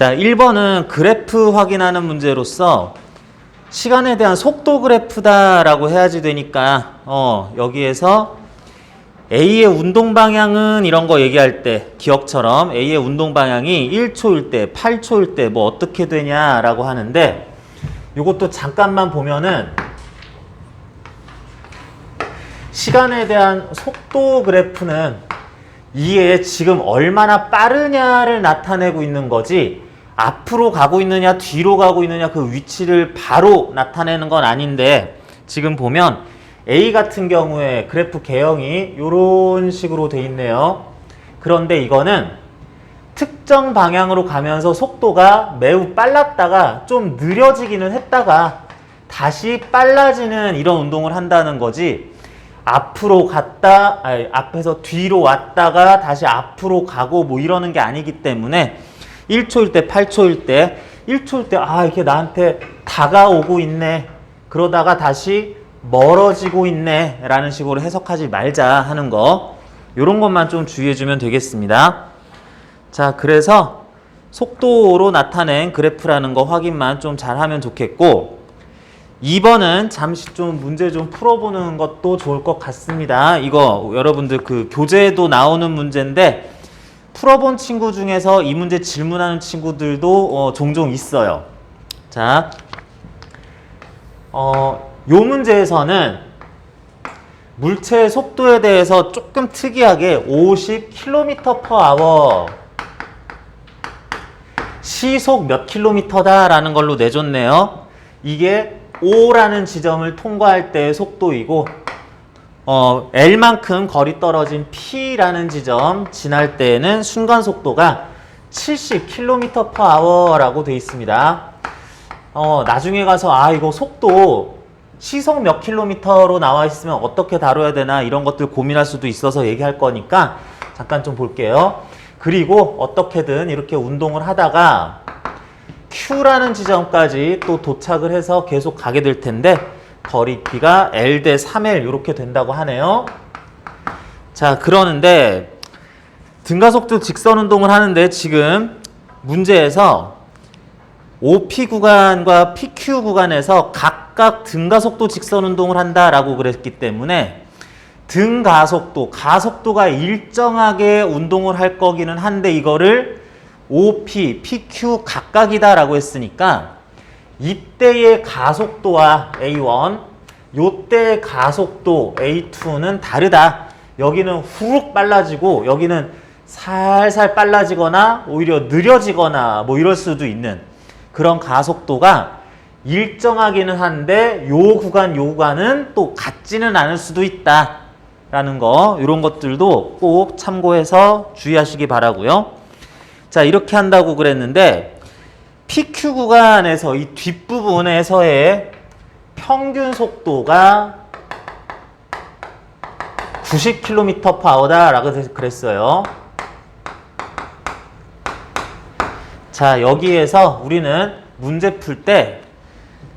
자, 1번은 그래프 확인하는 문제로서 시간에 대한 속도 그래프다라고 해야지 되니까 여기에서 A의 운동 방향은 이런 거 얘기할 때 기억처럼 A의 운동 방향이 1초일 때, 8초일 때 뭐 어떻게 되냐라고 하는데 이것도 잠깐만 보면은 시간에 대한 속도 그래프는 이게 지금 얼마나 빠르냐를 나타내고 있는 거지 앞으로 가고 있느냐 뒤로 가고 있느냐 그 위치를 바로 나타내는 건 아닌데 지금 보면 A 같은 경우에 그래프 개형이 이런 식으로 돼 있네요. 그런데 이거는 특정 방향으로 가면서 속도가 매우 빨랐다가 좀 느려지기는 했다가 다시 빨라지는 이런 운동을 한다는 거지 앞으로 갔다 앞에서 뒤로 왔다가 다시 앞으로 가고 뭐 이러는 게 아니기 때문에 1초일 때 8초일 때 1초일 때 이게 나한테 다가오고 있네 그러다가 다시 멀어지고 있네 라는 식으로 해석하지 말자 하는 거 요런 것만 좀 주의해 주면 되겠습니다. 자, 그래서 속도로 나타낸 그래프라는 거 확인만 좀 잘하면 좋겠고 2번은 잠시 좀 문제 좀 풀어보는 것도 좋을 것 같습니다. 이거 여러분들 그 교재에도 나오는 문제인데 풀어본 친구 중에서 이 문제 질문하는 친구들도 종종 있어요. 자, 요 문제에서는 물체의 속도에 대해서 조금 특이하게 50km/h 시속 몇 킬로미터다 라는 걸로 내줬네요. 이게 O라는 지점을 통과할 때의 속도이고 L만큼 거리 떨어진 P라는 지점 지날 때에는 순간 속도가 70km/h 라고 되어 있습니다. 나중에 가서 이거 속도 시속 몇 킬로미터로 나와 있으면 어떻게 다뤄야 되나 이런 것들 고민할 수도 있어서 얘기할 거니까 잠깐 좀 볼게요. 그리고 어떻게든 이렇게 운동을 하다가 Q라는 지점까지 또 도착을 해서 계속 가게 될 텐데 거리 B가 L 대 3L 이렇게 된다고 하네요. 자, 그러는데 등가속도 직선 운동을 하는데 지금 문제에서 OP 구간과 PQ 구간에서 각각 등가속도 직선 운동을 한다라고 그랬기 때문에 등가속도, 가속도가 일정하게 운동을 할 거기는 한데 이거를 OP, PQ 각각이다라고 했으니까 이때의 가속도와 A1, 요때의 가속도 A2는 다르다. 여기는 후룩 빨라지고 여기는 살살 빨라지거나 오히려 느려지거나 뭐 이럴 수도 있는 그런 가속도가 일정하기는 한데 요 구간은 또 같지는 않을 수도 있다 라는 거 이런 것들도 꼭 참고해서 주의하시기 바라고요. 자, 이렇게 한다고 그랬는데 PQ 구간에서 이 뒷부분에서의 평균 속도가 90km/h다 라고 그랬어요. 자, 여기에서 우리는 문제 풀 때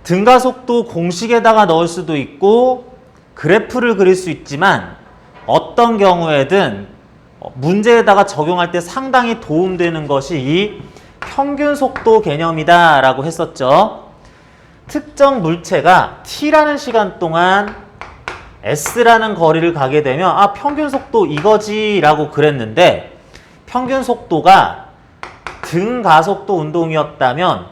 등가속도 공식에다가 넣을 수도 있고 그래프를 그릴 수 있지만 어떤 경우에든 문제에다가 적용할 때 상당히 도움되는 것이 이 평균 속도 개념이다 라고 했었죠. 특정 물체가 T라는 시간 동안 S라는 거리를 가게 되면 평균 속도 이거지 라고 그랬는데 평균 속도가 등가속도 운동이었다면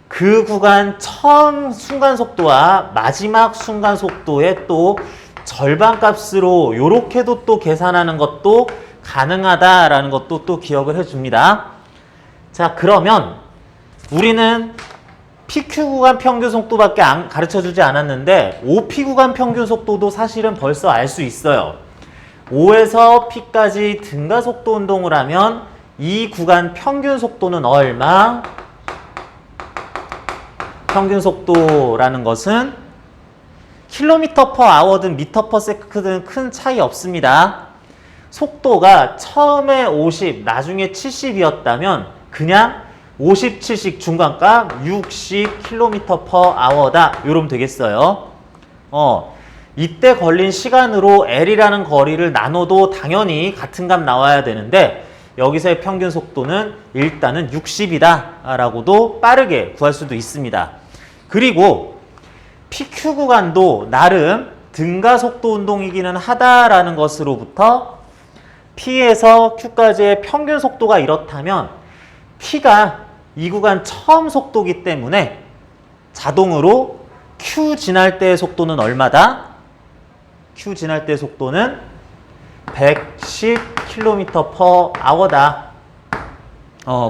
그 구간 처음 순간 속도와 마지막 순간 속도의 또 절반 값으로 요렇게도 또 계산하는 것도 가능하다라는 것도 또 기억을 해줍니다. 자, 그러면 우리는 PQ 구간 평균 속도밖에 가르쳐주지 않았는데 OP 구간 평균 속도도 사실은 벌써 알 수 있어요. O에서 P까지 등가속도 운동을 하면 이 구간 평균 속도는 얼마? 평균 속도라는 것은 km/h든 m/s든 큰 차이 없습니다. 속도가 처음에 50, 나중에 70이었다면 그냥 50, 70 중간값 60km/h다. 이러면 되겠어요. 이때 걸린 시간으로 L이라는 거리를 나눠도 당연히 같은 값 나와야 되는데 여기서의 평균 속도는 일단은 60이다 라고도 빠르게 구할 수도 있습니다. 그리고 PQ 구간도 나름 등가속도 운동이기는 하다라는 것으로부터 P에서 Q까지의 평균 속도가 이렇다면 T가 이 구간 처음 속도이기 때문에 자동으로 Q 지날 때의 속도는 얼마다? Q 지날 때의 속도는 110km/h다.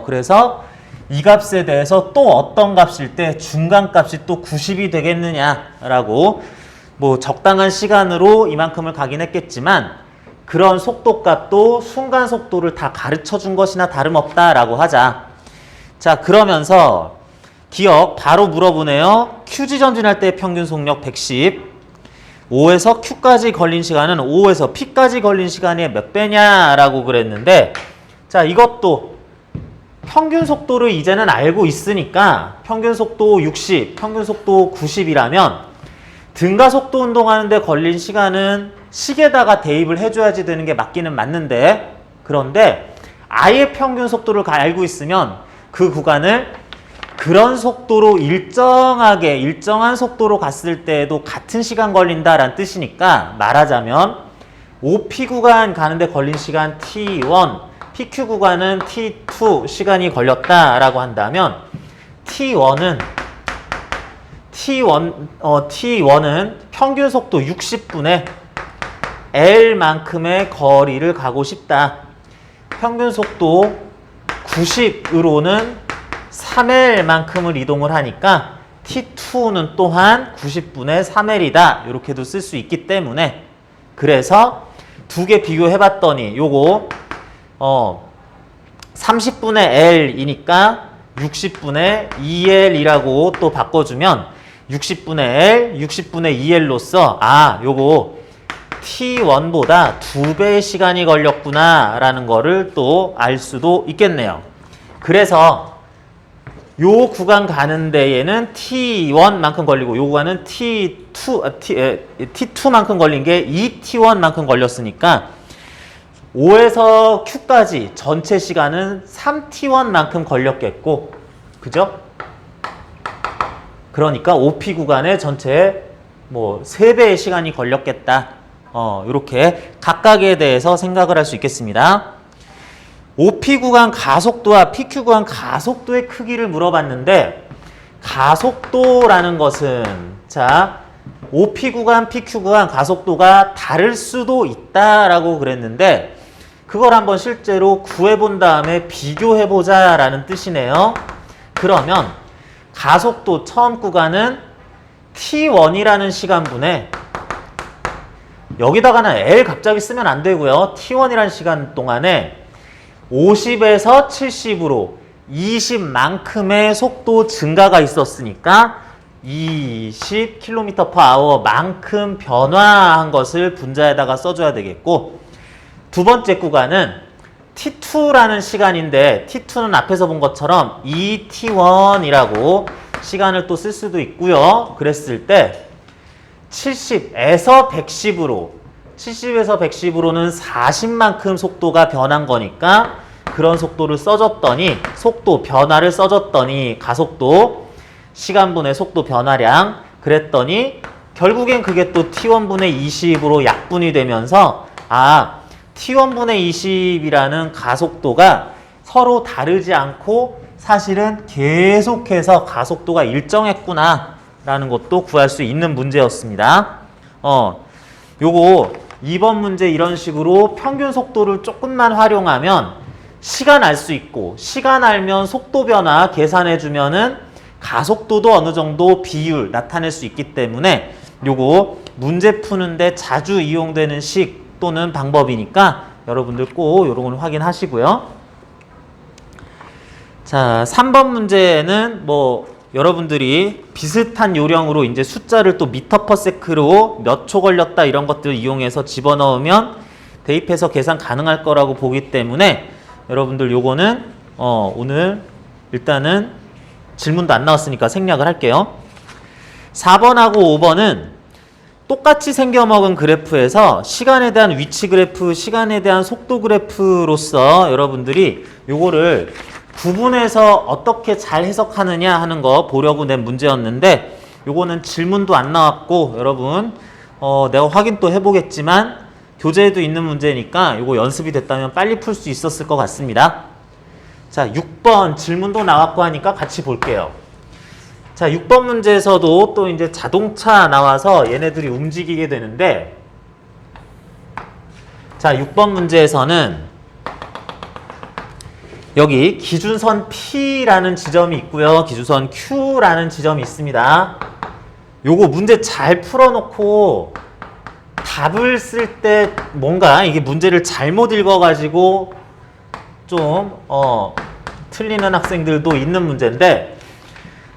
그래서 이 값에 대해서 또 어떤 값일 때 중간 값이 또 90이 되겠느냐라고 뭐 적당한 시간으로 이만큼을 가긴 했겠지만 그런 속도 값도 순간 속도를 다 가르쳐 준 것이나 다름없다라고 하자. 자, 그러면서 기억 바로 물어보네요. Q 지점 지날 때 평균 속력 110. O에서 Q까지 걸린 시간은 O에서 P까지 걸린 시간의 몇 배냐라고 그랬는데, 자, 이것도 평균 속도를 이제는 알고 있으니까 평균 속도 60, 평균 속도 90이라면 등가 속도 운동하는데 걸린 시간은 식에다가 대입을 해줘야지 되는 게 맞기는 맞는데, 그런데 아예 평균 속도를 알고 있으면 그 구간을 그런 속도로 일정한 속도로 갔을 때에도 같은 시간 걸린다라는 뜻이니까, 말하자면 OP 구간 가는데 걸린 시간 T1, PQ 구간은 T2 시간이 걸렸다라고 한다면 T1은 평균 속도 60분의 L만큼의 거리를 가고 싶다. 평균 속도 90으로는 3L만큼을 이동을 하니까 T2는 또한 90분의 3L이다. 이렇게도 쓸 수 있기 때문에, 그래서 두 개 비교해봤더니 요거 30분의 L이니까 60분의 2L이라고 또 바꿔주면 60분의 L, 60분의 2L로서 요거 T1보다 2배의 시간이 걸렸구나 라는 거를 또 알 수도 있겠네요. 그래서 요 구간 가는 데에는 T1만큼 걸리고 요 구간은 T2만큼 걸린 게 2T1만큼 걸렸으니까 O에서 Q까지 전체 시간은 3T1만큼 걸렸겠고, 그죠? 그러니까 OP 구간에 전체 뭐 3배의 시간이 걸렸겠다. 이렇게 각각에 대해서 생각을 할 수 있겠습니다. OP 구간 가속도와 PQ 구간 가속도의 크기를 물어봤는데, 가속도라는 것은, 자, OP 구간, PQ 구간 가속도가 다를 수도 있다라고 그랬는데, 그걸 한번 실제로 구해본 다음에 비교해보자 라는 뜻이네요. 그러면 가속도 처음 구간은 T1이라는 시간분에, 여기다가는 L 갑자기 쓰면 안 되고요. T1이라는 시간 동안에 50에서 70으로 20만큼의 속도 증가가 있었으니까 20km/h만큼 변화한 것을 분자에다가 써줘야 되겠고, 두 번째 구간은 T2라는 시간인데, T2는 앞에서 본 것처럼 2T1이라고 시간을 또 쓸 수도 있고요. 그랬을 때 70에서 110으로는 40만큼 속도가 변한 거니까 그런 속도를 써줬더니, 속도 변화를 써줬더니 가속도 시간분의 속도 변화량 그랬더니 결국엔 그게 또 T1분의 20으로 약분이 되면서 T1분의 20이라는 가속도가 서로 다르지 않고 사실은 계속해서 가속도가 일정했구나 라는 것도 구할 수 있는 문제였습니다. 요거 2번 문제 이런 식으로 평균 속도를 조금만 활용하면 시간 알 수 있고, 시간 알면 속도 변화 계산해 주면은 가속도도 어느 정도 비율 나타낼 수 있기 때문에 요거 문제 푸는데 자주 이용되는 식 또는 방법이니까 여러분들 꼭 요런 걸 확인하시고요. 자, 3번 문제는 뭐 여러분들이 비슷한 요령으로 이제 숫자를 또 미터 퍼 세크로 몇 초 걸렸다 이런 것들 이용해서 집어넣으면 대입해서 계산 가능할 거라고 보기 때문에 여러분들 요거는 오늘 일단은 질문도 안 나왔으니까 생략을 할게요. 4번하고 5번은 똑같이 생겨먹은 그래프에서 시간에 대한 위치 그래프, 시간에 대한 속도 그래프로서 여러분들이 요거를 구분해서 어떻게 잘 해석하느냐 하는 거 보려고 낸 문제였는데, 요거는 질문도 안 나왔고 여러분 내가 확인 또 해보겠지만 교재에도 있는 문제니까 요거 연습이 됐다면 빨리 풀 수 있었을 것 같습니다. 자, 6번 질문도 나왔고 하니까 같이 볼게요. 자, 6번 문제에서도 또 이제 자동차 나와서 얘네들이 움직이게 되는데, 자, 6번 문제에서는 여기 기준선 P라는 지점이 있고요. 기준선 Q라는 지점이 있습니다. 요거 문제 잘 풀어놓고 답을 쓸 때 뭔가 이게 문제를 잘못 읽어가지고 좀 틀리는 학생들도 있는 문제인데,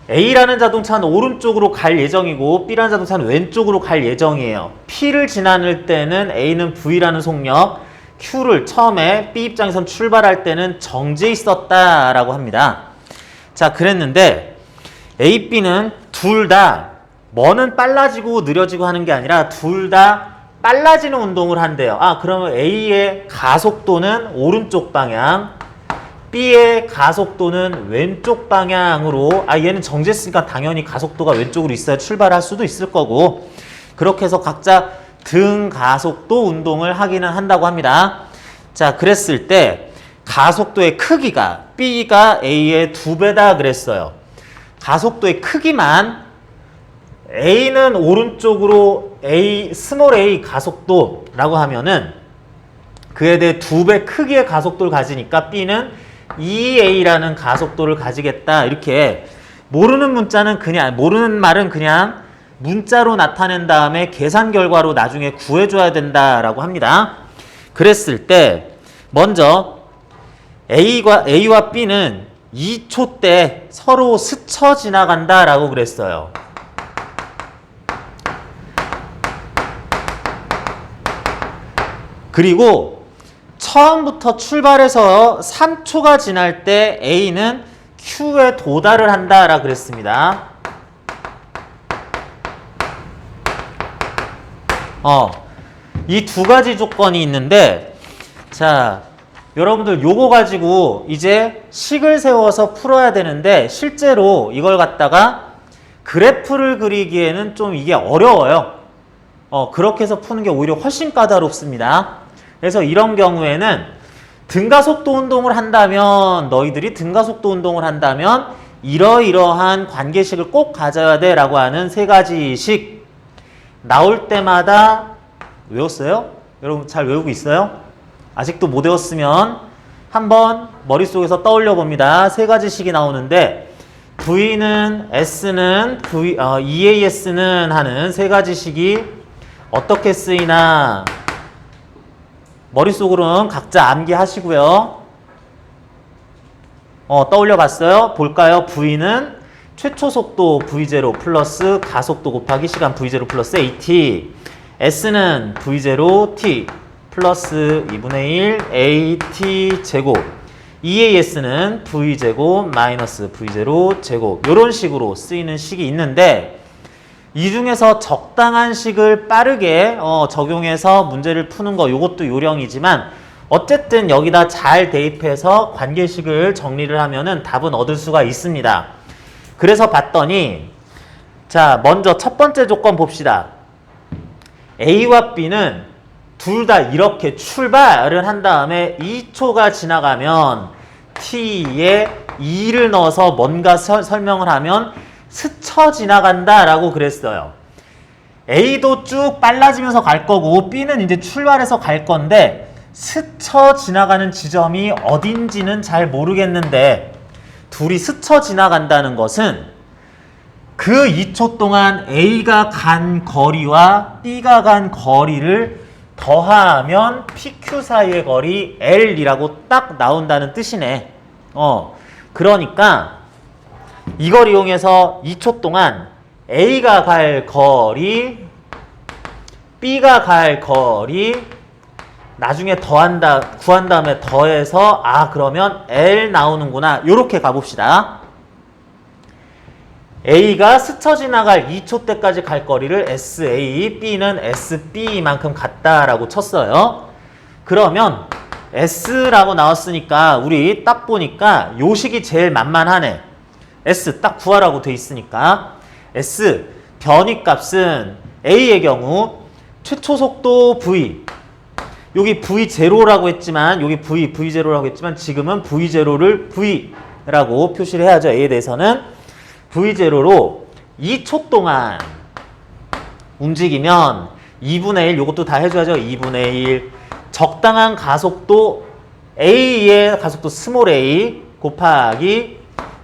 A라는 자동차는 오른쪽으로 갈 예정이고 B라는 자동차는 왼쪽으로 갈 예정이에요. P를 지나는 때는 A는 V라는 속력, Q를 처음에 B 입장에선 출발할 때는 정지해 있었다라고 합니다. 자, 그랬는데 A, B는 둘 다 뭐는 빨라지고 느려지고 하는 게 아니라 둘 다 빨라지는 운동을 한대요. 그러면 A의 가속도는 오른쪽 방향, B의 가속도는 왼쪽 방향으로, 얘는 정지했으니까 당연히 가속도가 왼쪽으로 있어야 출발할 수도 있을 거고, 그렇게 해서 각자 등 가속도 운동을 하기는 한다고 합니다. 자, 그랬을 때 가속도의 크기가 B가 A의 2배다 그랬어요. 가속도의 크기만 A는 오른쪽으로 스몰 a 가속도라고 하면은 그에 대해 2배 크기의 가속도를 가지니까 B는 2a라는 가속도를 가지겠다. 이렇게 모르는 말은 그냥 문자로 나타낸 다음에 계산 결과로 나중에 구해줘야 된다라고 합니다. 그랬을 때 먼저 A와 B는 2초 때 서로 스쳐 지나간다라고 그랬어요. 그리고 처음부터 출발해서 3초가 지날 때 A는 Q에 도달을 한다라고 그랬습니다. 이 두 가지 조건이 있는데, 자, 여러분들 요거 가지고 이제 식을 세워서 풀어야 되는데, 실제로 이걸 갖다가 그래프를 그리기에는 좀 이게 어려워요. 그렇게 해서 푸는 게 오히려 훨씬 까다롭습니다. 그래서 이런 경우에는 등가속도 운동을 한다면, 너희들이 등가속도 운동을 한다면 이러이러한 관계식을 꼭 가져야 돼 라고 하는 3가지식 나올 때마다 외웠어요? 여러분 잘 외우고 있어요? 아직도 못 외웠으면 한번 머릿속에서 떠올려 봅니다. 3가지식이 나오는데 V는 S는 EAS는 하는 3가지식이 어떻게 쓰이나 머릿속으로는 각자 암기하시고요. 떠올려 봤어요? 볼까요? V는 최초 속도 V0 플러스 가속도 곱하기 시간 V0 플러스 AT. S는 V0 T 플러스 2분의 1 AT 제곱. EAS는 V 제곱 마이너스 V0 제곱. 이런 식으로 쓰이는 식이 있는데, 이 중에서 적당한 식을 빠르게 적용해서 문제를 푸는 거, 요것도 요령이지만 어쨌든 여기다 잘 대입해서 관계식을 정리를 하면은 답은 얻을 수가 있습니다. 그래서 봤더니, 자, 먼저 첫 번째 조건 봅시다. A와 B는 둘 다 이렇게 출발을 한 다음에 2초가 지나가면 T에 2를 넣어서 뭔가 설명을 하면 스쳐 지나간다 라고 그랬어요. A도 쭉 빨라지면서 갈 거고 B는 이제 출발해서 갈 건데 스쳐 지나가는 지점이 어딘지는 잘 모르겠는데, 둘이 스쳐 지나간다는 것은 그 2초 동안 A가 간 거리와 B가 간 거리를 더하면 PQ 사이의 거리 L이라고 딱 나온다는 뜻이네. 그러니까 이걸 이용해서 2초 동안 A가 갈 거리, B가 갈 거리 나중에 구한 다음에 더해서 그러면 L 나오는구나. 요렇게 가봅시다. A가 스쳐 지나갈 2초 때까지 갈 거리를 SA, B는 SB만큼 같다라고 쳤어요. 그러면 S라고 나왔으니까 우리 딱 보니까 요 식이 제일 만만하네. S 딱 구하라고 돼 있으니까 S 변이값은 A의 경우 최초 속도 V, 여기 V0라고 했지만 여기 V0라고 했지만 지금은 V0를 V라고 표시를 해야죠. A에 대해서는 V0로 2초 동안 움직이면 2분의 1, 요것도 다 해줘야죠. 2분의 1 적당한 가속도 A의 가속도 스몰 a 곱하기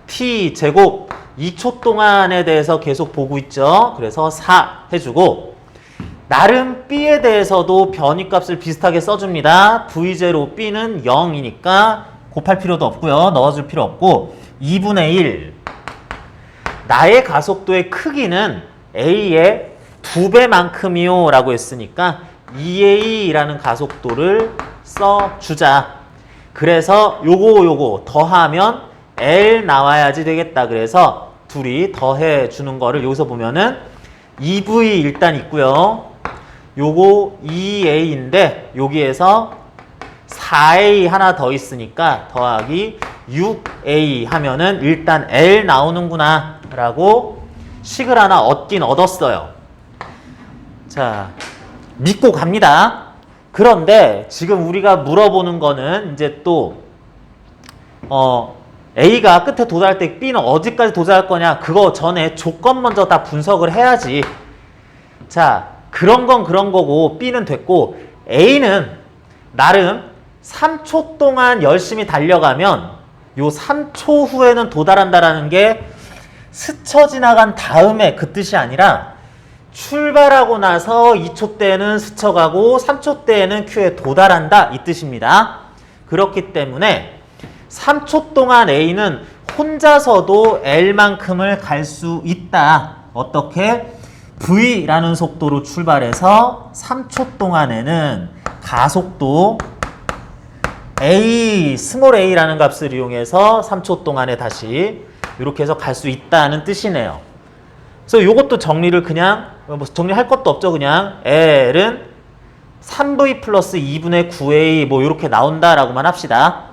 t 제곱 2초 동안에 대해서 계속 보고 있죠. 그래서 4 해주고 나름 B에 대해서도 변이값을 비슷하게 써줍니다. V0 B는 0이니까 곱할 필요도 없고요. 넣어줄 필요 없고 2분의 1 나의 가속도의 크기는 A의 2배만큼이요 라고 했으니까 2A라는 가속도를 써주자. 그래서 요거 더하면 L 나와야지 되겠다. 그래서 둘이 더해 주는 거를 여기서 보면은 2V 일단 있고요. 요거 2A인데 여기에서 4A 하나 더 있으니까 더하기 6A 하면은 일단 L 나오는구나 라고 식을 하나 얻긴 얻었어요. 자, 믿고 갑니다. 그런데 지금 우리가 물어보는 거는 이제 또 A가 끝에 도달할 때 B는 어디까지 도달할 거냐, 그거 전에 조건 먼저 다 분석을 해야지. 자, 그런 건 그런 거고 B는 됐고 A는 나름 3초 동안 열심히 달려가면 요 3초 후에는 도달한다라는 게 스쳐 지나간 다음에 그 뜻이 아니라 출발하고 나서 2초 때는 스쳐가고 3초 때에는 Q에 도달한다 이 뜻입니다. 그렇기 때문에 3초 동안 A는 혼자서도 L만큼을 갈 수 있다. 어떻게? V라는 속도로 출발해서 3초 동안에는 가속도 A, 스몰 a라는 값을 이용해서 3초 동안에 다시 이렇게 해서 갈 수 있다는 뜻이네요. 그래서 이것도 정리를 그냥 뭐 정리할 것도 없죠. 그냥 L은 3V 플러스 2분의 9A 뭐 이렇게 나온다라고만 합시다.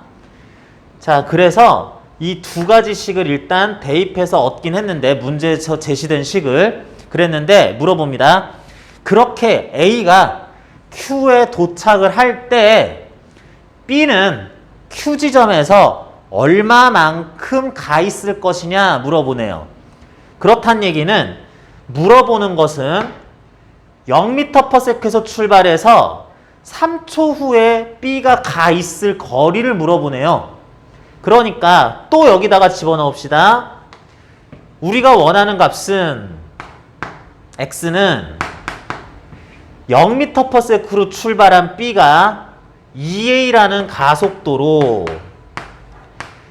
자, 그래서 이 두 가지 식을 일단 대입해서 얻긴 했는데 문제에서 제시된 식을 그랬는데 물어봅니다. 그렇게 A가 Q에 도착을 할 때 B는 Q 지점에서 얼마만큼 가 있을 것이냐 물어보네요. 그렇단 얘기는 물어보는 것은 0m/s에서 출발해서 3초 후에 B가 가 있을 거리를 물어보네요. 그러니까 또 여기다가 집어넣읍시다. 우리가 원하는 값은 X는 0m/s로 출발한 B가 2A라는 가속도로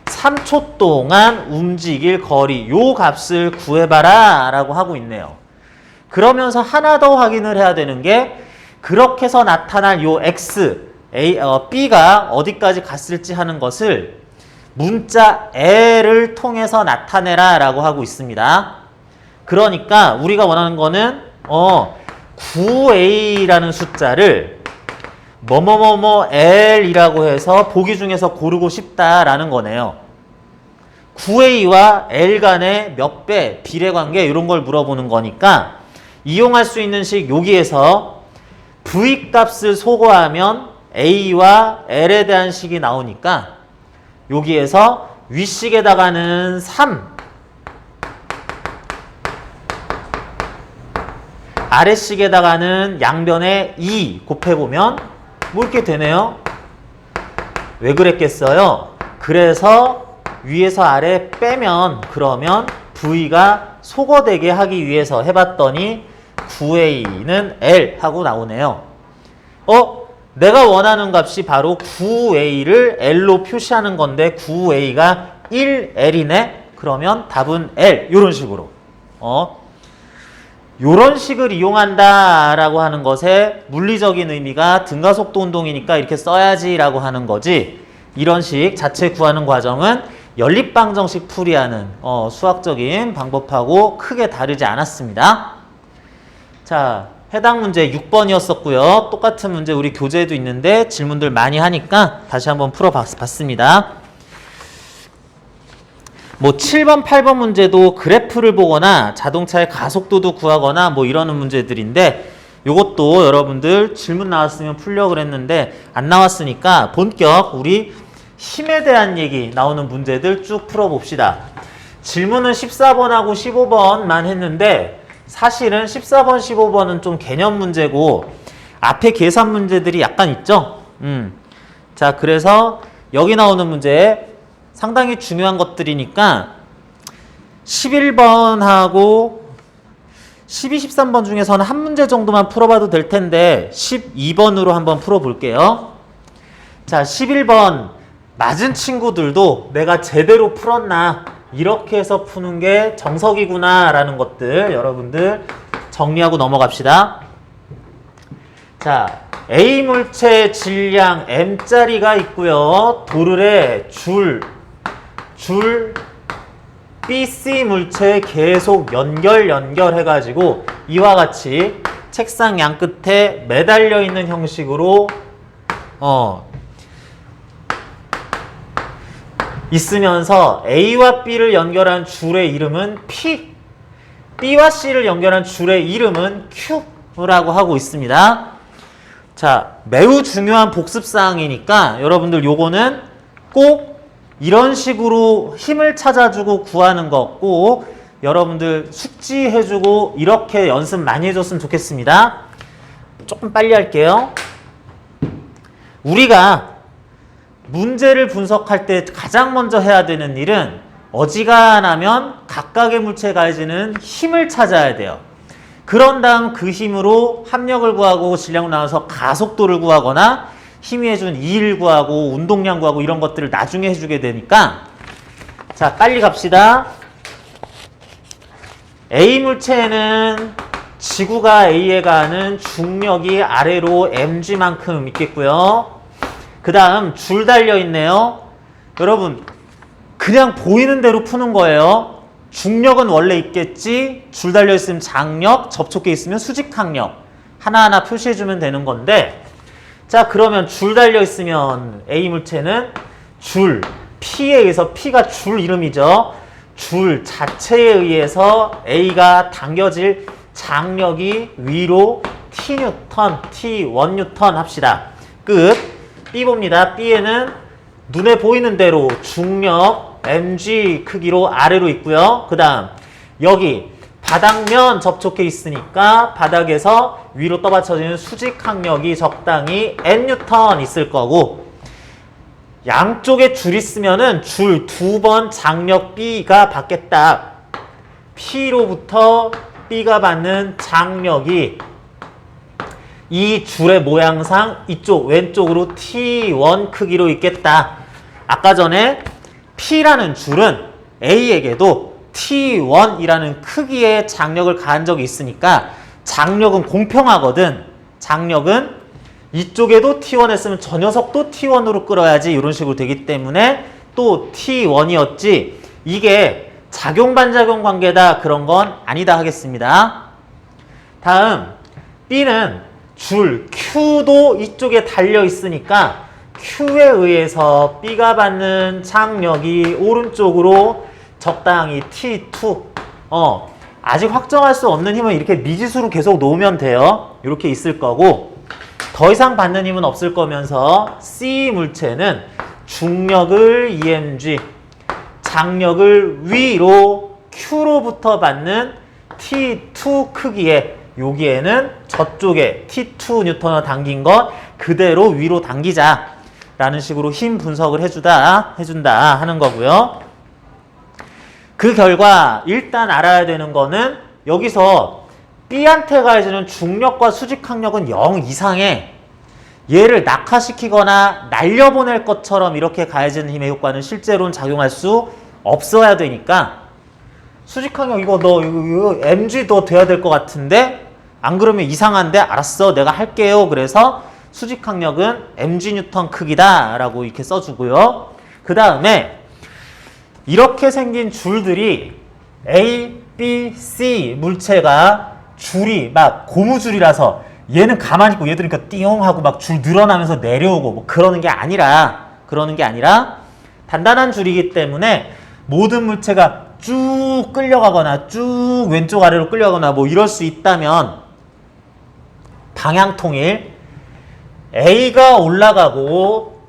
3초 동안 움직일 거리, 요 값을 구해봐라 라고 하고 있네요. 그러면서 하나 더 확인을 해야 되는 게 그렇게 해서 나타날 요 X, B가 어디까지 갔을지 하는 것을 문자 L을 통해서 나타내라 라고 하고 있습니다. 그러니까 우리가 원하는 거는 9A라는 숫자를 뭐뭐뭐뭐 L이라고 해서 보기 중에서 고르고 싶다라는 거네요. 9A와 L 간의 몇 배, 비례관계 이런 걸 물어보는 거니까 이용할 수 있는 식 여기에서 V 값을 소거하면 A와 L에 대한 식이 나오니까 여기에서 윗식에다가는 3, 아래식에다가는 양변에 2 곱해보면 뭐 이렇게 되네요. 왜 그랬겠어요? 그래서 위에서 아래 빼면 그러면 V가 소거되게 하기 위해서 해봤더니 9A는 L 하고 나오네요. 내가 원하는 값이 바로 9A를 L로 표시하는 건데 9A가 1L이네? 그러면 답은 L. 이런 식으로. 요런 식을 이용한다라고 하는 것의 물리적인 의미가 등가속도 운동이니까 이렇게 써야지라고 하는 거지. 이런 식 자체 구하는 과정은 연립방정식 풀이하는 수학적인 방법하고 크게 다르지 않았습니다. 자, 해당 문제 6번이었었고요. 똑같은 문제 우리 교재에도 있는데 질문들 많이 하니까 다시 한번 풀어봤습니다. 뭐 7번, 8번 문제도 그래프를 보거나 자동차의 가속도도 구하거나 뭐 이러는 문제들인데 요것도 여러분들 질문 나왔으면 풀려고 그랬는데 안 나왔으니까 본격 우리 힘에 대한 얘기 나오는 문제들 쭉 풀어봅시다. 질문은 14번하고 15번만 했는데 사실은 14번, 15번은 좀 개념 문제고 앞에 계산 문제들이 약간 있죠? 자, 그래서 여기 나오는 문제 상당히 중요한 것들이니까 11번하고 12, 13번 중에서는 한 문제 정도만 풀어봐도 될 텐데 12번으로 한번 풀어볼게요. 자, 11번 맞은 친구들도 내가 제대로 풀었나 이렇게 해서 푸는 게 정석이구나 라는 것들 여러분들 정리하고 넘어갑시다. 자, A 물체 질량 M짜리가 있고요. 도르래 줄 BC 물체에 계속 연결해가지고 이와 같이 책상 양 끝에 매달려 있는 형식으로 있으면서 A와 B를 연결한 줄의 이름은 P, B와 C를 연결한 줄의 이름은 Q라고 하고 있습니다. 자, 매우 중요한 복습사항이니까 여러분들 요거는 꼭 이런 식으로 힘을 찾아주고 구하는 거 꼭 여러분들 숙지해주고 이렇게 연습 많이 해줬으면 좋겠습니다. 조금 빨리 할게요. 우리가 문제를 분석할 때 가장 먼저 해야 되는 일은 어지간하면 각각의 물체에 가해지는 힘을 찾아야 돼요. 그런 다음 그 힘으로 합력을 구하고 질량을 나눠서 가속도를 구하거나 힘이 해준 이를 구하고 운동량 구하고 이런 것들을 나중에 해주게 되니까 자, 빨리 갑시다. A 물체에는 지구가 A에 가하는 중력이 아래로 mg만큼 있겠고요. 그 다음 줄 달려있네요. 여러분 그냥 보이는 대로 푸는 거예요. 중력은 원래 있겠지. 줄 달려있으면 장력, 접촉해 있으면 수직항력 하나하나 표시해주면 되는 건데 자, 그러면 줄 달려있으면 A 물체는 줄 P에 의해서 P가 줄 이름이죠. 줄 자체에 의해서 A가 당겨질 장력이 위로 T뉴턴, T1뉴턴 합시다. 끝. B 봅니다. B에는 눈에 보이는 대로 중력 mg 크기로 아래로 있고요. 그 다음 여기 바닥면 접촉해 있으니까 바닥에서 위로 떠받쳐지는 수직항력이 적당히 n뉴턴 있을 거고 양쪽에 줄 있으면은 줄 2번 장력 B가 받겠다. P로부터 B가 받는 장력이 이 줄의 모양상 이쪽 왼쪽으로 T1 크기로 있겠다. 아까 전에 P라는 줄은 A에게도 T1이라는 크기의 장력을 가한 적이 있으니까 장력은 공평하거든. 장력은 이쪽에도 T1 했으면 저 녀석도 T1으로 끌어야지 이런 식으로 되기 때문에 또 T1이었지 이게 작용반작용 관계다 그런 건 아니다 하겠습니다. 다음 B는 줄 Q도 이쪽에 달려 있으니까 Q에 의해서 B가 받는 장력이 오른쪽으로 적당히 T2 아직 확정할 수 없는 힘은 이렇게 미지수로 계속 놓으면 돼요. 이렇게 있을 거고 더 이상 받는 힘은 없을 거면서 C 물체는 중력을 EMG 장력을 위로 Q로부터 받는 T2 크기의 여기에는 저쪽에 T2 뉴턴을 당긴 것 그대로 위로 당기자 라는 식으로 힘 분석을 해준다 하는 거고요. 그 결과 일단 알아야 되는 거는 여기서 B한테 가해지는 중력과 수직항력은 0 이상에 얘를 낙하시키거나 날려보낼 것처럼 이렇게 가해지는 힘의 효과는 실제로는 작용할 수 없어야 되니까 수직항력 이거 mg 더 돼야 될 것 같은데 안 그러면 이상한데 알았어 내가 할게요. 그래서 수직항력은 mg 뉴턴 크기다 라고 이렇게 써주고요. 그 다음에 이렇게 생긴 줄들이 A, B, C 물체가 줄이 막 고무줄이라서 얘는 가만히 있고 얘들은 그러니까 띵 하고 막 줄 늘어나면서 내려오고 뭐 그러는 게 아니라 단단한 줄이기 때문에 모든 물체가 쭉 끌려가거나 쭉 왼쪽 아래로 끌려가거나 뭐 이럴 수 있다면 방향 통일 A가 올라가고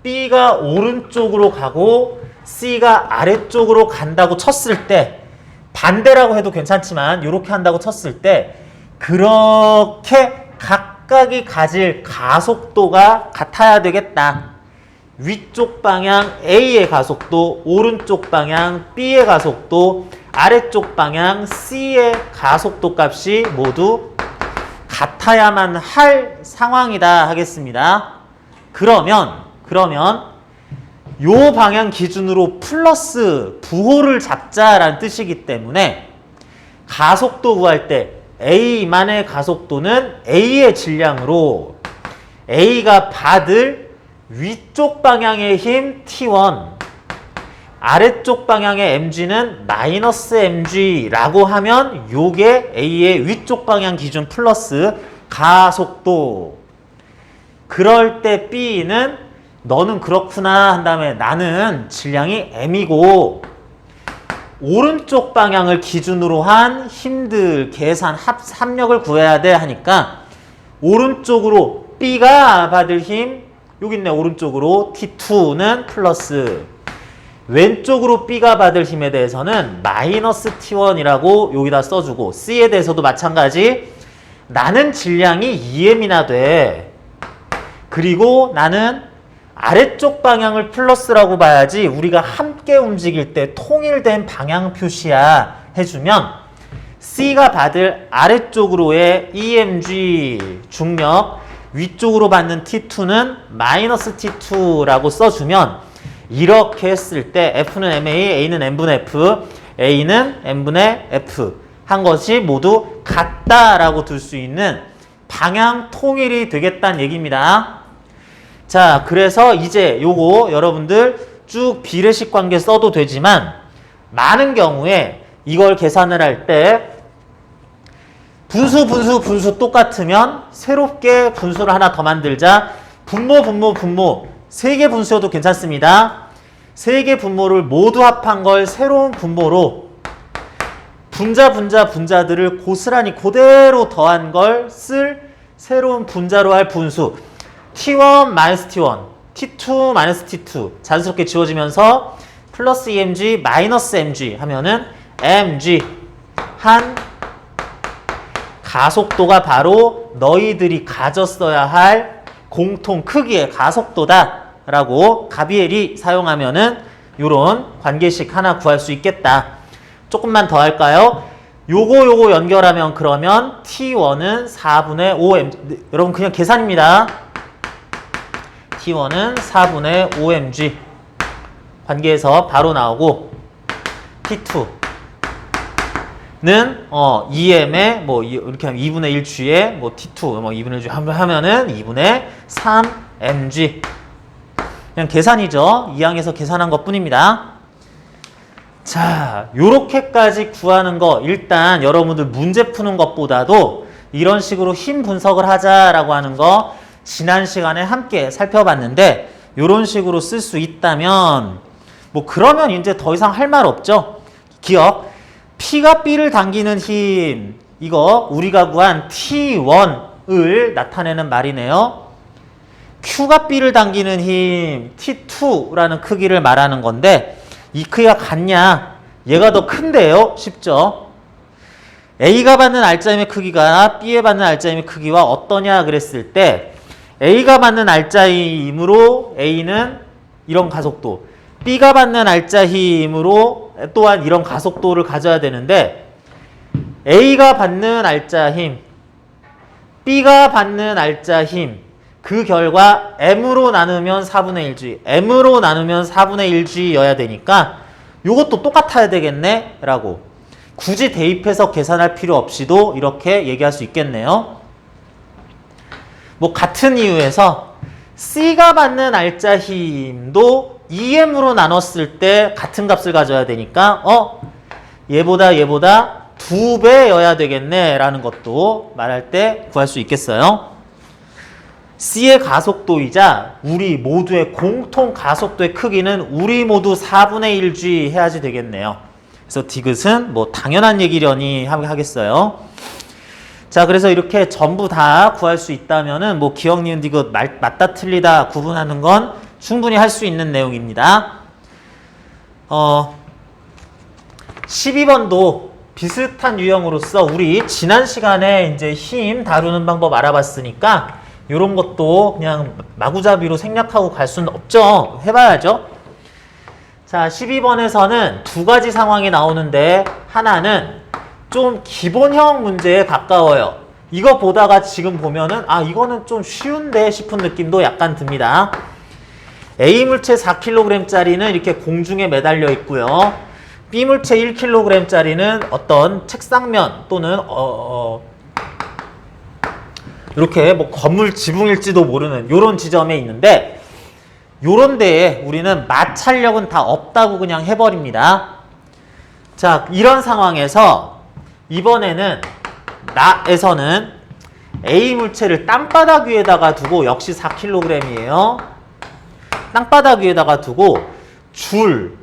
B가 오른쪽으로 가고 C가 아래쪽으로 간다고 쳤을 때 반대라고 해도 괜찮지만 이렇게 한다고 쳤을 때 그렇게 각각이 가질 가속도가 같아야 되겠다. 위쪽 방향 A의 가속도, 오른쪽 방향 B의 가속도, 아래쪽 방향 C의 가속도 값이 모두 같아야만 할 상황이다 하겠습니다. 그러면 요 방향 기준으로 플러스 부호를 잡자라는 뜻이기 때문에 가속도 구할 때 A만의 가속도는 A의 질량으로 A가 받을 위쪽 방향의 힘 T1 아래쪽 방향의 mg는 마이너스 mg라고 하면 요게 A의 위쪽 방향 기준 플러스 가속도. 그럴 때 B는 너는 그렇구나 한 다음에 나는 질량이 m이고 오른쪽 방향을 기준으로 한 힘들 계산 합력을 구해야 돼 하니까 오른쪽으로 B가 받을 힘 여기 있네. 오른쪽으로 T2는 플러스 왼쪽으로 B가 받을 힘에 대해서는 마이너스 T1이라고 여기다 써주고 C에 대해서도 마찬가지 나는 질량이 2m이나 돼. 그리고 나는 아래쪽 방향을 플러스라고 봐야지 우리가 함께 움직일 때 통일된 방향 표시야 해주면 C가 받을 아래쪽으로의 EMG 중력 위쪽으로 받는 T2는 마이너스 T2라고 써주면 이렇게 했을 때 F는 MA, A는 N분의 F, A는 N분의 F 한 것이 모두 같다라고 둘 수 있는 방향 통일이 되겠다는 얘기입니다. 자, 그래서 이제 요거 여러분들 쭉 비례식 관계 써도 되지만 많은 경우에 이걸 계산을 할 때 분수 똑같으면 새롭게 분수를 하나 더 만들자. 분모 3개 분수여도 괜찮습니다. 3개 분모를 모두 합한 걸 새로운 분모로 분자들을 고스란히 그대로 더한 걸 쓸 새로운 분자로 할 분수 T1 마이너스 T1 T2 마이너스 T2 자연스럽게 지워지면서 플러스 EMG 마이너스 MG 하면은 MG 한 가속도가 바로 너희들이 가졌어야 할 공통 크기의 가속도다 라고 가비엘이 사용하면은 요런 관계식 하나 구할 수 있겠다. 조금만 더 할까요? 요거 연결하면 그러면 T1은 4분의 5mg 여러분 그냥 계산입니다. T1은 4분의 5mg 관계에서 바로 나오고 T2는 2m에 뭐 이렇게 하면 2분의 1g에 뭐 T2 뭐 2분의 1g 하면은 2분의 3mg 그냥 계산이죠. 2항에서 계산한 것 뿐입니다. 자, 요렇게까지 구하는 거 일단 여러분들 문제 푸는 것보다도 이런 식으로 힘 분석을 하자라고 하는 거 지난 시간에 함께 살펴봤는데 요런 식으로 쓸 수 있다면 뭐 그러면 이제 더 이상 할 말 없죠. 기억. P가 B를 당기는 힘 이거 우리가 구한 T1을 나타내는 말이네요. Q가 B를 당기는 힘 T2라는 크기를 말하는 건데 이 크기가 같냐? 얘가 더 큰데요. 쉽죠? A가 받는 알짜힘의 크기가 B에 받는 알짜힘의 크기와 어떠냐 그랬을 때 A가 받는 알짜힘으로 A는 이런 가속도 B가 받는 알짜힘으로 또한 이런 가속도를 가져야 되는데 A가 받는 알짜힘 B가 받는 알짜힘 그 결과 M으로 나누면 4분의 1G M으로 나누면 4분의 1G여야 되니까 이것도 똑같아야 되겠네 라고 굳이 대입해서 계산할 필요 없이도 이렇게 얘기할 수 있겠네요. 뭐 같은 이유에서 C가 받는 알짜 힘도 EM으로 나눴을 때 같은 값을 가져야 되니까 얘보다 2배여야 되겠네 라는 것도 말할 때 구할 수 있겠어요. C의 가속도이자 우리 모두의 공통 가속도의 크기는 우리 모두 4분의 1g 해야지 되겠네요. 그래서 디귿은 뭐 당연한 얘기려니 하겠어요. 자, 그래서 이렇게 전부 다 구할 수 있다면은 뭐 기억, 니은, 디귿 맞다 틀리다 구분하는 건 충분히 할 수 있는 내용입니다. 12번도 비슷한 유형으로서 우리 지난 시간에 이제 힘 다루는 방법 알아봤으니까 이런 것도 그냥 마구잡이로 생략하고 갈 수는 없죠. 해봐야죠. 자, 12번에서는 두 가지 상황이 나오는데 하나는 좀 기본형 문제에 가까워요. 이거 보다가 지금 보면은 이거는 좀 쉬운데 싶은 느낌도 약간 듭니다. A물체 4kg짜리는 이렇게 공중에 매달려 있고요. B물체 1kg짜리는 어떤 책상면 또는 이렇게 뭐 건물 지붕일지도 모르는 이런 지점에 있는데 요런 데에 우리는 마찰력은 다 없다고 그냥 해버립니다. 자, 이런 상황에서 이번에는 나에서는 A 물체를 땅바닥 위에다가 두고 역시 4kg이에요. 땅바닥 위에다가 두고 줄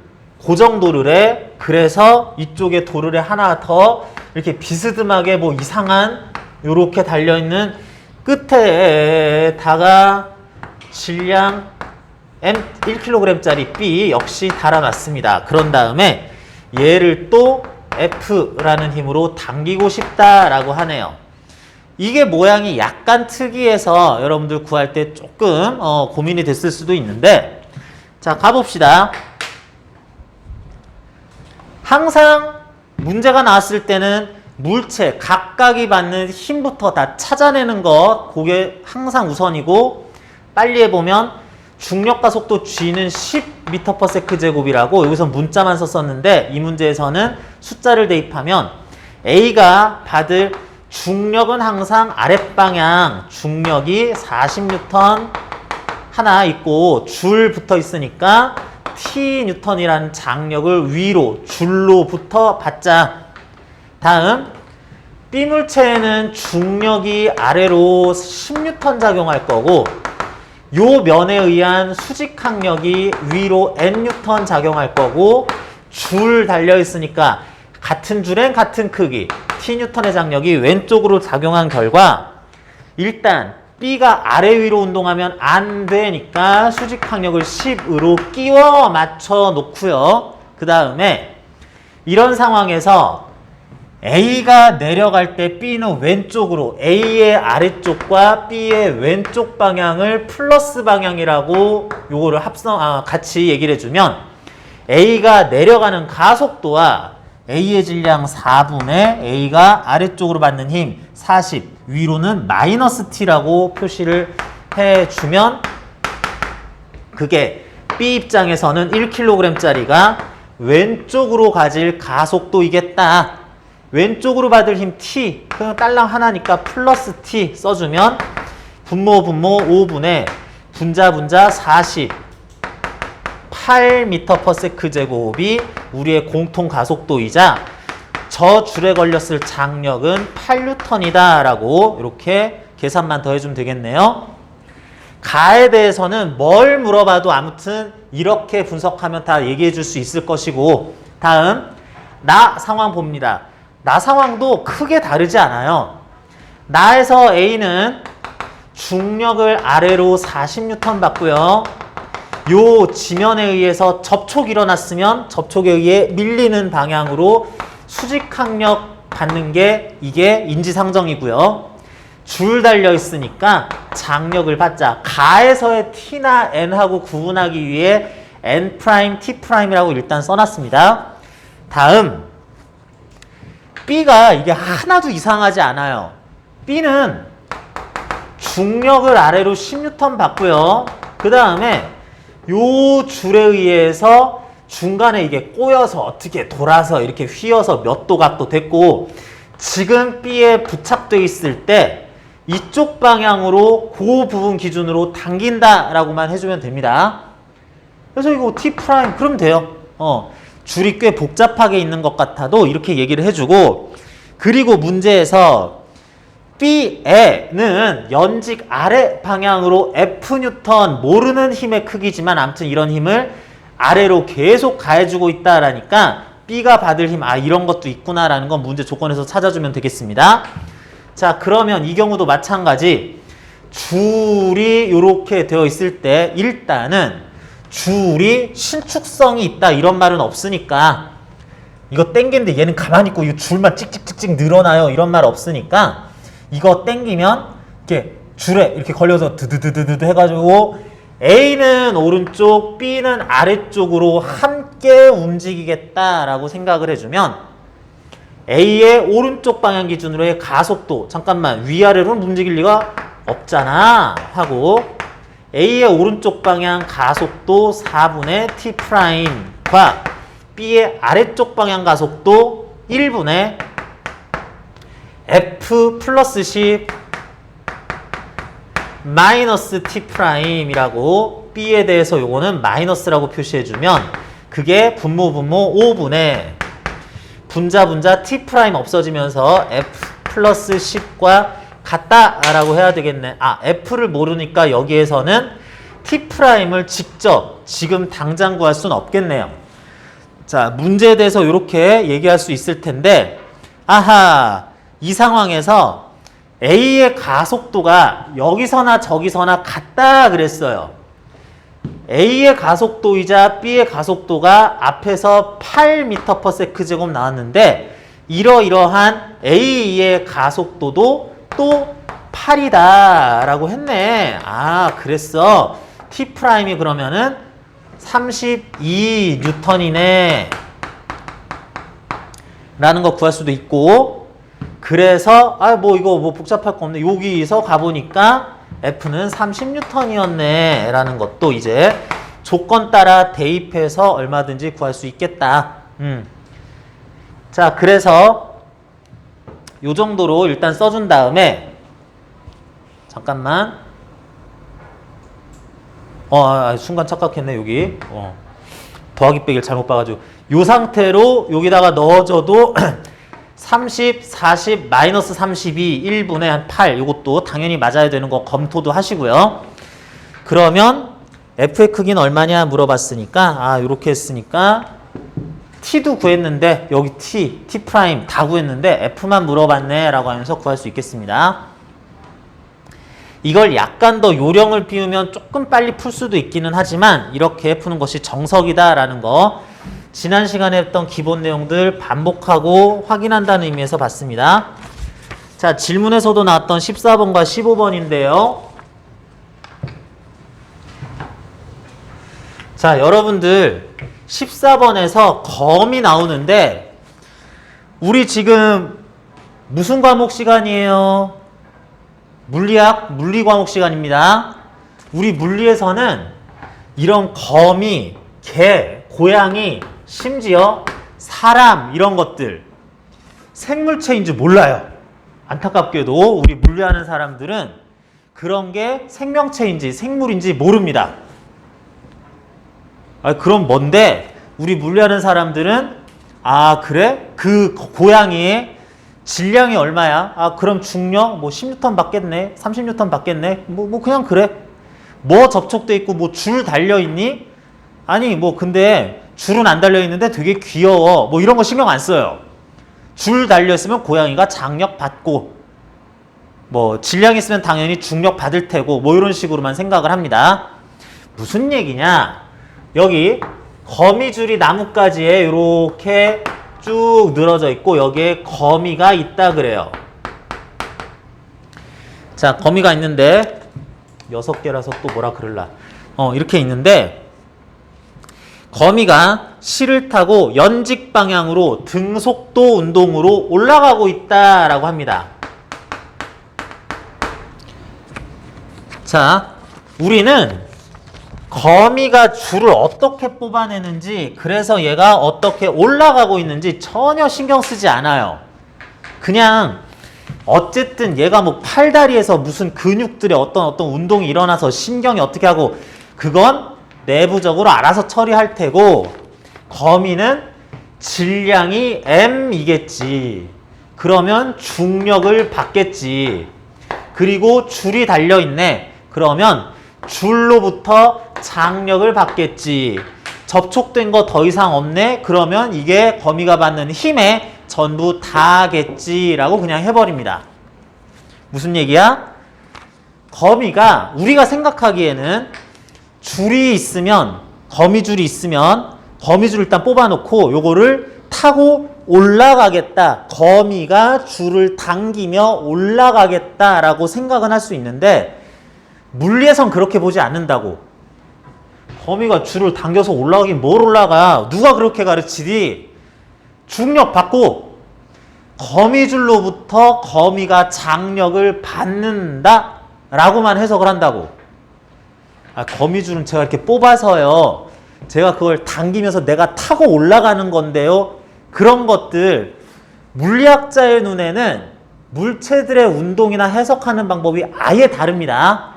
고정도를 해. 그래서 이쪽에 도르래 하나 더 이렇게 비스듬하게 뭐 이상한 요렇게 달려있는 끝에다가 질량 M 1kg짜리 B 역시 달아놨습니다. 그런 다음에 얘를 또 F라는 힘으로 당기고 싶다라고 하네요. 이게 모양이 약간 특이해서 여러분들 구할 때 조금 고민이 됐을 수도 있는데, 자, 가봅시다. 항상 문제가 나왔을 때는 물체 각각이 받는 힘부터 다 찾아내는 것, 그게 항상 우선이고, 빨리 해보면 중력과 속도 G는 10m/s 제곱이라고 여기서 문자만 썼었는데 이 문제에서는 숫자를 대입하면 A가 받을 중력은 항상 아랫방향 중력이 40N 하나 있고 줄 붙어 있으니까 T뉴턴이라는 장력을 위로 줄로부터 받자. 다음 B물체에는 중력이 아래로 10N 작용할 거고 요 면에 의한 수직항력이 위로 N뉴턴 작용할 거고 줄 달려있으니까 같은 줄엔 같은 크기 T뉴턴의 장력이 왼쪽으로 작용한 결과 일단 B가 아래 위로 운동하면 안 되니까 수직항력을 10으로 끼워 맞춰 놓고요. 그 다음에 이런 상황에서 A가 내려갈 때 B는 왼쪽으로 A의 아래쪽과 B의 왼쪽 방향을 플러스 방향이라고 요거를 같이 얘기를 해주면 A가 내려가는 가속도와 A의 질량 4분의 A가 아래쪽으로 받는 힘 40, 위로는 마이너스 T라고 표시를 해주면 그게 B 입장에서는 1kg짜리가 왼쪽으로 가질 가속도이겠다. 왼쪽으로 받을 힘 T, 그냥 딸랑 하나니까 플러스 T 써주면 분모 5분의 분자 40, 8m/s 제곱이 우리의 공통 가속도이자 저 줄에 걸렸을 장력은 8N이다 라고 이렇게 계산만 더 해주면 되겠네요. 가에 대해서는 뭘 물어봐도 아무튼 이렇게 분석하면 다 얘기해 줄 수 있을 것이고, 다음 나 상황 봅니다. 나 상황도 크게 다르지 않아요. 나에서 A는 중력을 아래로 40N 받고요. 요 지면에 의해서 접촉이 일어났으면 접촉에 의해 밀리는 방향으로 수직항력 받는 게 이게 인지상정이고요. 줄 달려 있으니까 장력을 받자. 가에서의 T나 N하고 구분하기 위해 N', T'이라고 일단 써놨습니다. 다음 B가 이게 하나도 이상하지 않아요. B는 중력을 아래로 10N 받고요. 그 다음에 요 줄에 의해서 중간에 이게 꼬여서 어떻게 돌아서 이렇게 휘어서 몇 도 각도 됐고 지금 B에 부착돼 있을 때 이쪽 방향으로 그 부분 기준으로 당긴다 라고만 해주면 됩니다. 그래서 이거 T 프라임 그러면 돼요. 줄이 꽤 복잡하게 있는 것 같아도 이렇게 얘기를 해주고, 그리고 문제에서 B에는 연직 아래 방향으로 F뉴턴 모르는 힘의 크기지만 아무튼 이런 힘을 아래로 계속 가해주고 있다라니까 B가 받을 힘, 이런 것도 있구나라는 건 문제 조건에서 찾아주면 되겠습니다. 자, 그러면 이 경우도 마찬가지. 줄이 이렇게 되어 있을 때 일단은 줄이 신축성이 있다 이런 말은 없으니까, 이거 땡기는데 얘는 가만히 있고 이 줄만 찍찍찍찍 늘어나요 이런 말 없으니까, 이거 땡기면 이렇게 줄에 이렇게 걸려서 드드드드드 해가지고 A는 오른쪽, B는 아래쪽으로 함께 움직이겠다라고 생각을 해주면 A의 오른쪽 방향 기준으로의 가속도, 잠깐만 위아래로 움직일 리가 없잖아 하고, A의 오른쪽 방향 가속도 4분의 T'과 B의 아래쪽 방향 가속도 1분의 F 플러스 10 마이너스 T'이라고, B에 대해서 요거는 마이너스라고 표시해주면 그게 분모 5분의 분자 T' 없어지면서 F 플러스 10과 같다라고 해야 되겠네. F를 모르니까 여기에서는 T'을 직접 지금 당장 구할 수는 없겠네요. 자, 문제에 대해서 이렇게 얘기할 수 있을 텐데, 이 상황에서 A의 가속도가 여기서나 저기서나 같다 그랬어요. A의 가속도이자 B의 가속도가 앞에서 8m/s 나왔는데 이러이러한 A의 가속도도 또 8이다 라고 했네. 그랬어. T'이 그러면은 32N이네 라는 거 구할 수도 있고, 그래서 이거 복잡할 거 없네. 여기서 가보니까 F는 30N이었네 라는 것도 이제 조건 따라 대입해서 얼마든지 구할 수 있겠다. 자, 그래서 요 정도로 일단 써준 다음에, 잠깐만, 순간 착각했네. 여기 더하기 빼기를 잘못 봐가지고 요 상태로 여기다가 넣어줘도 30, 40, 마이너스 32, 1분의 한 8, 이것도 당연히 맞아야 되는 거 검토도 하시고요. 그러면 F의 크기는 얼마냐 물어봤으니까, 요렇게 했으니까 T도 구했는데, 여기 T 다 구했는데 F만 물어봤네 라고 하면서 구할 수 있겠습니다. 이걸 약간 더 요령을 피우면 조금 빨리 풀 수도 있기는 하지만 이렇게 푸는 것이 정석이다 라는 거, 지난 시간에 했던 기본 내용들 반복하고 확인한다는 의미에서 봤습니다. 자, 질문에서도 나왔던 14번과 15번인데요. 자, 여러분들 14번에서 검이 나오는데, 우리 지금 무슨 과목 시간이에요? 물리학, 물리 과목 시간입니다. 우리 물리에서는 이런 거미, 개, 고양이, 심지어 사람 이런 것들 생물체인 줄 몰라요. 안타깝게도 우리 물리하는 사람들은 그런 게 생명체인지 생물인지 모릅니다. 그럼 뭔데? 우리 물리하는 사람들은 그래? 그 고양이의 질량이 얼마야? 그럼 중력 10N 받겠네? 30N 받겠네? 그냥 그래. 뭐 접촉돼 있고 줄 달려있니? 근데 줄은 안 달려있는데 되게 귀여워. 이런 거 신경 안 써요. 줄 달려있으면 고양이가 장력 받고, 질량 있으면 당연히 중력 받을 테고, 이런 식으로만 생각을 합니다. 무슨 얘기냐? 여기 거미줄이 나뭇가지에 이렇게 쭉 늘어져 있고 여기에 거미가 있다 그래요. 자, 거미가 있는데 6개라서 또 뭐라 그럴라. 이렇게 있는데 거미가 실을 타고 연직 방향으로 등속도 운동으로 올라가고 있다라고 합니다. 자, 우리는 거미가 줄을 어떻게 뽑아내는지, 그래서 얘가 어떻게 올라가고 있는지 전혀 신경 쓰지 않아요. 그냥 어쨌든 얘가 팔다리에서 무슨 근육들의 어떤 운동이 일어나서 신경이 어떻게 하고, 그건 내부적으로 알아서 처리할 테고 거미는 질량이 m이겠지. 그러면 중력을 받겠지. 그리고 줄이 달려있네. 그러면 줄로부터 장력을 받겠지. 접촉된 거 더 이상 없네. 그러면 이게 거미가 받는 힘에 전부 다겠지라고 그냥 해버립니다. 무슨 얘기야? 거미가 우리가 생각하기에는 줄이 있으면 거미줄이 있으면 거미줄을 일단 뽑아놓고 요거를 타고 올라가겠다. 거미가 줄을 당기며 올라가겠다라고 생각은 할 수 있는데 물리에선 그렇게 보지 않는다고. 거미가 줄을 당겨서 올라가긴 뭘 올라가. 누가 그렇게 가르치디? 중력 받고 거미줄로부터 거미가 장력을 받는다 라고만 해석을 한다고. 거미줄은 제가 이렇게 뽑아서요. 제가 그걸 당기면서 내가 타고 올라가는 건데요. 그런 것들 물리학자의 눈에는 물체들의 운동이나 해석하는 방법이 아예 다릅니다.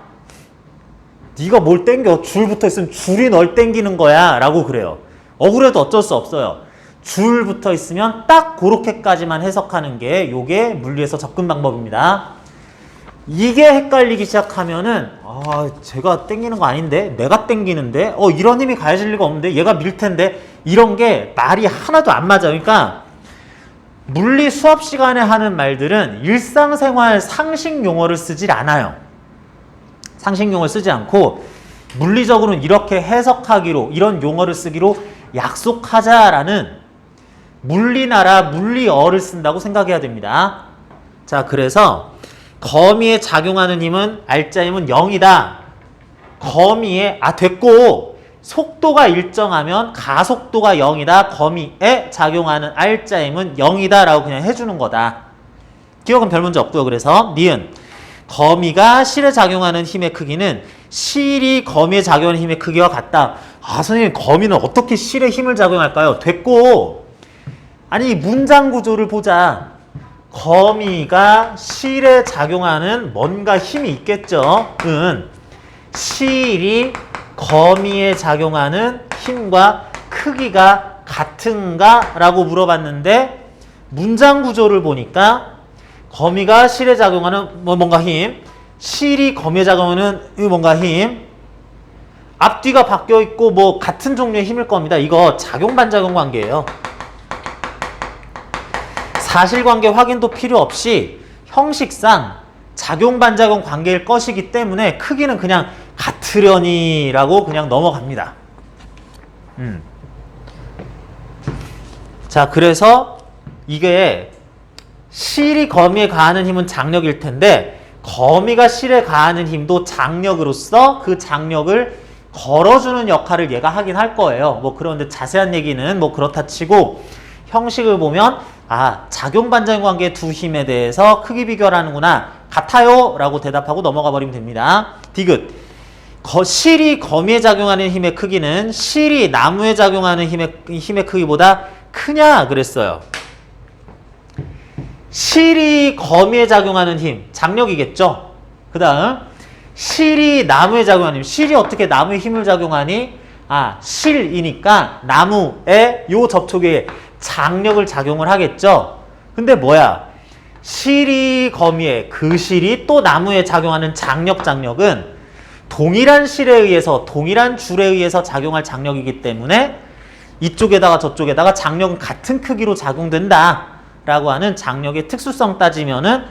네가 뭘 땡겨? 줄 붙어 있으면 줄이 널 땡기는 거야 라고 그래요. 억울해도 어쩔 수 없어요. 줄 붙어 있으면 딱 그렇게까지만 해석하는 게 요게 물리에서 접근 방법입니다. 이게 헷갈리기 시작하면은 제가 땡기는 거 아닌데? 내가 땡기는데? 이런 힘이 가해질 리가 없는데? 얘가 밀 텐데? 이런 게 말이 하나도 안 맞아. 그러니까 물리 수업 시간에 하는 말들은 일상생활 상식 용어를 쓰질 않아요. 상식 용어를 쓰지 않고 물리적으로는 이렇게 해석하기로, 이런 용어를 쓰기로 약속하자라는 물리나라 물리어를 쓴다고 생각해야 됩니다. 자, 그래서 거미에 작용하는 힘은 알짜힘은 0이다. 거미에 됐고 속도가 일정하면 가속도가 0이다. 거미에 작용하는 알짜힘은 0이다 라고 그냥 해주는 거다. 기억은 별 문제 없고요. 그래서 니은 거미가 실에 작용하는 힘의 크기는 실이 거미에 작용하는 힘의 크기와 같다. 선생님 거미는 어떻게 실에 힘을 작용할까요? 됐고 아니 문장 구조를 보자. 거미가 실에 작용하는 뭔가 힘이 있겠죠. 실이 거미에 작용하는 힘과 크기가 같은가? 라고 물어봤는데 문장 구조를 보니까 거미가 실에 작용하는 뭔가 힘, 실이 거미에 작용하는 뭔가 힘, 앞뒤가 바뀌어 있고 같은 종류의 힘일 겁니다. 이거 작용 반작용 관계예요. 사실관계 확인도 필요 없이 형식상 작용 반작용 관계일 것이기 때문에 크기는 그냥 같으려니라고 그냥 넘어갑니다. 자, 그래서 이게 실이 거미에 가하는 힘은 장력일 텐데 거미가 실에 가하는 힘도 장력으로서 그 장력을 걸어주는 역할을 얘가 하긴 할 거예요. 그런데 자세한 얘기는 그렇다 치고 형식을 보면 작용 반작용 관계 두 힘에 대해서 크기 비교를 하는구나. 같아요 라고 대답하고 넘어가 버리면 됩니다. 디귿. 실이 거미에 작용하는 힘의 크기는 실이 나무에 작용하는 힘의 크기보다 크냐 그랬어요. 실이 거미에 작용하는 힘, 장력이겠죠. 그 다음 실이 나무에 작용하는 힘. 실이 어떻게 나무에 힘을 작용하니? 실이니까 나무에 요 접촉에 장력을 작용을 하겠죠. 근데 뭐야? 실이 거미에, 그 실이 또 나무에 작용하는 장력은 동일한 실에 의해서, 동일한 줄에 의해서 작용할 장력이기 때문에 이쪽에다가 저쪽에다가 장력은 같은 크기로 작용된다 라고 하는 장력의 특수성 따지면은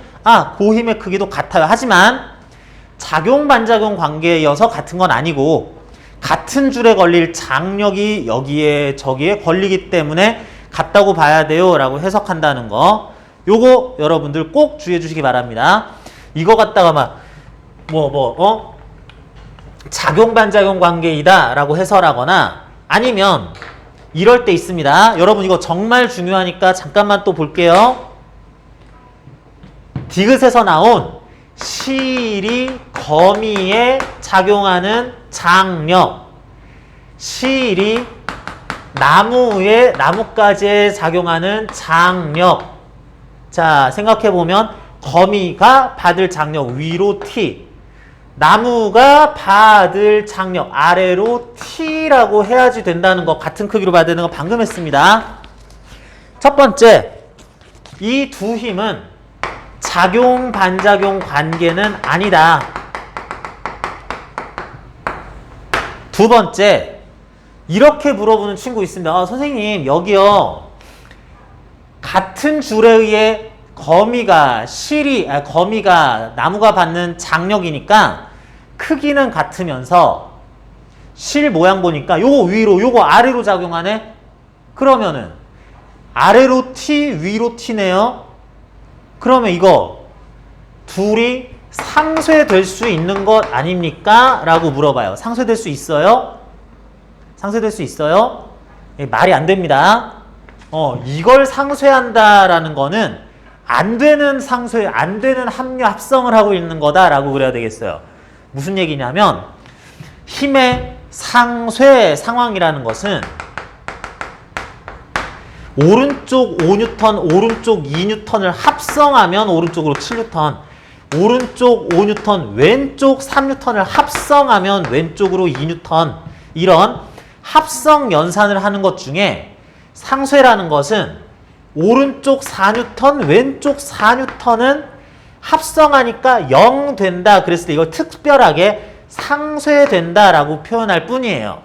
그 힘의 크기도 같아요. 하지만 작용 반작용 관계여서 같은 건 아니고 같은 줄에 걸릴 장력이 여기에 저기에 걸리기 때문에 같다고 봐야 돼요 라고 해석한다는 거, 요거 여러분들 꼭 주의해 주시기 바랍니다. 이거 갖다가 작용 반작용 관계이다 라고 해설하거나 아니면 이럴 때 있습니다. 여러분 이거 정말 중요하니까 잠깐만 또 볼게요. 디귿에서 나온 실이 거미에 작용하는 장력, 실이 나무가지에 작용하는 장력. 자, 생각해보면 거미가 받을 장력 위로 T, 나무가 받을 장력 아래로 T라고 해야지 된다는 거 같은 크기로 봐야 되는 거 방금 했습니다. 첫 번째, 이 두 힘은 작용 반작용 관계는 아니다. 두 번째, 이렇게 물어보는 친구 있습니다. 선생님 여기요 같은 줄에 의해 거미가 나무가 받는 장력이니까 크기는 같으면서 실 모양 보니까 요거 위로 요거 아래로 작용하네. 그러면은 아래로 T 위로 T네요. 그러면 이거 둘이 상쇄될 수 있는 것 아닙니까? 라고 물어봐요. 상쇄될 수 있어요? 상쇄될 수 있어요? 말이 안 됩니다. 이걸 상쇄한다라는 거는 안 되는 상쇄, 안 되는 합류 합성을 하고 있는 거다라고 그래야 되겠어요. 무슨 얘기냐면 힘의 상쇄 상황이라는 것은 오른쪽 5N, 오른쪽 2N을 합성하면 오른쪽으로 7N, 오른쪽 5N, 왼쪽 3N을 합성하면 왼쪽으로 2N, 이런 합성 연산을 하는 것 중에 상쇄라는 것은 오른쪽 4N, 왼쪽 4N은 합성하니까 0 된다. 그랬을 때 이걸 특별하게 상쇄된다라고 표현할 뿐이에요.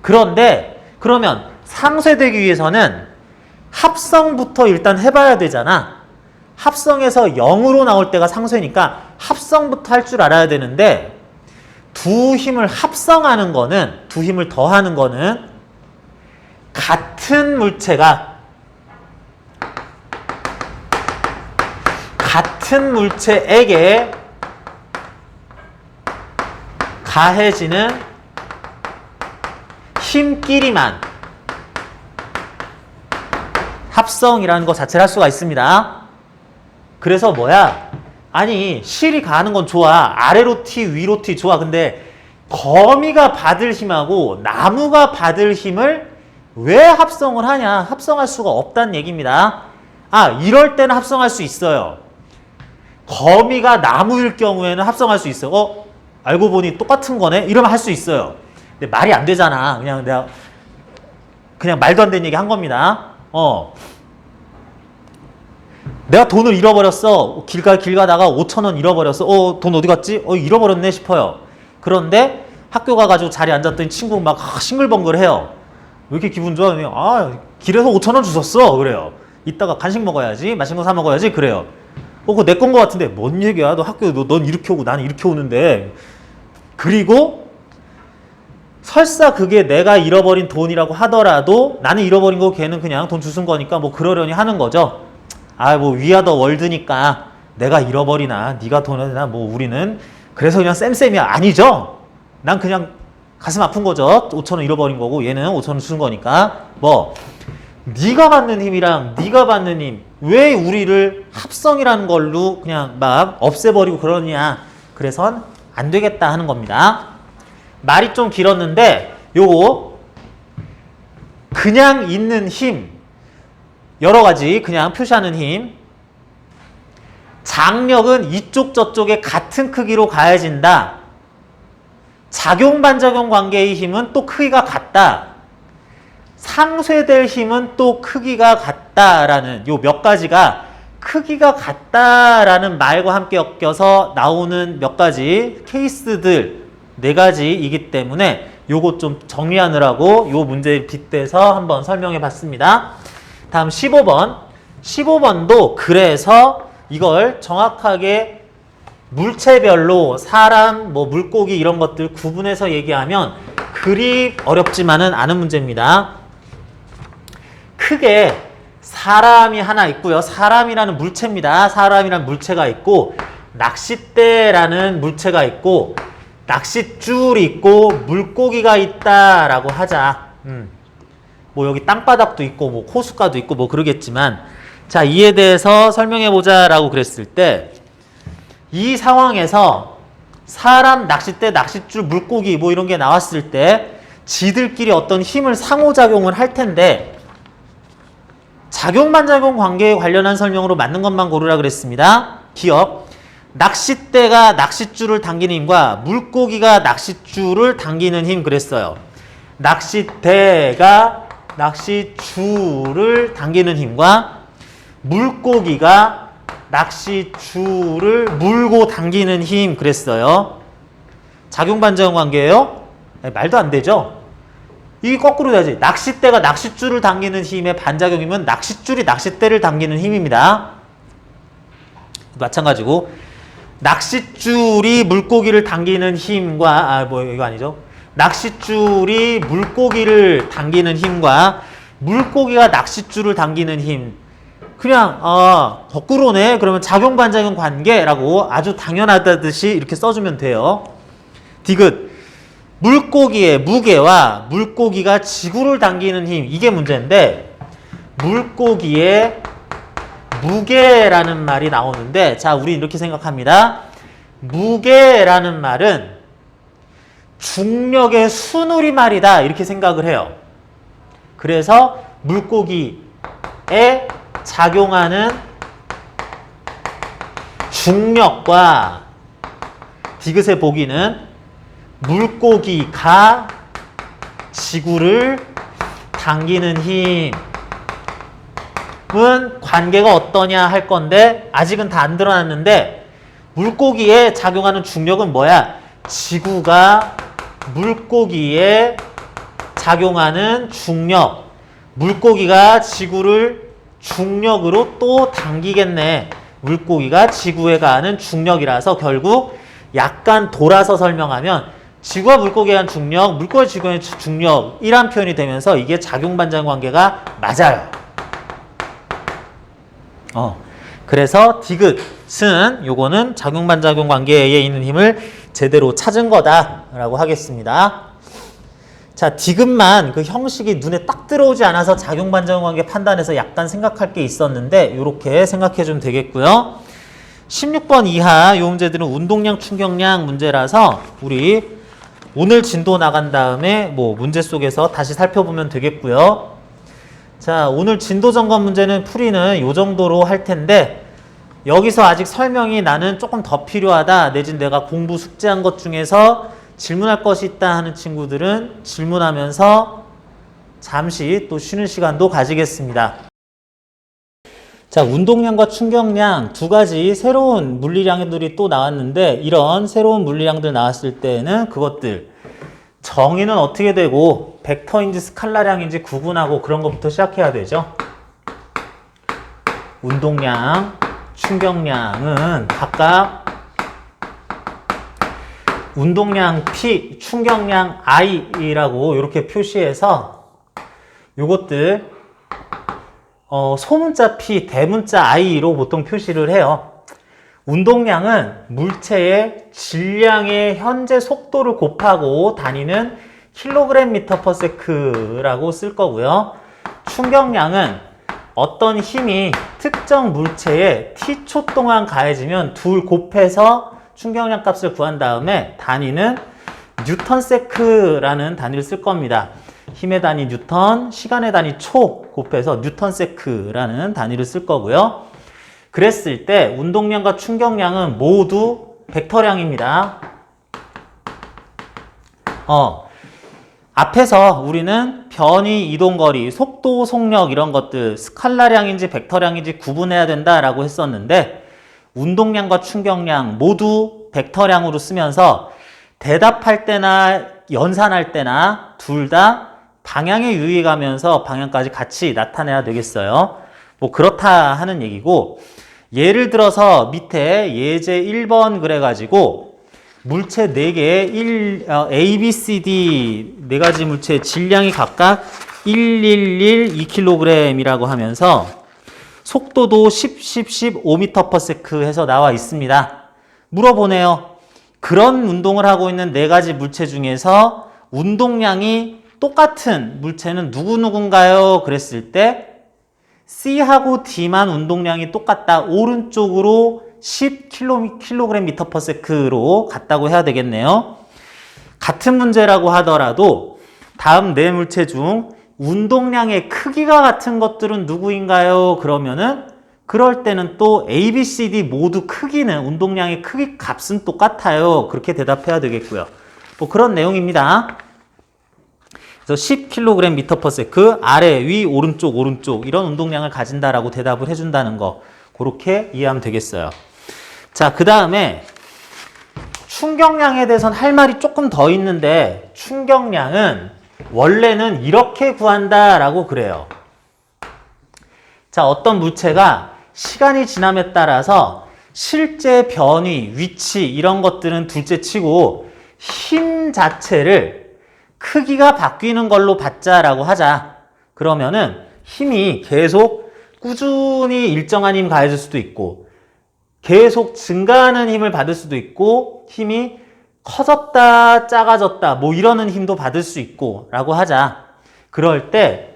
그런데 그러면 상쇄되기 위해서는 합성부터 일단 해봐야 되잖아. 합성에서 0으로 나올 때가 상쇄니까 합성부터 할 줄 알아야 되는데 두 힘을 합성하는 거는, 두 힘을 더하는 거는 같은 물체에게 가해지는 힘끼리만 합성이라는 것 자체를 할 수가 있습니다. 그래서 뭐야? 아니 실이 가는 건 좋아. 아래로 T 위로 T 좋아. 근데 거미가 받을 힘하고 나무가 받을 힘을 왜 합성을 하냐? 합성할 수가 없다는 얘기입니다. 이럴 때는 합성할 수 있어요. 거미가 나무일 경우에는 합성할 수 있어요. 알고 보니 똑같은 거네? 이러면 할 수 있어요. 근데 말이 안 되잖아. 그냥 말도 안 되는 얘기 한 겁니다. 내가 돈을 잃어버렸어. 길 가다가 5,000원 잃어버렸어. 돈 어디 갔지? 잃어버렸네 싶어요. 그런데 학교 가가지고 자리에 앉았더니 친구 막 싱글벙글 해요. 왜 이렇게 기분 좋아? 길에서 5,000원 주셨어. 그래요. 이따가 간식 먹어야지. 맛있는 거 사 먹어야지. 그래요. 그거 내 건 거 같은데 뭔 얘기야? 너 학교 넌 이렇게 오고 나는 이렇게 오는데. 그리고 설사 그게 내가 잃어버린 돈이라고 하더라도 나는 잃어버린 거 걔는 그냥 돈 주순 거니까 뭐 그러려니 하는 거죠. 뭐 위아더 월드니까 내가 잃어버리나 네가 돈이나 뭐 우리는 그래서 그냥 쌤쌤이야. 아니죠. 난 그냥 가슴 아픈 거죠. 5,000원 잃어버린 거고 얘는 5,000원 주는 거니까. 네가 받는 힘이랑 네가 받는 힘 왜 우리를 합성이라는 걸로 그냥 막 없애버리고 그러냐. 그래선 안 되겠다 하는 겁니다. 말이 좀 길었는데 요거 그냥 있는 힘 여러 가지 그냥 표시하는 힘, 장력은 이쪽 저쪽에 같은 크기로 가해진다. 작용 반작용 관계의 힘은 또 크기가 같다. 상쇄될 힘은 또 크기가 같다라는 요 몇 가지가 크기가 같다라는 말과 함께 엮여서 나오는 몇 가지 케이스들 4가지이기 때문에 요거 좀 정리하느라고 요 문제에 빗대서 한번 설명해 봤습니다. 다음 15번. 15번도 그래서 이걸 정확하게 물체별로 사람, 물고기 이런 것들 구분해서 얘기하면 그리 어렵지만은 않은 문제입니다. 크게 사람이 하나 있고요. 사람이라는 물체입니다. 사람이라는 물체가 있고 낚싯대라는 물체가 있고 낚싯줄이 있고 물고기가 있다라고 하자. 여기 땅바닥도 있고 호숫가도 있고 그러겠지만 자 이에 대해서 설명해 보자라고 그랬을 때 이 상황에서 사람, 낚싯대, 낚싯줄, 물고기 이런 게 나왔을 때 지들끼리 어떤 힘을 상호작용을 할 텐데 작용 반작용 관계에 관련한 설명으로 맞는 것만 고르라 그랬습니다. 기억 낚싯대가 낚싯줄을 당기는 힘과 물고기가 낚싯줄을 당기는 힘 그랬어요. 낚싯대가 낚싯줄을 당기는 힘과 물고기가 낚싯줄을 물고 당기는 힘 그랬어요. 작용반작용 관계예요? 말도 안 되죠? 이게 거꾸로 돼야지. 낚싯대가 낚싯줄을 당기는 힘의 반작용이면 낚싯줄이 낚싯대를 당기는 힘입니다. 마찬가지고 낚싯줄이 물고기를 당기는 힘과 이거 아니죠? 낚싯줄이 물고기를 당기는 힘과 물고기가 낚싯줄을 당기는 힘. 그냥 거꾸로네. 그러면 작용반작용 관계라고 아주 당연하다듯이 이렇게 써주면 돼요. 디귿. 물고기의 무게와 물고기가 지구를 당기는 힘. 이게 문제인데 물고기의 무게라는 말이 나오는데 자, 우리 이렇게 생각합니다. 무게라는 말은 중력의 순우리말이다 이렇게 생각을 해요. 그래서 물고기에 작용하는 중력과 디귿의 보기는 물고기가 지구를 당기는 힘은 관계가 어떠냐 할 건데 아직은 다 안 드러났는데 물고기에 작용하는 중력은 뭐야? 지구가 물고기에 작용하는 중력, 물고기가 지구를 중력으로 또 당기겠네. 물고기가 지구에 가하는 중력이라서 결국 약간 돌아서 설명하면 지구와 물고기에 대한 중력, 물고기와 지구의 중력이란 표현이 되면서 이게 작용반작용 관계가 맞아요. 그래서 디귿은 요거는 작용반작용 관계에 있는 힘을 제대로 찾은 거다라고 하겠습니다. 자, 디귿만 그 형식이 눈에 딱 들어오지 않아서 작용반작용 관계 판단해서 약간 생각할 게 있었는데 이렇게 생각해 주면 되겠고요. 16번 이하 요 문제들은 운동량, 충격량 문제라서 우리 오늘 진도 나간 다음에 문제 속에서 다시 살펴보면 되겠고요. 자, 오늘 진도 점검 문제는 풀이는 요 정도로 할 텐데 여기서 아직 설명이 나는 조금 더 필요하다 내지는 내가 공부 숙제한 것 중에서 질문할 것이 있다 하는 친구들은 질문하면서 잠시 또 쉬는 시간도 가지겠습니다. 자, 운동량과 충격량 두 가지 새로운 물리량들이 또 나왔는데 이런 새로운 물리량들 나왔을 때는 그것들 정의는 어떻게 되고 벡터인지 스칼라량인지 구분하고 그런 것부터 시작해야 되죠. 운동량, 충격량은 각각 운동량 P, 충격량 I라고 이렇게 표시해서 요것들 소문자 P, 대문자 I로 보통 표시를 해요. 운동량은 물체의 질량의 현재 속도를 곱하고 다니는 kg/m/s라고 쓸 거고요. 충격량은 어떤 힘이 특정 물체에 t초 동안 가해지면 둘 곱해서 충격량 값을 구한 다음에 단위는 뉴턴세크라는 단위를 쓸 겁니다. 힘의 단위 뉴턴, 시간의 단위 초 곱해서 뉴턴세크라는 단위를 쓸 거고요. 그랬을 때 운동량과 충격량은 모두 벡터량입니다. 앞에서 우리는 변이, 이동거리, 속도, 속력 이런 것들 스칼라량인지 벡터량인지 구분해야 된다라고 했었는데 운동량과 충격량 모두 벡터량으로 쓰면서 대답할 때나 연산할 때나 둘 다 방향에 유의가면서 방향까지 같이 나타내야 되겠어요. 그렇다 하는 얘기고 예를 들어서 밑에 예제 1번 그래가지고 물체 4개 A, B, C, D 4가지 물체의 질량이 각각 111 2kg이라고 하면서 속도도 10, 10, 10 5m/s 해서 나와 있습니다. 물어보네요. 그런 운동을 하고 있는 4가지 물체 중에서 운동량이 똑같은 물체는 누구누군가요? 그랬을 때 C하고 D만 운동량이 똑같다. 오른쪽으로 10kg/m/s로 같다고 해야 되겠네요. 같은 문제라고 하더라도 다음 4물체 중 운동량의 크기가 같은 것들은 누구인가요? 그러면은 그럴 때는 또 A, B, C, D 모두 크기는 운동량의 크기 값은 똑같아요. 그렇게 대답해야 되겠고요. 뭐 그런 내용입니다. 그래서 10kg m/s 아래, 위, 오른쪽 이런 운동량을 가진다라고 대답을 해준다는 거 그렇게 이해하면 되겠어요. 자, 그 다음에 충격량에 대해서는 할 말이 조금 더 있는데 충격량은 원래는 이렇게 구한다라고 그래요. 자, 어떤 물체가 시간이 지남에 따라서 실제 변위, 위치 이런 것들은 둘째 치고 힘 자체를 크기가 바뀌는 걸로 받자라고 하자. 그러면은 힘이 계속 꾸준히 일정한 힘 가해질 수도 있고 계속 증가하는 힘을 받을 수도 있고 힘이 커졌다 작아졌다 뭐 이러는 힘도 받을 수 있고 라고 하자. 그럴 때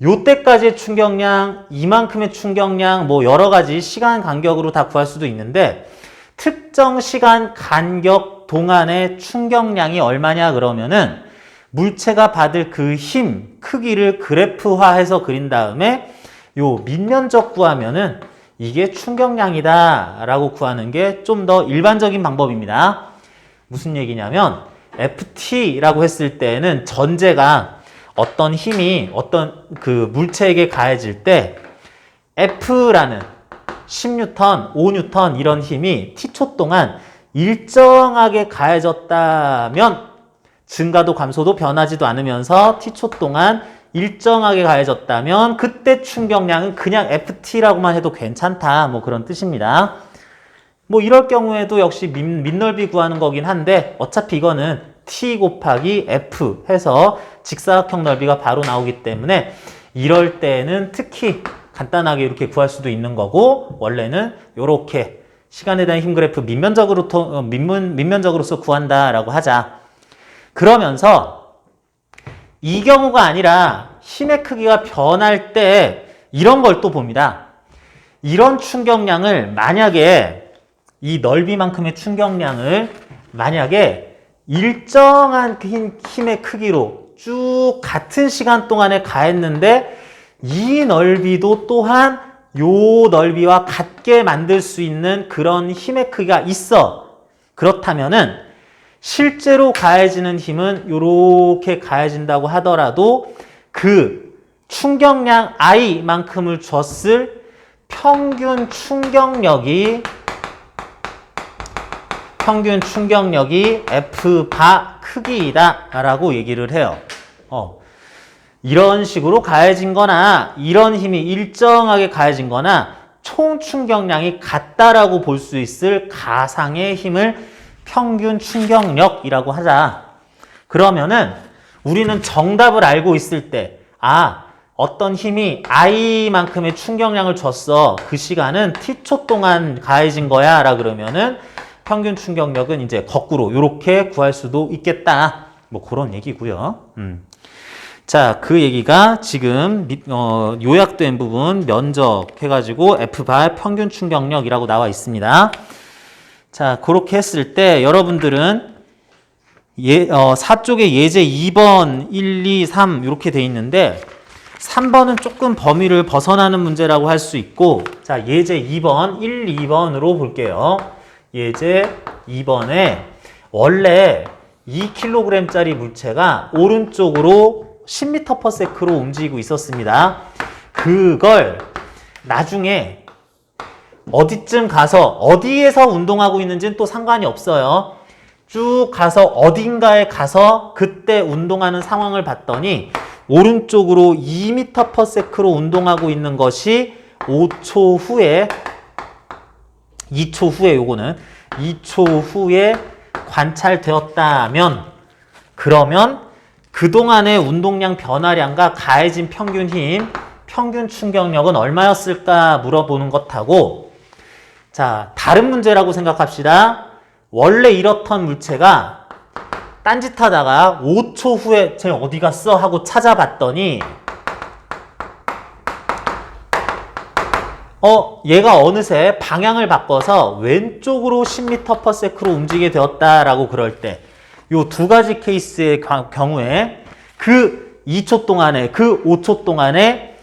요때까지의 충격량, 이만큼의 충격량 뭐 여러 가지 시간 간격으로 다 구할 수도 있는데 특정 시간 간격 동안의 충격량이 얼마냐 그러면은 물체가 받을 그 힘, 크기를 그래프화해서 그린 다음에 요 밑면적 구하면은 이게 충격량이다 라고 구하는 게 좀 더 일반적인 방법입니다. 무슨 얘기냐면 FT라고 했을 때는 전제가 어떤 힘이 어떤 그 물체에게 가해질 때 F라는 10N, 5N 이런 힘이 T초 동안 일정하게 가해졌다면 증가도 감소도 변하지도 않으면서 T초 동안 일정하게 가해졌다면 그때 충격량은 그냥 FT라고만 해도 괜찮다 뭐 그런 뜻입니다. 뭐 이럴 경우에도 역시 밑넓이 구하는 거긴 한데 어차피 이거는 T 곱하기 F 해서 직사각형 넓이가 바로 나오기 때문에 이럴 때는 특히 간단하게 이렇게 구할 수도 있는 거고 원래는 이렇게 시간에 대한 힘 그래프 밑면적으로서 구한다라고 하자. 그러면서 이 경우가 아니라 힘의 크기가 변할 때 이런 걸 또 봅니다. 이런 충격량을 만약에 이 넓이만큼의 충격량을 만약에 일정한 힘의 크기로 쭉 같은 시간 동안에 가했는데 이 넓이도 또한 요 넓이와 같게 만들 수 있는 그런 힘의 크기가 있어. 그렇다면은 실제로 가해지는 힘은 이렇게 가해진다고 하더라도 그 충격량 I만큼을 줬을 평균 충격력이 F바 크기이다 라고 얘기를 해요. 이런 식으로 가해진 거나 이런 힘이 일정하게 가해진 거나 총 충격량이 같다라고 볼 수 있을 가상의 힘을 평균 충격력이라고 하자. 그러면은 우리는 정답을 알고 있을 때 어떤 힘이 I만큼의 충격량을 줬어. 그 시간은 T초 동안 가해진 거야 라 그러면은 평균 충격력은 이제 거꾸로 이렇게 구할 수도 있겠다. 뭐 그런 얘기고요. 자, 그 얘기가 지금 요약된 부분 면적 해가지고 F바 평균 충격력이라고 나와 있습니다. 자, 그렇게 했을 때 여러분들은 4쪽에 예제 2번, 1, 2, 3 이렇게 돼 있는데 3번은 조금 범위를 벗어나는 문제라고 할 수 있고 자, 예제 2번, 1, 2번으로 볼게요. 예제 2번에 원래 2kg짜리 물체가 오른쪽으로 10m/s로 움직이고 있었습니다. 그걸 나중에 어디쯤 가서 어디에서 운동하고 있는지는 또 상관이 없어요. 쭉 가서 어딘가에 가서 그때 운동하는 상황을 봤더니 오른쪽으로 2m/s로 운동하고 있는 것이 5초 후에 2초 후에 요거는 2초 후에 관찰되었다면 그러면 그동안의 운동량 변화량과 가해진 평균 힘, 평균 충격력은 얼마였을까 물어보는 것하고 자, 다른 문제라고 생각합시다. 원래 이렇던 물체가 딴짓하다가 5초 후에 쟤 어디 갔어? 하고 찾아봤더니 얘가 어느새 방향을 바꿔서 왼쪽으로 10m/s로 움직이게 되었다라고 그럴 때 요 두 가지 케이스의 경우에 그 2초 동안에 그 5초 동안에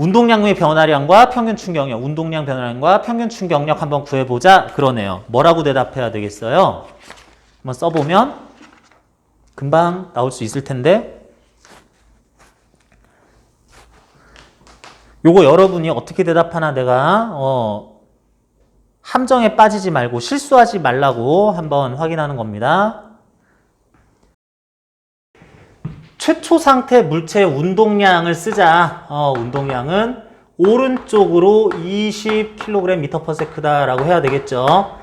운동량의 변화량과 평균 충격력, 운동량 변화량과 평균 충격력 한번 구해보자 그러네요. 뭐라고 대답해야 되겠어요? 한번 써보면 금방 나올 수 있을 텐데 요거 여러분이 어떻게 대답하나 내가 함정에 빠지지 말고 실수하지 말라고 한번 확인하는 겁니다. 최초 상태 물체의 운동량을 쓰자. 운동량은 오른쪽으로 20kg/s다 라고 해야 되겠죠.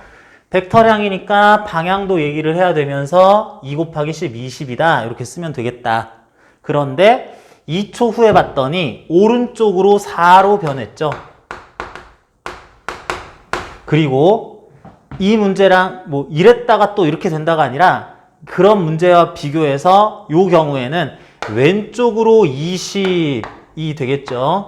벡터량이니까 방향도 얘기를 해야 되면서 2 곱하기 10, 20이다 이렇게 쓰면 되겠다. 그런데 2초 후에 봤더니 오른쪽으로 4로 변했죠. 그리고 이 문제랑 뭐 이랬다가 또 이렇게 된다가 아니라 그런 문제와 비교해서 이 경우에는 왼쪽으로 20이 되겠죠.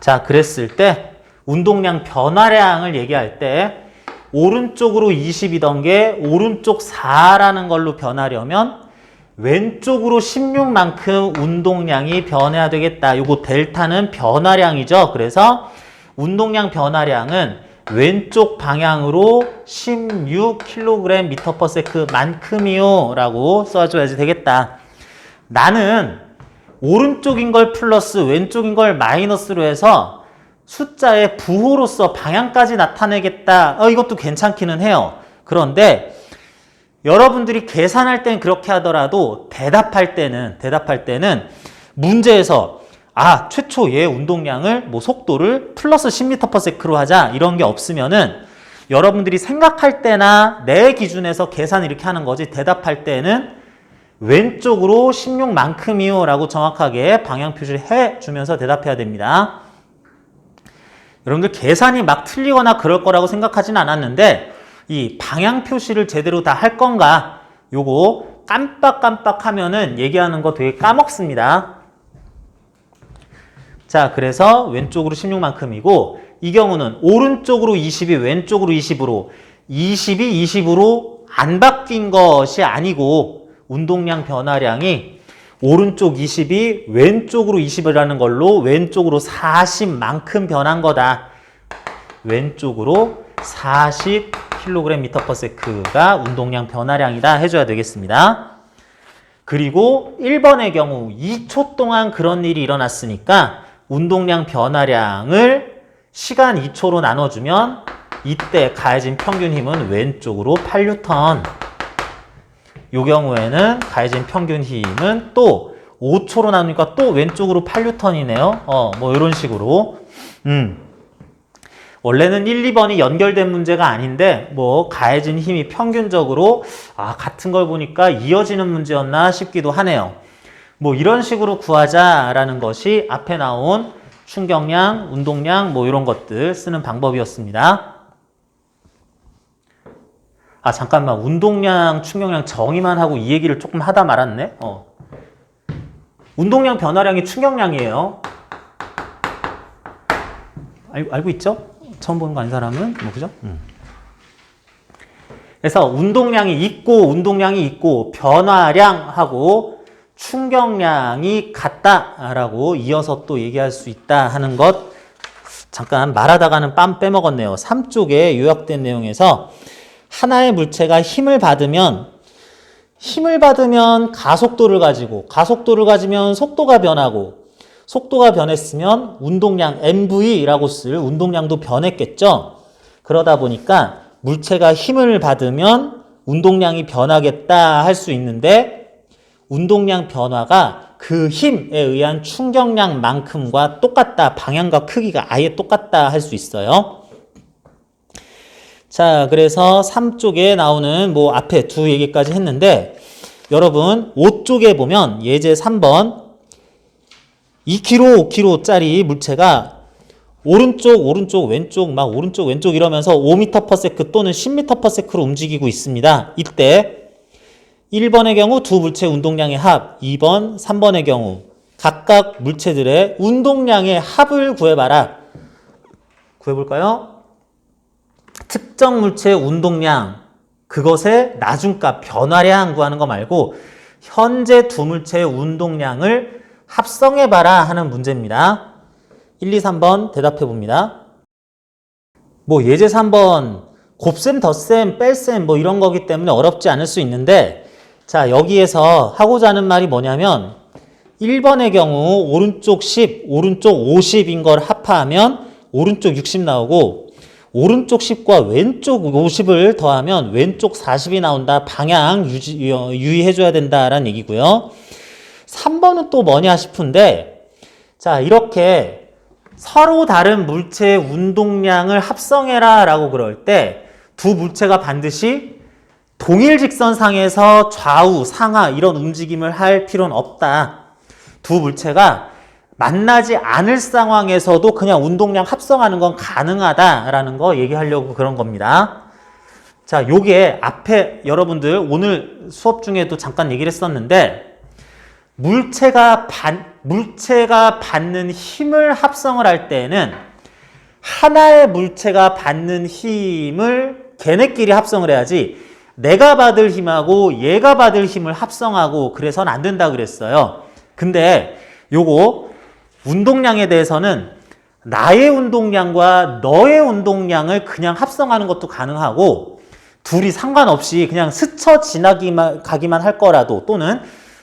자, 그랬을 때 운동량 변화량을 얘기할 때 오른쪽으로 20이던 게 오른쪽 4라는 걸로 변하려면 왼쪽으로 16만큼 운동량이 변해야 되겠다. 요거 델타는 변화량이죠. 그래서 운동량 변화량은 왼쪽 방향으로 16kg/s 만큼이요 라고 써줘야지 되겠다. 나는 오른쪽인 걸 플러스 왼쪽인 걸 마이너스로 해서 숫자의 부호로서 방향까지 나타내겠다. 이것도 괜찮기는 해요. 그런데 여러분들이 계산할 땐 그렇게 하더라도 대답할 때는 문제에서 최초 얘 운동량을 뭐 속도를 플러스 10m/s로 하자 이런 게 없으면은 여러분들이 생각할 때나 내 기준에서 계산 이렇게 하는 거지 대답할 때는 왼쪽으로 16만큼이요 라고 정확하게 방향 표시를 해주면서 대답해야 됩니다. 여러분들 계산이 막 틀리거나 그럴 거라고 생각하진 않았는데 이 방향 표시를 제대로 다 할 건가 요거 깜빡깜빡 하면은 얘기하는 거 되게 까먹습니다. 자, 그래서 왼쪽으로 16만큼이고 이 경우는 오른쪽으로 20이 왼쪽으로 20으로 20이 20으로 안 바뀐 것이 아니고 운동량 변화량이 오른쪽 20이 왼쪽으로 20이라는 걸로 왼쪽으로 40만큼 변한 거다. 왼쪽으로 40kg/s가 운동량 변화량이다 해줘야 되겠습니다. 그리고 1번의 경우 2초 동안 그런 일이 일어났으니까 운동량 변화량을 시간 2초로 나눠주면 이때 가해진 평균 힘은 왼쪽으로 8N. 이 경우에는 가해진 평균 힘은 또 5초로 나누니까 또 왼쪽으로 8N이네요. 뭐 이런 식으로. 원래는 1, 2번이 연결된 문제가 아닌데 뭐 가해진 힘이 평균적으로 같은 걸 보니까 이어지는 문제였나 싶기도 하네요. 뭐 이런 식으로 구하자라는 것이 앞에 나온 충격량, 운동량 뭐 이런 것들 쓰는 방법이었습니다. 잠깐만 운동량, 충격량 정의만 하고 이 얘기를 조금 하다 말았네. 운동량 변화량이 충격량이에요. 알고 있죠? 처음 보는 거 아닌 사람은 뭐 그죠? 그래서 운동량이 있고 변화량하고 충격량이 같다라고 이어서 또 얘기할 수 있다 하는 것 잠깐 말하다가는 빰 빼먹었네요. 3쪽에 요약된 내용에서 하나의 물체가 힘을 받으면 가속도를 가지면 속도가 변하고 속도가 변했으면 운동량 MV라고 쓸 운동량도 변했겠죠. 그러다 보니까 물체가 힘을 받으면 운동량이 변하겠다 할 수 있는데 운동량 변화가 그 힘에 의한 충격량만큼과 똑같다. 방향과 크기가 아예 똑같다 할 수 있어요. 자, 그래서 3쪽에 나오는 뭐 앞에 두 얘기까지 했는데 여러분 5쪽에 보면 예제 3번 2kg, 5kg짜리 물체가 오른쪽, 왼쪽 이러면서 5m/s 또는 10m/s로 움직이고 있습니다. 이때 1번의 경우 두 물체 운동량의 합, 2번, 3번의 경우 각각 물체들의 운동량의 합을 구해봐라. 구해볼까요? 특정 물체의 운동량, 그것의 나중값, 변화량 구하는 거 말고 현재 두 물체의 운동량을 합성해봐라 하는 문제입니다. 1, 2, 3번 대답해 봅니다. 뭐 예제 3번 곱셈, 덧셈, 뺄셈 뭐 이런 거기 때문에 어렵지 않을 수 있는데 자 여기에서 하고자 하는 말이 뭐냐면 1번의 경우 오른쪽 10, 오른쪽 50인 걸 합하면 오른쪽 60 나오고 오른쪽 10과 왼쪽 50을 더하면 왼쪽 40이 나온다. 방향 유의해줘야 된다라는 얘기고요. 3번은 또 뭐냐 싶은데 자 이렇게 서로 다른 물체의 운동량을 합성해라 라고 그럴 때 두 물체가 반드시 동일 직선상에서 좌우, 상하 이런 움직임을 할 필요는 없다. 두 물체가 만나지 않을 상황에서도 그냥 운동량 합성하는 건 가능하다라는 거 얘기하려고 그런 겁니다. 자, 요게 앞에 여러분들 오늘 수업 중에도 잠깐 얘기를 했었는데 물체가 받는 힘을 합성을 할 때는 하나의 물체가 받는 힘을 걔네끼리 합성을 해야지 내가 받을 힘하고 얘가 받을 힘을 합성하고 그래서는 안 된다 그랬어요. 근데 요거 운동량에 대해서는 나의 운동량과 너의 운동량을 그냥 합성하는 것도 가능하고 둘이 상관없이 그냥 스쳐 가기만 할 거라도 또는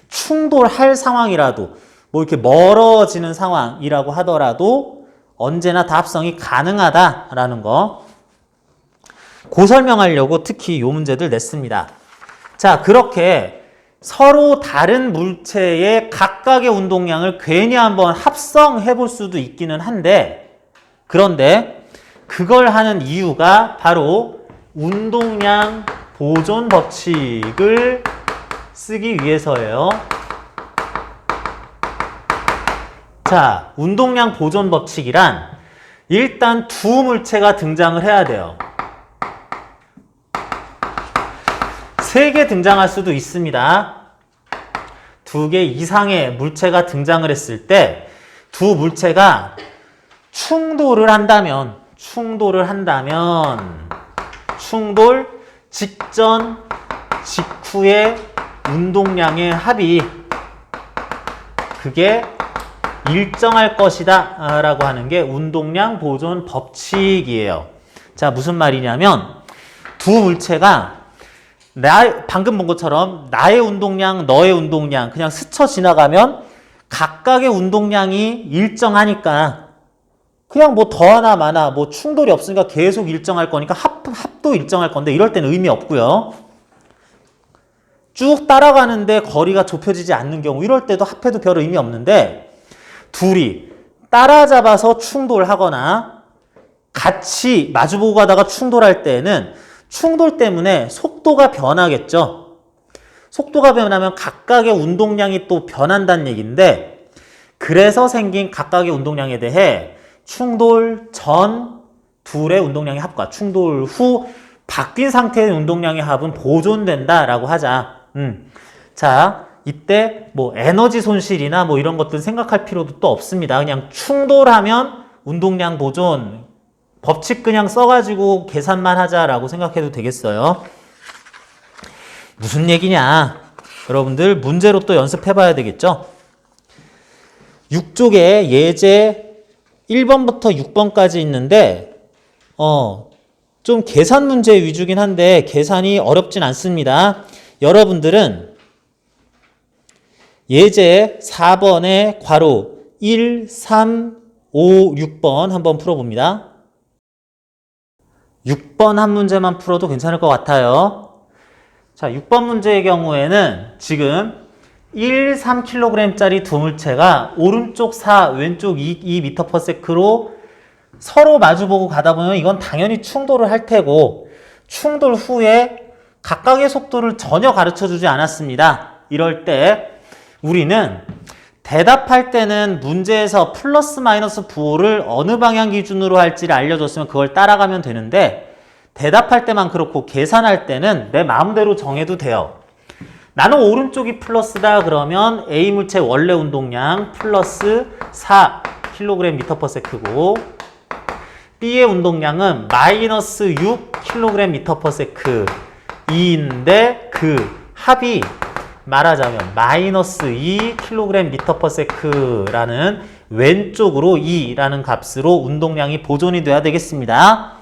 충돌할 상황이라도 뭐 이렇게 멀어지는 상황이라고 하더라도 언제나 다 합성이 가능하다라는 거 그 설명하려고 특히 이 문제들 냈습니다. 자 그렇게 서로 다른 물체의 각각의 운동량을 괜히 한번 합성해 볼 수도 있기는 한데 그런데 그걸 하는 이유가 바로 운동량 보존 법칙을 쓰기 위해서예요. 자, 운동량 보존 법칙이란 일단 두 물체가 등장을 해야 돼요. 세 개 등장할 수도 있습니다. 두 개 이상의 물체가 등장을 했을 때 두 물체가 충돌을 한다면 충돌 직전 직후의 운동량의 합이 그게 일정할 것이다 라고 하는 게 운동량 보존 법칙이에요. 자 무슨 말이냐면 두 물체가 방금 본 것처럼 나의 운동량, 너의 운동량 그냥 스쳐 지나가면 각각의 운동량이 일정하니까 그냥 뭐 더하나 마나 뭐 충돌이 없으니까 계속 일정할 거니까 합도 일정할 건데 이럴 때는 의미 없고요. 쭉 따라가는데 거리가 좁혀지지 않는 경우 이럴 때도 합해도 별 의미 없는데 둘이 따라잡아서 충돌하거나 같이 마주보고 가다가 충돌할 때는 충돌 때문에 속도가 변하겠죠. 속도가 변하면 각각의 운동량이 또 변한다는 얘기인데 그래서 생긴 각각의 운동량에 대해 충돌 전 둘의 운동량의 합과 충돌 후 바뀐 상태의 운동량의 합은 보존된다라고 하자. 자, 이때 뭐 에너지 손실이나 뭐 이런 것들 생각할 필요도 또 없습니다. 그냥 충돌하면 운동량 보존 법칙 그냥 써가지고 계산만 하자라고 생각해도 되겠어요. 무슨 얘기냐? 여러분들 문제로 또 연습해봐야 되겠죠? 6쪽에 예제 1번부터 6번까지 있는데 좀 계산 문제 위주긴 한데 계산이 어렵진 않습니다. 여러분들은 예제 4번에 괄호 1, 3, 5, 6번 한번 풀어봅니다. 6번 한 문제만 풀어도 괜찮을 것 같아요. 자, 6번 문제의 경우에는 지금 1, 3kg짜리 두 물체가 오른쪽 4, 왼쪽 2m/s로 서로 마주보고 가다 보면 이건 당연히 충돌을 할 테고 충돌 후에 각각의 속도를 전혀 가르쳐주지 않았습니다. 이럴 때 우리는 대답할 때는 문제에서 플러스 마이너스 부호를 어느 방향 기준으로 할지를 알려줬으면 그걸 따라가면 되는데 대답할 때만 그렇고 계산할 때는 내 마음대로 정해도 돼요. 나는 오른쪽이 플러스다 그러면 A 물체 원래 운동량 플러스 4kg/s고 B의 운동량은 마이너스 6kg/s인데 그 합이 말하자면 마이너스 2kg/m/s라는 왼쪽으로 2라는 값으로 운동량이 보존이 돼야 되겠습니다.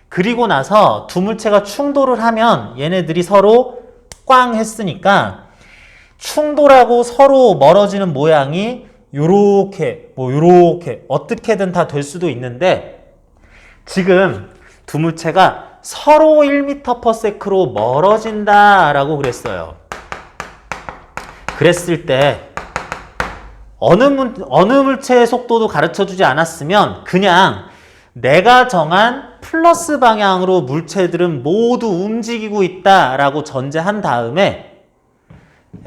그리고 나서 두 물체가 충돌을 하면 얘네들이 서로 꽝 했으니까 충돌하고 서로 멀어지는 모양이 요렇게 요렇게 어떻게든 다 될 수도 있는데 지금 두 물체가 서로 1m/s로 멀어진다 라고 그랬어요. 그랬을 때 어느 물체의 속도도 가르쳐주지 않았으면 그냥 내가 정한 플러스 방향으로 물체들은 모두 움직이고 있다라고 전제한 다음에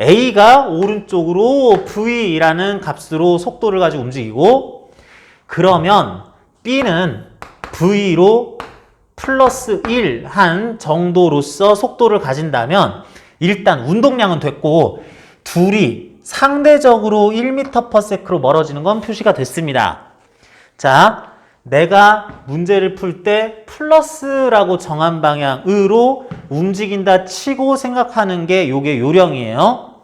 A가 오른쪽으로 V라는 값으로 속도를 가지고 움직이고 그러면 B는 V로 플러스 1 한 정도로서 속도를 가진다면 일단 운동량은 됐고 둘이 상대적으로 1m/s로 멀어지는 건 표시가 됐습니다. 자, 내가 문제를 풀 때 플러스라고 정한 방향으로 움직인다 치고 생각하는 게 요게 요령이에요.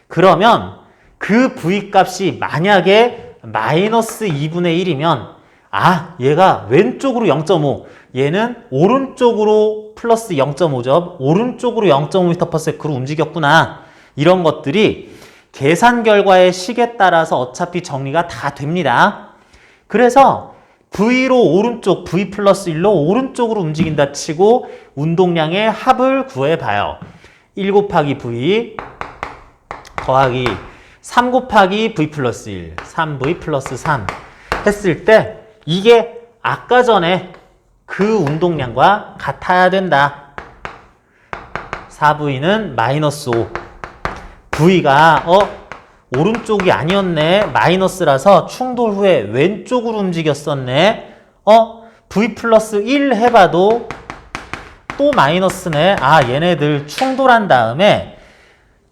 그러면 그 V값이 만약에 마이너스 2분의 1이면 아, 얘가 왼쪽으로 0.5, 얘는 오른쪽으로 플러스 0.5점, 오른쪽으로 0.5m/s로 움직였구나. 이런 것들이 계산 결과의 식에 따라서 어차피 정리가 다 됩니다. 그래서 V로 오른쪽, V 플러스 1로 오른쪽으로 움직인다 치고 운동량의 합을 구해봐요. 1 곱하기 V 더하기 3 곱하기 V 플러스 1, 3V 플러스 3 했을 때 이게 아까 전에 그 운동량과 같아야 된다. 4V는 마이너스 5. V가 오른쪽이 아니었네. 마이너스라서 충돌 후에 왼쪽으로 움직였었네. V 플러스 1 해봐도 또 마이너스네. 아, 얘네들 충돌한 다음에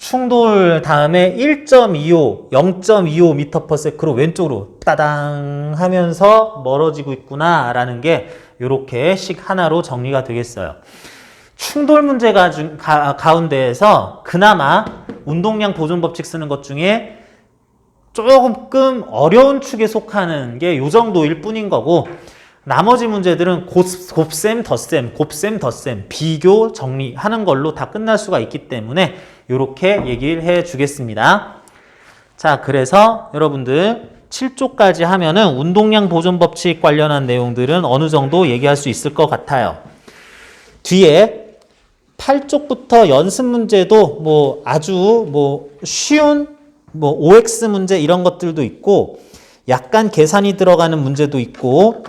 1.25, 0.25m/s로 왼쪽으로 따당 하면서 멀어지고 있구나 라는 게 이렇게 식 하나로 정리가 되겠어요. 충돌 문제 가운데에서 그나마 운동량 보존 법칙 쓰는 것 중에 조금 어려운 축에 속하는 게 요 정도일 뿐인 거고 나머지 문제들은 곱셈, 덧셈, 곱셈, 덧셈 비교 정리하는 걸로 다 끝날 수가 있기 때문에 이렇게 얘기를 해 주겠습니다. 자, 그래서 여러분들 7조까지 하면은 운동량 보존 법칙 관련한 내용들은 어느 정도 얘기할 수 있을 것 같아요. 뒤에 8쪽부터 연습 문제도 아주 쉬운 OX 문제 이런 것들도 있고 약간 계산이 들어가는 문제도 있고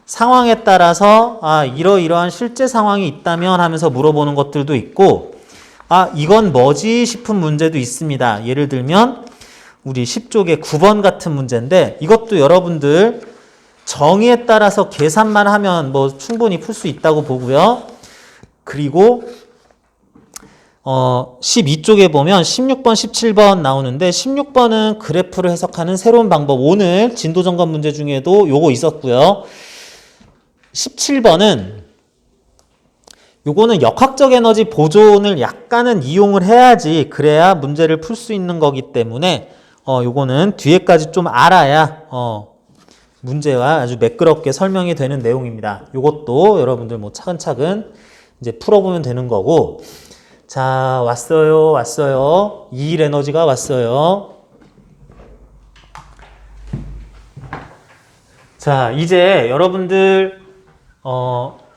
상황에 따라서 이러이러한 실제 상황이 있다면 하면서 물어보는 것들도 있고 이건 뭐지 싶은 문제도 있습니다. 예를 들면 우리 10쪽의 9번 같은 문제인데 이것도 여러분들 정의에 따라서 계산만 하면 충분히 풀 수 있다고 보고요. 그리고 12쪽에 보면 16번, 17번 나오는데 16번은 그래프를 해석하는 새로운 방법. 오늘 진도 점검 문제 중에도 요거 있었고요. 17번은 요거는 역학적 에너지 보존을 약간은 이용을 해야지 그래야 문제를 풀 수 있는 거기 때문에 요거는 뒤에까지 좀 알아야 문제와 아주 매끄럽게 설명이 되는 내용입니다. 요것도 여러분들 차근차근 이제 풀어보면 되는 거고 자, 왔어요. 2일 에너지가 왔어요. 자, 이제 여러분들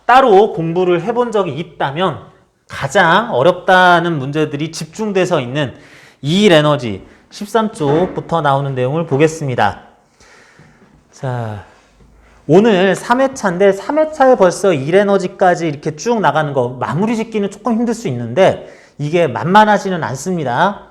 따로 공부를 해본 적이 있다면 가장 어렵다는 문제들이 집중돼서 있는 2일 에너지 13쪽부터 나오는 내용을 보겠습니다. 자, 오늘 3회차인데 3회차에 벌써 1에너지까지 이렇게 쭉 나가는 거 마무리 짓기는 조금 힘들 수 있는데 이게 만만하지는 않습니다.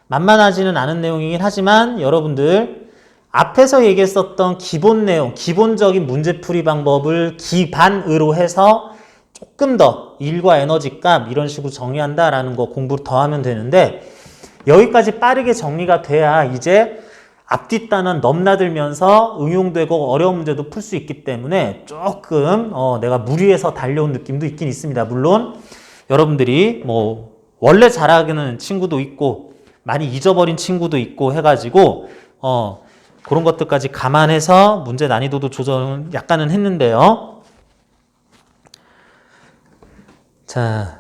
만만하지는 않은 내용이긴 하지만 여러분들 앞에서 얘기했었던 기본 내용, 기본적인 문제풀이 방법을 기반으로 해서 조금 더 일과 에너지 값 이런 식으로 정리한다라는 거 공부를 더 하면 되는데 여기까지 빠르게 정리가 돼야 이제 앞뒤 단원 넘나들면서 응용되고 어려운 문제도 풀 수 있기 때문에 조금 내가 무리해서 달려온 느낌도 있긴 있습니다. 물론 여러분들이 원래 잘하는 친구도 있고 많이 잊어버린 친구도 있고 해가지고 그런 것들까지 감안해서 문제 난이도도 조정을 약간은 했는데요. 자,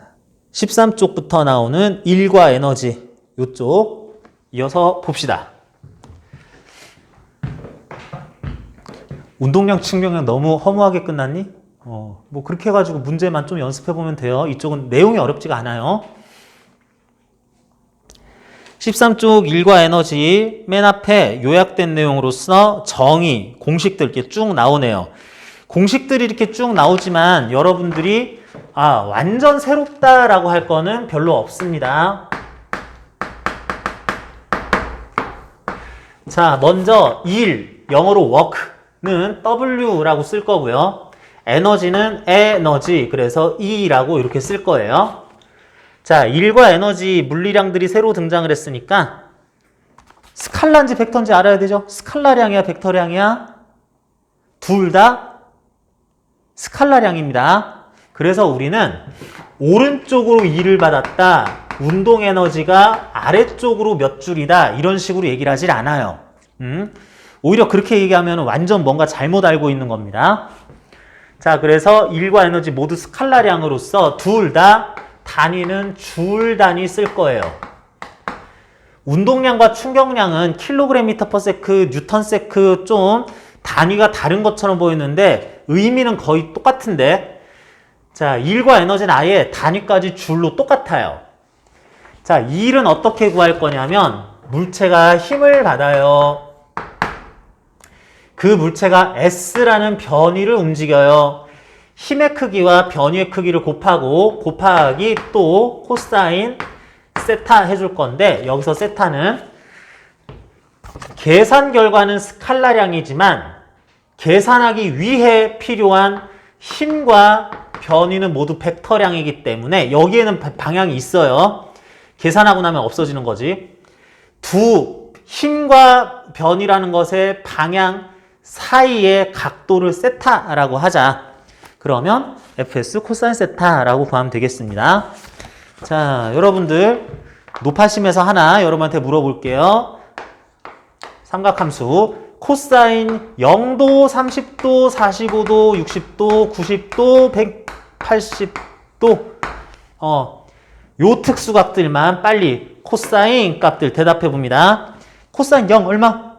13쪽부터 나오는 일과 에너지 이쪽 이어서 봅시다. 운동량 측정량 너무 허무하게 끝났니? 뭐 그렇게 해가지고 문제만 좀 연습해보면 돼요. 이쪽은 내용이 어렵지가 않아요. 13쪽 일과 에너지 맨 앞에 요약된 내용으로서 정의, 공식들 이렇게 쭉 나오네요. 공식들이 이렇게 쭉 나오지만 여러분들이 완전 새롭다라고 할 거는 별로 없습니다. 자, 먼저 일, 영어로 work는 W라고 쓸 거고요. 에너지는 에너지, 그래서 E라고 이렇게 쓸 거예요. 자, 일과 에너지 물리량들이 새로 등장을 했으니까 스칼라인지 벡터인지 알아야 되죠? 스칼라량이야, 벡터량이야? 둘 다 스칼라량입니다. 그래서 우리는 오른쪽으로 2를 받았다. 운동 에너지가 아래쪽으로 몇 줄이다. 이런 식으로 얘기를 하질 않아요. 오히려 그렇게 얘기하면 완전 뭔가 잘못 알고 있는 겁니다. 자, 그래서 일과 에너지 모두 스칼라량으로서 둘 다 단위는 줄 단위 쓸 거예요. 운동량과 충격량은 킬로그램 미터 퍼 세크, 뉴턴 세크 좀 단위가 다른 것처럼 보이는데 의미는 거의 똑같은데, 자, 일과 에너지는 아예 단위까지 줄로 똑같아요. 자, 일은 어떻게 구할 거냐면 물체가 힘을 받아요. 그 물체가 S라는 변위를 움직여요. 힘의 크기와 변위의 크기를 곱하기 또 코사인 세타 해줄 건데, 여기서 세타는 계산 결과는 스칼라량이지만 계산하기 위해 필요한 힘과 변위는 모두 벡터량이기 때문에 여기에는 방향이 있어요. 계산하고 나면 없어지는 거지. 두 힘과 변이라는 것의 방향 사이의 각도를 세타라고 하자. 그러면 fs 코사인 세타라고 구하면 되겠습니다. 자, 여러분들 노파심에서 하나 여러분한테 물어볼게요. 삼각함수 코사인 0도, 30도, 45도, 60도, 90도, 180도 요 특수각들만 빨리 코사인 값들 대답해 봅니다. 코사인 0 얼마?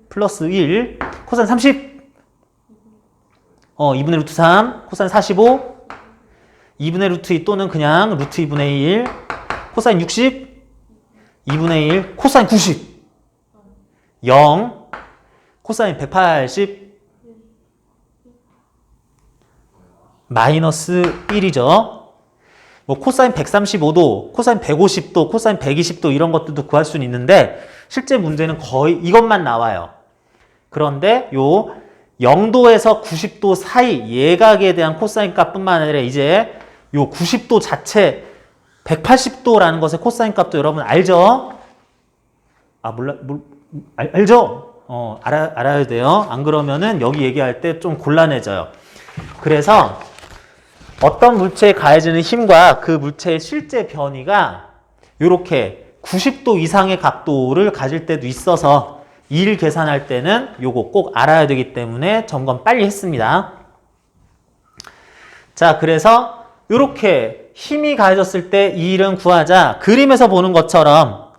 플러스 1. 코사인 30 2분의 루트 3. 코사인 45 2분의 루트 2 또는 그냥 루트 2분의 1. 코사인 60 2분의 1. 코사인 90 0. 코사인 180 마이너스 1이죠. 뭐 코사인 135도, 코사인 150도, 코사인 120도 이런 것들도 구할 수는 있는데 실제 문제는 거의 이것만 나와요. 그런데 요 0도에서 90도 사이 예각에 대한 코사인 값뿐만 아니라 이제 요 90도 자체 180도라는 것의 코사인 값도 여러분 알죠? 알죠? 알아야 돼요. 안 그러면은 여기 얘기할 때 좀 곤란해져요. 그래서 어떤 물체에 가해지는 힘과 그 물체의 실제 변이가 이렇게 90도 이상의 각도를 가질 때도 있어서 일 계산할 때는 요거 꼭 알아야 되기 때문에 점검 빨리 했습니다. 자, 그래서 이렇게 힘이 가해졌을 때 이 일은 구하자. 그림에서 보는 것처럼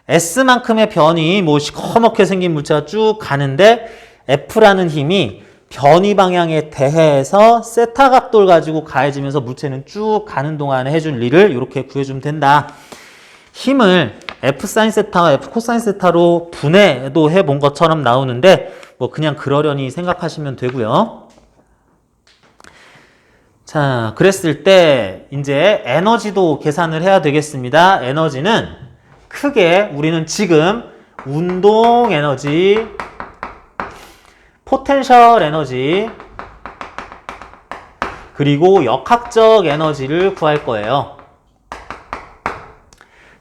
S만큼의 변이 뭐 시커멓게 생긴 물체가 쭉 가는데 F라는 힘이 변이 방향에 대해서 세타 각도를 가지고 가해지면서 물체는 쭉 가는 동안에 해줄 일을 이렇게 구해주면 된다. 힘을 F 사인 세타와 F 코사인 세타로 분해도 해본 것처럼 나오는데 뭐 그냥 그러려니 생각하시면 되고요. 자, 그랬을 때 이제 에너지도 계산을 해야 되겠습니다. 에너지는 크게 우리는 지금 운동 에너지, 포텐셜 에너지, 그리고 역학적 에너지를 구할 거예요.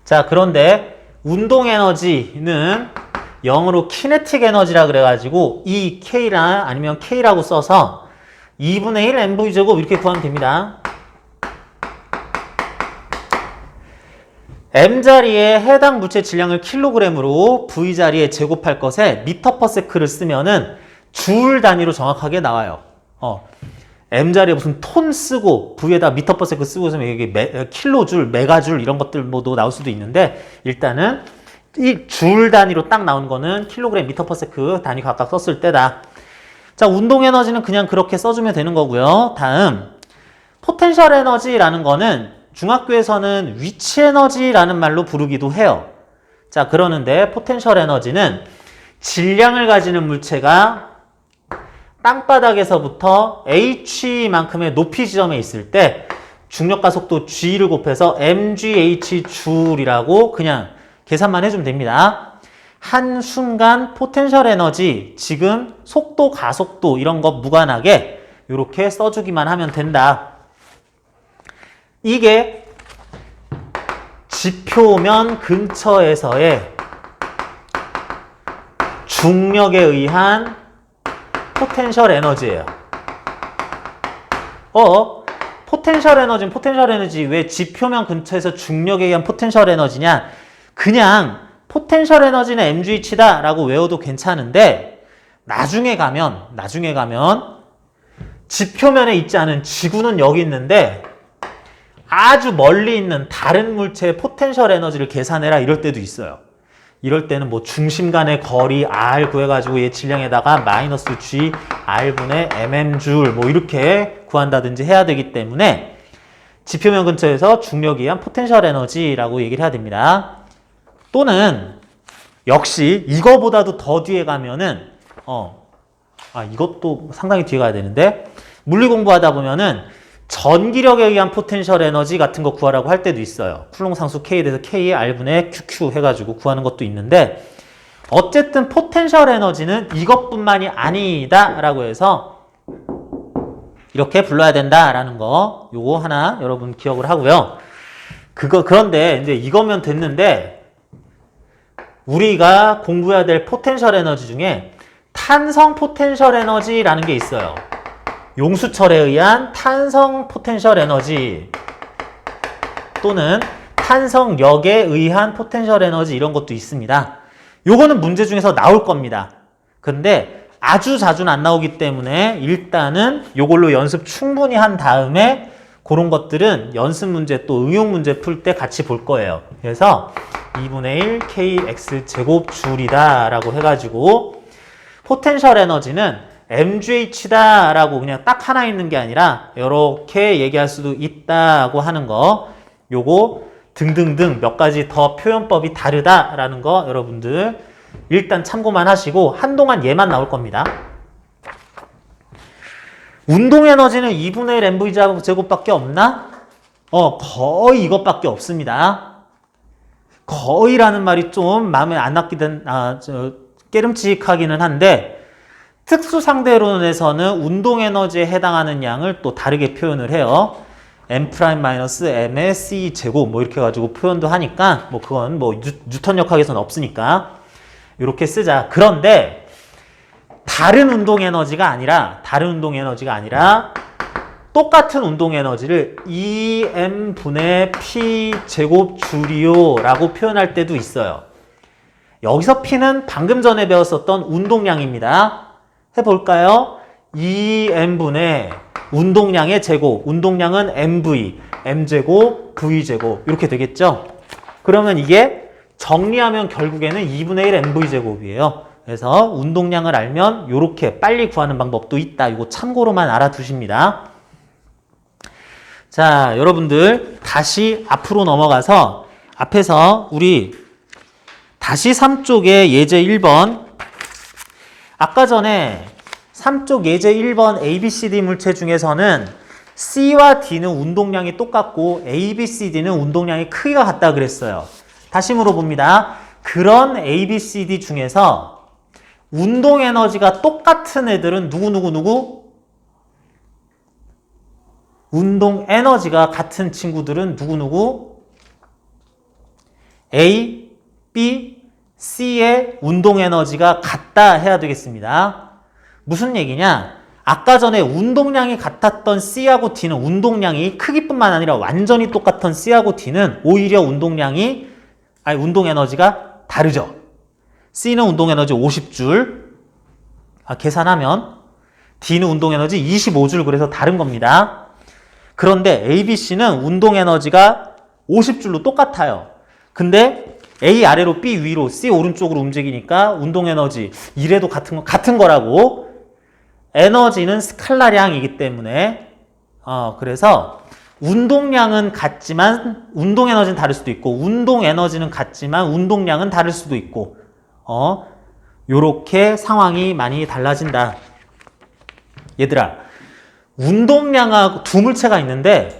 자, 그런데 운동 에너지는 영어로 키네틱 에너지라 그래가지고 이 K랑 아니면 K라고 써서 2분의 1 mv 제곱 이렇게 구하면 됩니다. M자리에 해당 물체 질량을 킬로그램으로 V자리에 제곱할 것에 미터 퍼 세크를 쓰면은 줄 단위로 정확하게 나와요. M자리에 무슨 톤 쓰고 V에다 미터 퍼 세크 쓰고 있으면 이게 킬로줄, 메가줄 이런 것들 뭐도 나올 수도 있는데 일단은 이 줄 단위로 딱 나온 거는 킬로그램, 미터 퍼 세크 단위 각각 썼을 때다. 자, 운동 에너지는 그냥 그렇게 써주면 되는 거고요. 다음, 포텐셜 에너지라는 거는 중학교에서는 위치 에너지라는 말로 부르기도 해요. 자, 그러는데 포텐셜 에너지는 질량을 가지는 물체가 땅바닥에서부터 h만큼의 높이 지점에 있을 때 중력과 속도 g를 곱해서 mgh 줄이라고 그냥 계산만 해주면 됩니다. 한순간 포텐셜 에너지, 지금 속도, 가속도 이런 거 무관하게 이렇게 써주기만 하면 된다. 이게 지표면 근처에서의 중력에 의한 포텐셜 에너지예요. 포텐셜 에너지 왜 지표면 근처에서 중력에 의한 포텐셜 에너지냐? 그냥 포텐셜 에너지는 mgh다 라고 외워도 괜찮은데 나중에 가면 지표면에 있지 않은 지구는 여기 있는데 아주 멀리 있는 다른 물체의 포텐셜 에너지를 계산해라 이럴 때도 있어요. 이럴 때는 뭐 중심 간의 거리 r 구해가지고 얘 질량에다가 마이너스 g r분의 mm줄 뭐 이렇게 구한다든지 해야 되기 때문에 지표면 근처에서 중력에 의한 포텐셜 에너지라고 얘기를 해야 됩니다. 또는 역시 이거보다도 더 뒤에 가면은 이것도 상당히 뒤에 가야 되는데 물리 공부하다 보면은 전기력에 의한 포텐셜 에너지 같은 거 구하라고 할 때도 있어요. 쿨롱 상수 K에 대해서 K R분의 QQ 해가지고 구하는 것도 있는데 어쨌든 포텐셜 에너지는 이것뿐만이 아니다 라고 해서 이렇게 불러야 된다라는 거 요거 하나 여러분 기억을 하고요. 그런데 이제 이거면 됐는데 우리가 공부해야 될 포텐셜 에너지 중에 탄성 포텐셜 에너지라는 게 있어요. 용수철에 의한 탄성 포텐셜 에너지 또는 탄성력에 의한 포텐셜 에너지 이런 것도 있습니다. 요거는 문제 중에서 나올 겁니다. 근데 아주 자주는 안 나오기 때문에 일단은 요걸로 연습 충분히 한 다음에 그런 것들은 연습 문제 또 응용 문제 풀 때 같이 볼 거예요. 그래서 2분의 1 kx 제곱 줄이다 라고 해가지고 포텐셜 에너지는 mgh다 라고 그냥 딱 하나 있는 게 아니라 이렇게 얘기할 수도 있다고 하는 거 요거 등등등 몇 가지 더 표현법이 다르다라는 거 여러분들 일단 참고만 하시고 한동안 얘만 나올 겁니다. 운동 에너지는 2분의 1 mv 제곱밖에 없나? 거의 이것밖에 없습니다. 거의라는 말이 좀 마음에 안 낫기는 깨름칙하기는 한데 특수 상대론에서는 운동 에너지에 해당하는 양을 또 다르게 표현을 해요. m'-m의 c 제곱 뭐 이렇게 가지고 표현도 하니까 뭐 그건 뭐 뉴턴 역학에서는 없으니까 이렇게 쓰자. 그런데 다른 운동 에너지가 아니라 똑같은 운동 에너지를 2m분의 p 제곱 줄이요 라고 표현할 때도 있어요. 여기서 p는 방금 전에 배웠었던 운동량입니다. 해볼까요? 2m분의 운동량의 제곱, 운동량은 mv, m제곱, v제곱 이렇게 되겠죠? 그러면 이게 정리하면 결국에는 2분의 1 mv제곱이에요. 그래서 운동량을 알면 이렇게 빨리 구하는 방법도 있다. 이거 참고로만 알아두십니다. 자, 여러분들 다시 앞으로 넘어가서 앞에서 우리 다시 3쪽의 예제 1번 아까 전에 3쪽 예제 1번 ABCD 물체 중에서는 C와 D는 운동량이 똑같고 ABCD는 운동량이 크기가 같다 그랬어요. 다시 물어봅니다. 그런 ABCD 중에서 운동 에너지가 똑같은 애들은 누구? 운동 에너지가 같은 친구들은 누구? A, B, C의 운동 에너지가 같다 해야 되겠습니다. 무슨 얘기냐? 아까 전에 운동량이 같았던 C하고 D는 운동량이 크기뿐만 아니라 완전히 똑같은 C하고 D는 오히려 운동 에너지가 다르죠. C는 운동 에너지 50줄. 계산하면 D는 운동 에너지 25줄, 그래서 다른 겁니다. 그런데 A, B, C는 운동 에너지가 50줄로 똑같아요. 근데 A 아래로 B 위로 C 오른쪽으로 움직이니까 운동 에너지 이래도 같은 거라고. 에너지는 스칼라량이기 때문에 그래서 운동량은 같지만 운동 에너지는 다를 수도 있고, 운동 에너지는 같지만 운동량은 다를 수도 있고, 요렇게 상황이 많이 달라진다. 얘들아, 운동량하고 두 물체가 있는데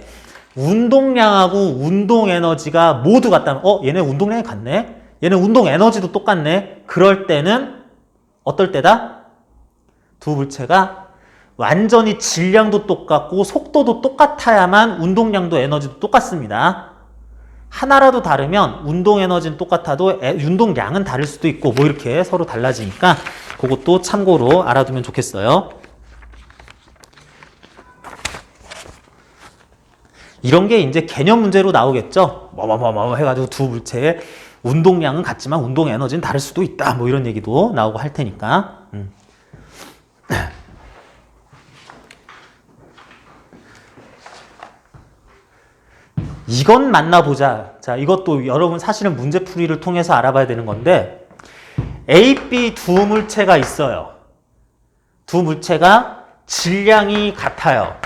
운동량하고 운동 에너지가 모두 같다면 얘네 운동량이 같네? 얘네 운동 에너지도 똑같네? 그럴 때는 어떨 때다? 두 물체가 완전히 질량도 똑같고 속도도 똑같아야만 운동량도 에너지도 똑같습니다. 하나라도 다르면 운동 에너지는 똑같아도 운동량은 다를 수도 있고, 뭐 이렇게 서로 달라지니까 그것도 참고로 알아두면 좋겠어요. 이런 게 이제 개념 문제로 나오겠죠. 해가지고 두 물체의 운동량은 같지만 운동 에너지는 다를 수도 있다. 뭐 이런 얘기도 나오고 할 테니까. 이건 만나보자. 자, 이것도 여러분 사실은 문제풀이를 통해서 알아봐야 되는 건데, A, B 두 물체가 있어요. 두 물체가 질량이 같아요.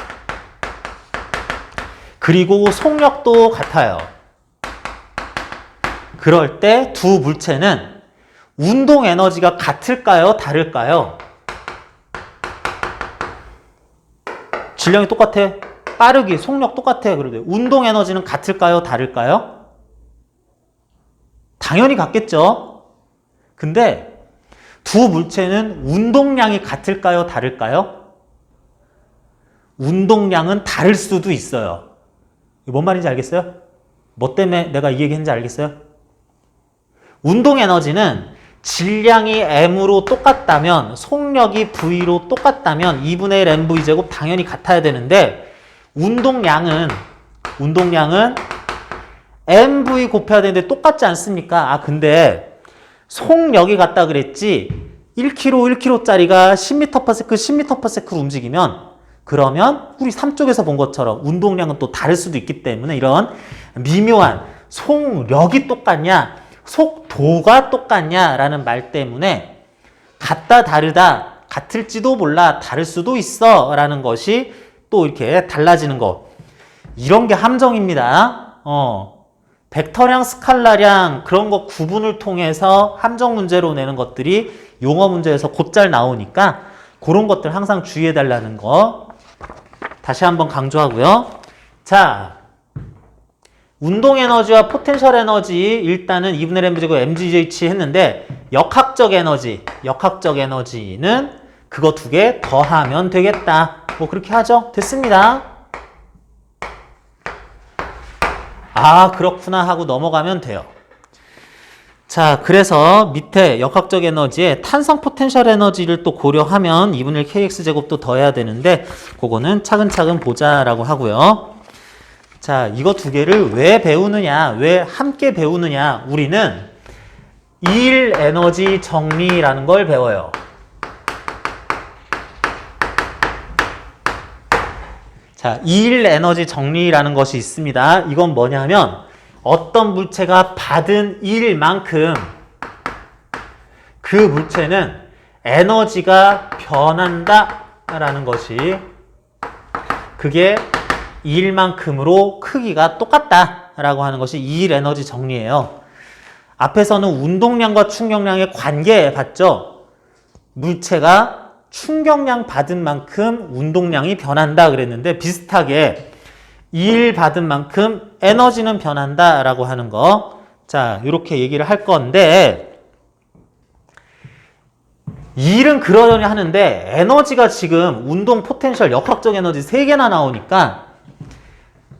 그리고 속력도 같아요. 그럴 때 두 물체는 운동 에너지가 같을까요? 다를까요? 질량이 똑같아. 빠르기, 속력 똑같아. 그런데 운동 에너지는 같을까요? 다를까요? 당연히 같겠죠. 근데 두 물체는 운동량이 같을까요? 다를까요? 운동량은 다를 수도 있어요. 뭔 말인지 알겠어요? 뭐 때문에 내가 이 얘기 했는지 알겠어요? 운동 에너지는 질량이 M으로 똑같다면, 속력이 V로 똑같다면 2분의 1 MV제곱 당연히 같아야 되는데, 운동량은 MV 곱해야 되는데 똑같지 않습니까? 근데 속력이 같다 그랬지 1kg짜리가 10m/s, 10m/s로 움직이면, 그러면 우리 3쪽에서 본 것처럼 운동량은 또 다를 수도 있기 때문에 이런 미묘한 속력이 똑같냐, 속도가 똑같냐라는 말 때문에 같다, 다르다, 같을지도 몰라, 다를 수도 있어 라는 것이 또 이렇게 달라지는 거. 이런 게 함정입니다. 벡터량, 스칼라량 그런 거 구분을 통해서 함정 문제로 내는 것들이 용어 문제에서 곧잘 나오니까 그런 것들 항상 주의해 달라는 거 다시 한번 강조하고요. 자, 운동 에너지와 포텐셜 에너지 일단은 2분의 1 m제곱 mgh 했는데, 역학적 에너지는 그거 두 개 더하면 되겠다. 뭐 그렇게 하죠. 됐습니다. 그렇구나 하고 넘어가면 돼요. 자, 그래서 밑에 역학적 에너지에 탄성 포텐셜 에너지를 또 고려하면 2분의 1 kx제곱도 더해야 되는데, 그거는 차근차근 보자라고 하고요. 자, 이거 두 개를 왜 배우느냐, 왜 함께 배우느냐, 우리는 2일 에너지 정리라는 걸 배워요. 자, 2일 에너지 정리라는 것이 있습니다. 이건 뭐냐면, 어떤 물체가 받은 일만큼 그 물체는 에너지가 변한다 라는 것이, 그게 2일만큼으로 크기가 똑같다 라고 하는 것이 2일 에너지 정리예요. 앞에서는 운동량과 충격량의 관계 봤죠? 물체가 충격량 받은 만큼 운동량이 변한다 그랬는데, 비슷하게 2일 받은 만큼 에너지는 변한다 라고 하는 거. 자, 이렇게 얘기를 할 건데, 2일은 그러려니 하는데 에너지가 지금 운동, 포텐셜, 역학적 에너지 3개나 나오니까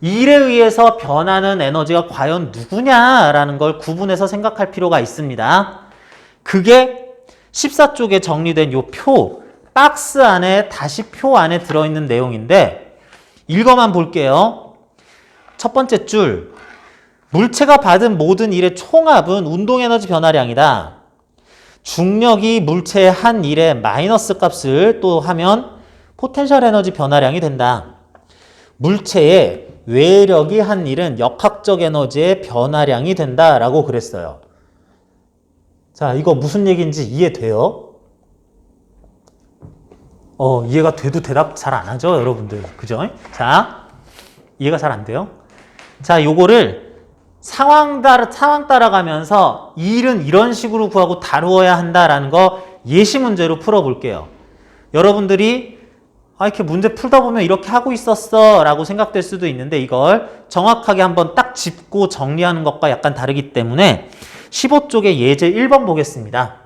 2일에 의해서 변하는 에너지가 과연 누구냐라는 걸 구분해서 생각할 필요가 있습니다. 그게 14쪽에 정리된 요 표, 박스 안에 다시 표 안에 들어있는 내용인데 읽어만 볼게요. 첫 번째 줄, 물체가 받은 모든 일의 총합은 운동에너지 변화량이다. 중력이 물체의 한 일의 마이너스 값을 또 하면 포텐셜 에너지 변화량이 된다. 물체의 외력이 한 일은 역학적 에너지의 변화량이 된다라고 그랬어요. 자, 이거 무슨 얘기인지 이해돼요? 이해가 돼도 대답 잘 안 하죠, 여러분들. 그죠? 자, 이해가 잘 안 돼요? 자, 요거를 상황 따라가면서 이 일은 이런 식으로 구하고 다루어야 한다라는 거 예시 문제로 풀어볼게요. 여러분들이 이렇게 문제 풀다 보면 이렇게 하고 있었어 라고 생각될 수도 있는데 이걸 정확하게 한번 딱 짚고 정리하는 것과 약간 다르기 때문에 15쪽의 예제 1번 보겠습니다.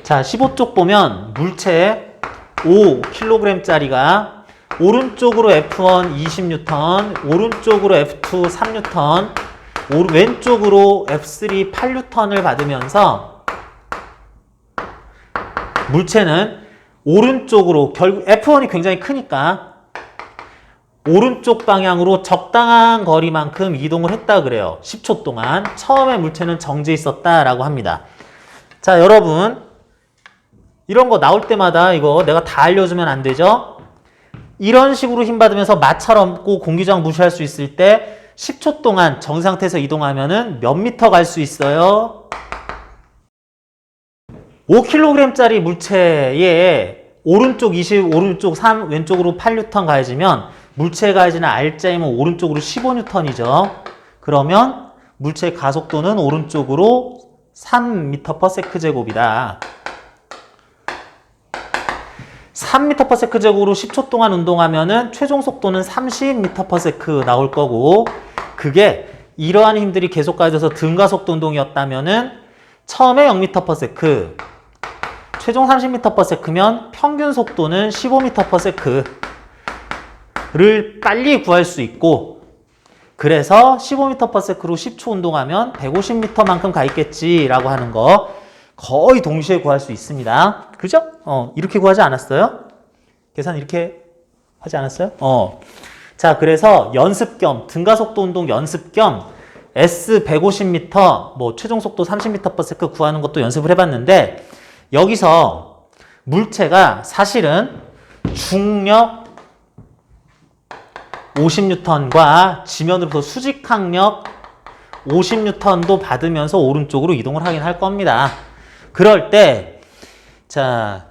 자, 15쪽 보면 물체 5kg짜리가 오른쪽으로 F1 20N, 오른쪽으로 F2 3N, 왼쪽으로 F3 8N을 받으면서 물체는 오른쪽으로, 결국 F1이 굉장히 크니까 오른쪽 방향으로 적당한 거리만큼 이동을 했다 그래요. 10초 동안. 처음에 물체는 정지해 있었다라고 합니다. 자, 여러분 이런 거 나올 때마다 이거 내가 다 알려주면 안 되죠? 이런 식으로 힘받으면서 마찰 없고 공기저항 무시할 수 있을 때 10초 동안 정지 상태에서 이동하면은 몇 미터 갈 수 있어요? 5kg짜리 물체에 오른쪽 20, 오른쪽 3, 왼쪽으로 8N 가해지면 물체에 가해지는 R자임은 오른쪽으로 15N이죠. 그러면 물체의 가속도는 오른쪽으로 3m/s 제곱이다. 3m/s 제곱으로 10초 동안 운동하면은 최종 속도는 30m/s 나올 거고, 그게 이러한 힘들이 계속 가해져서 등가속도 운동이었다면은 처음에 0m/s, 최종 30m/s면 평균 속도는 15m/s를 빨리 구할 수 있고, 그래서 15m/s로 10초 운동하면 150m만큼 가 있겠지라고 하는 거 거의 동시에 구할 수 있습니다. 그죠? 이렇게 구하지 않았어요? 계산 이렇게 하지 않았어요? 자, 그래서 연습 겸, 등가속도 운동 연습 겸 S 150m, 뭐 최종 속도 30m/s 구하는 것도 연습을 해봤는데, 여기서 물체가 사실은 중력 50N과 지면으로부터 수직항력 50N도 받으면서 오른쪽으로 이동을 하긴 할 겁니다. 그럴 때, 자,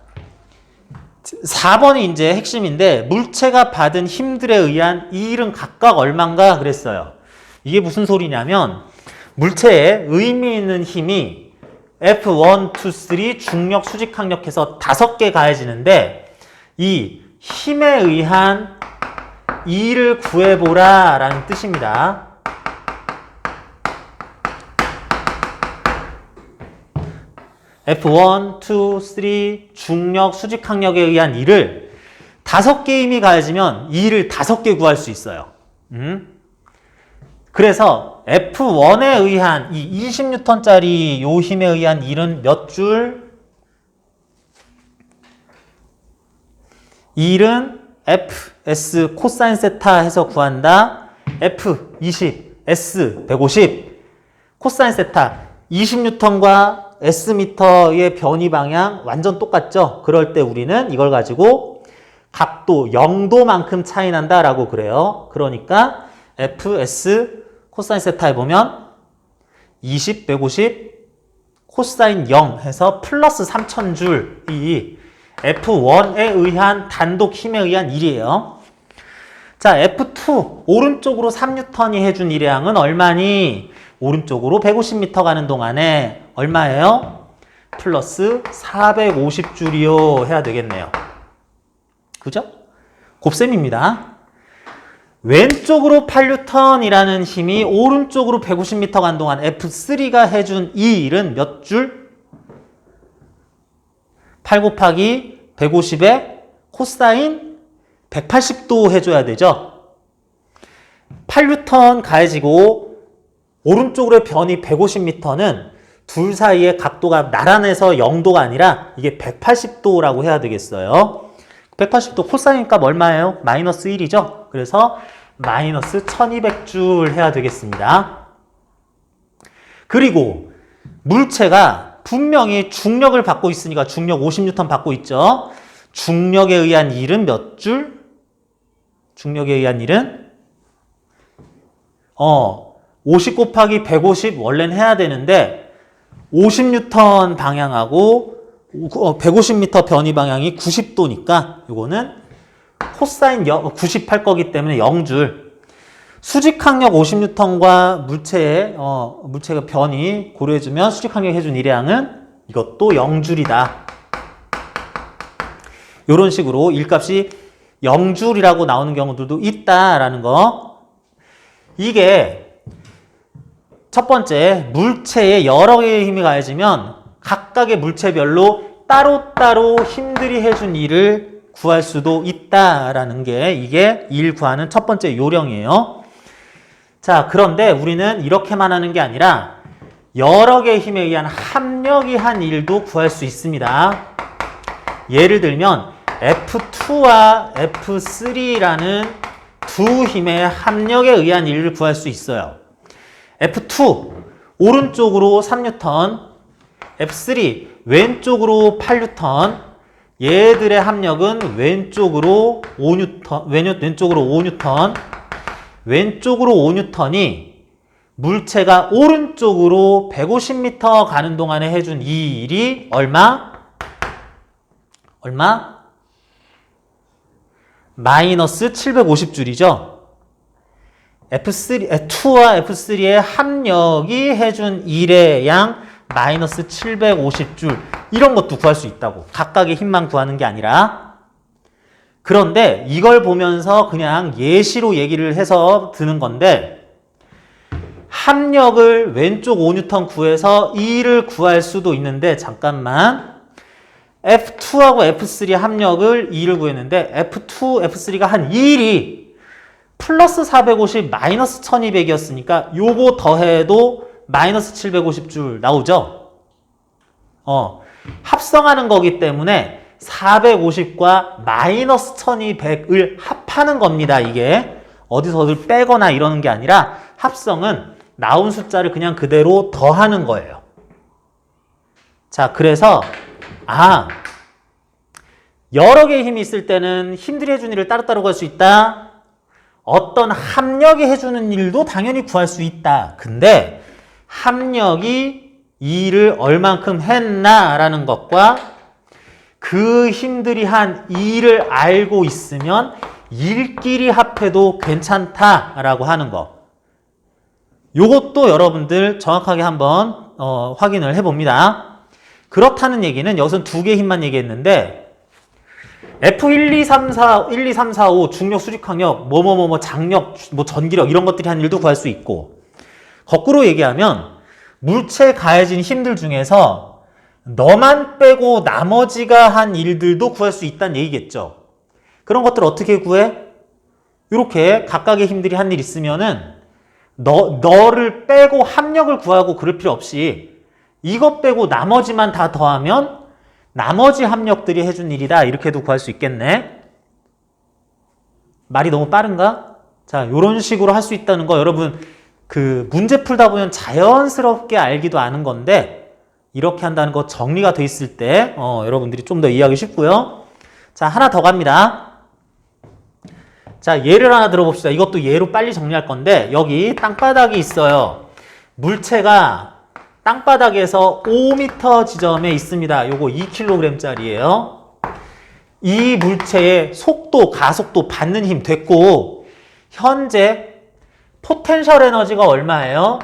4번이 이제 핵심인데, 물체가 받은 힘들에 의한 이 일은 각각 얼만가 그랬어요. 이게 무슨 소리냐면, 물체에 의미 있는 힘이 F1, 2, 3 중력 수직항력해서 5개 가해지는데, 이 힘에 의한 이 일을 구해보라 라는 뜻입니다. F1, 2, 3 중력 수직항력에 의한 일을 5개 힘이 가해지면 이 일을 5개 구할 수 있어요. 그래서 F1에 의한 이 20N짜리 요 힘에 의한 일은 몇 줄? 이 일은 F, S, 코사인 세타 해서 구한다. F, 20, S, 150, 코사인 세타 20N과 S미터의 변이 방향 완전 똑같죠? 그럴 때 우리는 이걸 가지고 각도 0도만큼 차이 난다라고 그래요. 그러니까 F, S, 코사인 세타 해보면 20, 150, 코사인 0 해서 플러스 3000줄이 F1에 의한 단독 힘에 의한 일이에요. 자, F2 오른쪽으로 3N이 해준 일의 양은 얼마니? 오른쪽으로 150m 가는 동안에 얼마예요? 플러스 450줄이요 해야 되겠네요. 그죠? 곱셈입니다. 왼쪽으로 8N이라는 힘이 오른쪽으로 150m 간 동안 F3가 해준 이 일은 몇 줄? 8 곱하기 150에 코사인 180도 해줘야 되죠. 8N 가해지고 오른쪽으로의 변이 150m는 둘 사이의 각도가 나란해서 0도가 아니라 이게 180도라고 해야 되겠어요. 180도 코사인 값 얼마예요? 마이너스 1이죠? 그래서 마이너스 1200줄 해야 되겠습니다. 그리고 물체가 분명히 중력을 받고 있으니까 중력 50N 받고 있죠? 중력에 의한 일은 몇 줄? 중력에 의한 일은 50 곱하기 150 원래는 해야 되는데 50N 방향하고 150m 변이 방향이 90도니까 이거는 코사인 90 할 거기 때문에 0줄. 수직항력 50N과 물체가 변이 고려해주면 수직항력 해준 일의양은 이것도 0줄이다. 이런 식으로 일값이 0줄이라고 나오는 경우들도 있다라는 거. 이게 첫 번째, 물체에 여러 개의 힘이 가해지면 각각의 물체별로 따로따로 힘들이 해준 일을 구할 수도 있다라는 게 이게 일 구하는 첫 번째 요령이에요. 자, 그런데 우리는 이렇게만 하는 게 아니라 여러 개의 힘에 의한 합력이 한 일도 구할 수 있습니다. 예를 들면 F2와 F3라는 두 힘의 합력에 의한 일을 구할 수 있어요. F2 오른쪽으로 3N, F3 왼쪽으로 8N. 얘들의 합력은 왼쪽으로 5N, 왼쪽으로 5N, 왼쪽으로 5N이 물체가 오른쪽으로 150m 가는 동안에 해준 이 일이 얼마? 마이너스 750줄이죠. F2와 F3의 합력이 해준 일의 양 마이너스 750줄. 이런 것도 구할 수 있다고. 각각의 힘만 구하는 게 아니라. 그런데 이걸 보면서 그냥 예시로 얘기를 해서 드는 건데 합력을 왼쪽 5N 구해서 2를 구할 수도 있는데 잠깐만. F2하고 F3 합력을 2를 구했는데 F2, F3가 한 2일이 플러스 450 마이너스 1200이었으니까 요거 더해도 마이너스 750줄 나오죠? 합성하는 거기 때문에 450과 마이너스 1200을 합하는 겁니다. 이게 어디서들 빼거나 이러는 게 아니라 합성은 나온 숫자를 그냥 그대로 더하는 거예요. 자, 그래서 여러 개의 힘이 있을 때는 힘들이 해주는 일을 따로따로 구할 수 있다. 어떤 합력이 해주는 일도 당연히 구할 수 있다. 근데 합력이 이 일을 얼만큼 했나라는 것과 그 힘들이 한 일을 알고 있으면 일끼리 합해도 괜찮다라고 하는 거. 요것도 여러분들 정확하게 한번 확인을 해봅니다. 그렇다는 얘기는 여기서는 두 개의 힘만 얘기했는데 F1, 2, 3, 4, 1, 2, 3, 4, 5 중력, 수직항력, 장력, 전기력 이런 것들이 한 일도 구할 수 있고 거꾸로 얘기하면 물체에 가해진 힘들 중에서 너만 빼고 나머지가 한 일들도 구할 수 있다는 얘기겠죠. 그런 것들 어떻게 구해? 이렇게 각각의 힘들이 한 일 있으면은 너를 빼고 합력을 구하고 그럴 필요 없이 이것 빼고 나머지만 다 더하면 나머지 합력들이 해준 일이다. 이렇게도 구할 수 있겠네. 말이 너무 빠른가? 자, 이런 식으로 할 수 있다는 거 여러분 그 문제 풀다 보면 자연스럽게 알기도 아는 건데 이렇게 한다는 거 정리가 돼 있을 때 여러분들이 좀 더 이해하기 쉽고요. 자, 하나 더 갑니다. 자, 예를 하나 들어봅시다. 이것도 예로 빨리 정리할 건데 여기 땅바닥이 있어요. 물체가 땅바닥에서 5m 지점에 있습니다. 요거 2kg짜리예요. 이 물체의 속도, 가속도, 받는 힘 됐고 현재 포텐셜 에너지가 얼마예요?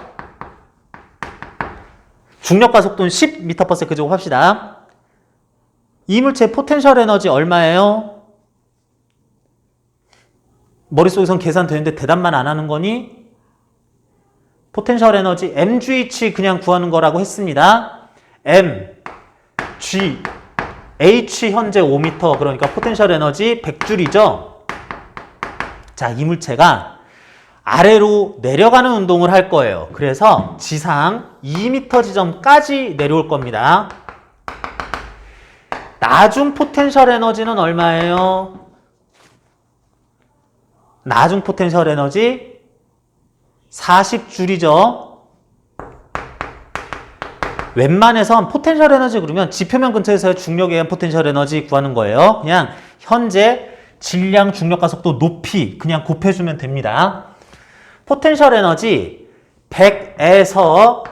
중력과 속도는 10m/s라고 합시다. 이 물체의 포텐셜 에너지 얼마예요? 머릿속에선 계산되는데 대답만 안 하는 거니? 포텐셜 에너지 mgh 그냥 구하는 거라고 했습니다. m, g, h 현재 5m 그러니까 포텐셜 에너지 100줄이죠. 자, 이 물체가 아래로 내려가는 운동을 할 거예요. 그래서 지상 2m 지점까지 내려올 겁니다. 나중 포텐셜 에너지는 얼마예요? 나중 포텐셜 에너지 40줄이죠. 웬만해선 포텐셜 에너지 그러면 지표면 근처에서의 중력에 의한 포텐셜 에너지 구하는 거예요. 그냥 현재 질량, 중력, 가속도 높이 그냥 곱해주면 됩니다. 포텐셜 에너지 100에서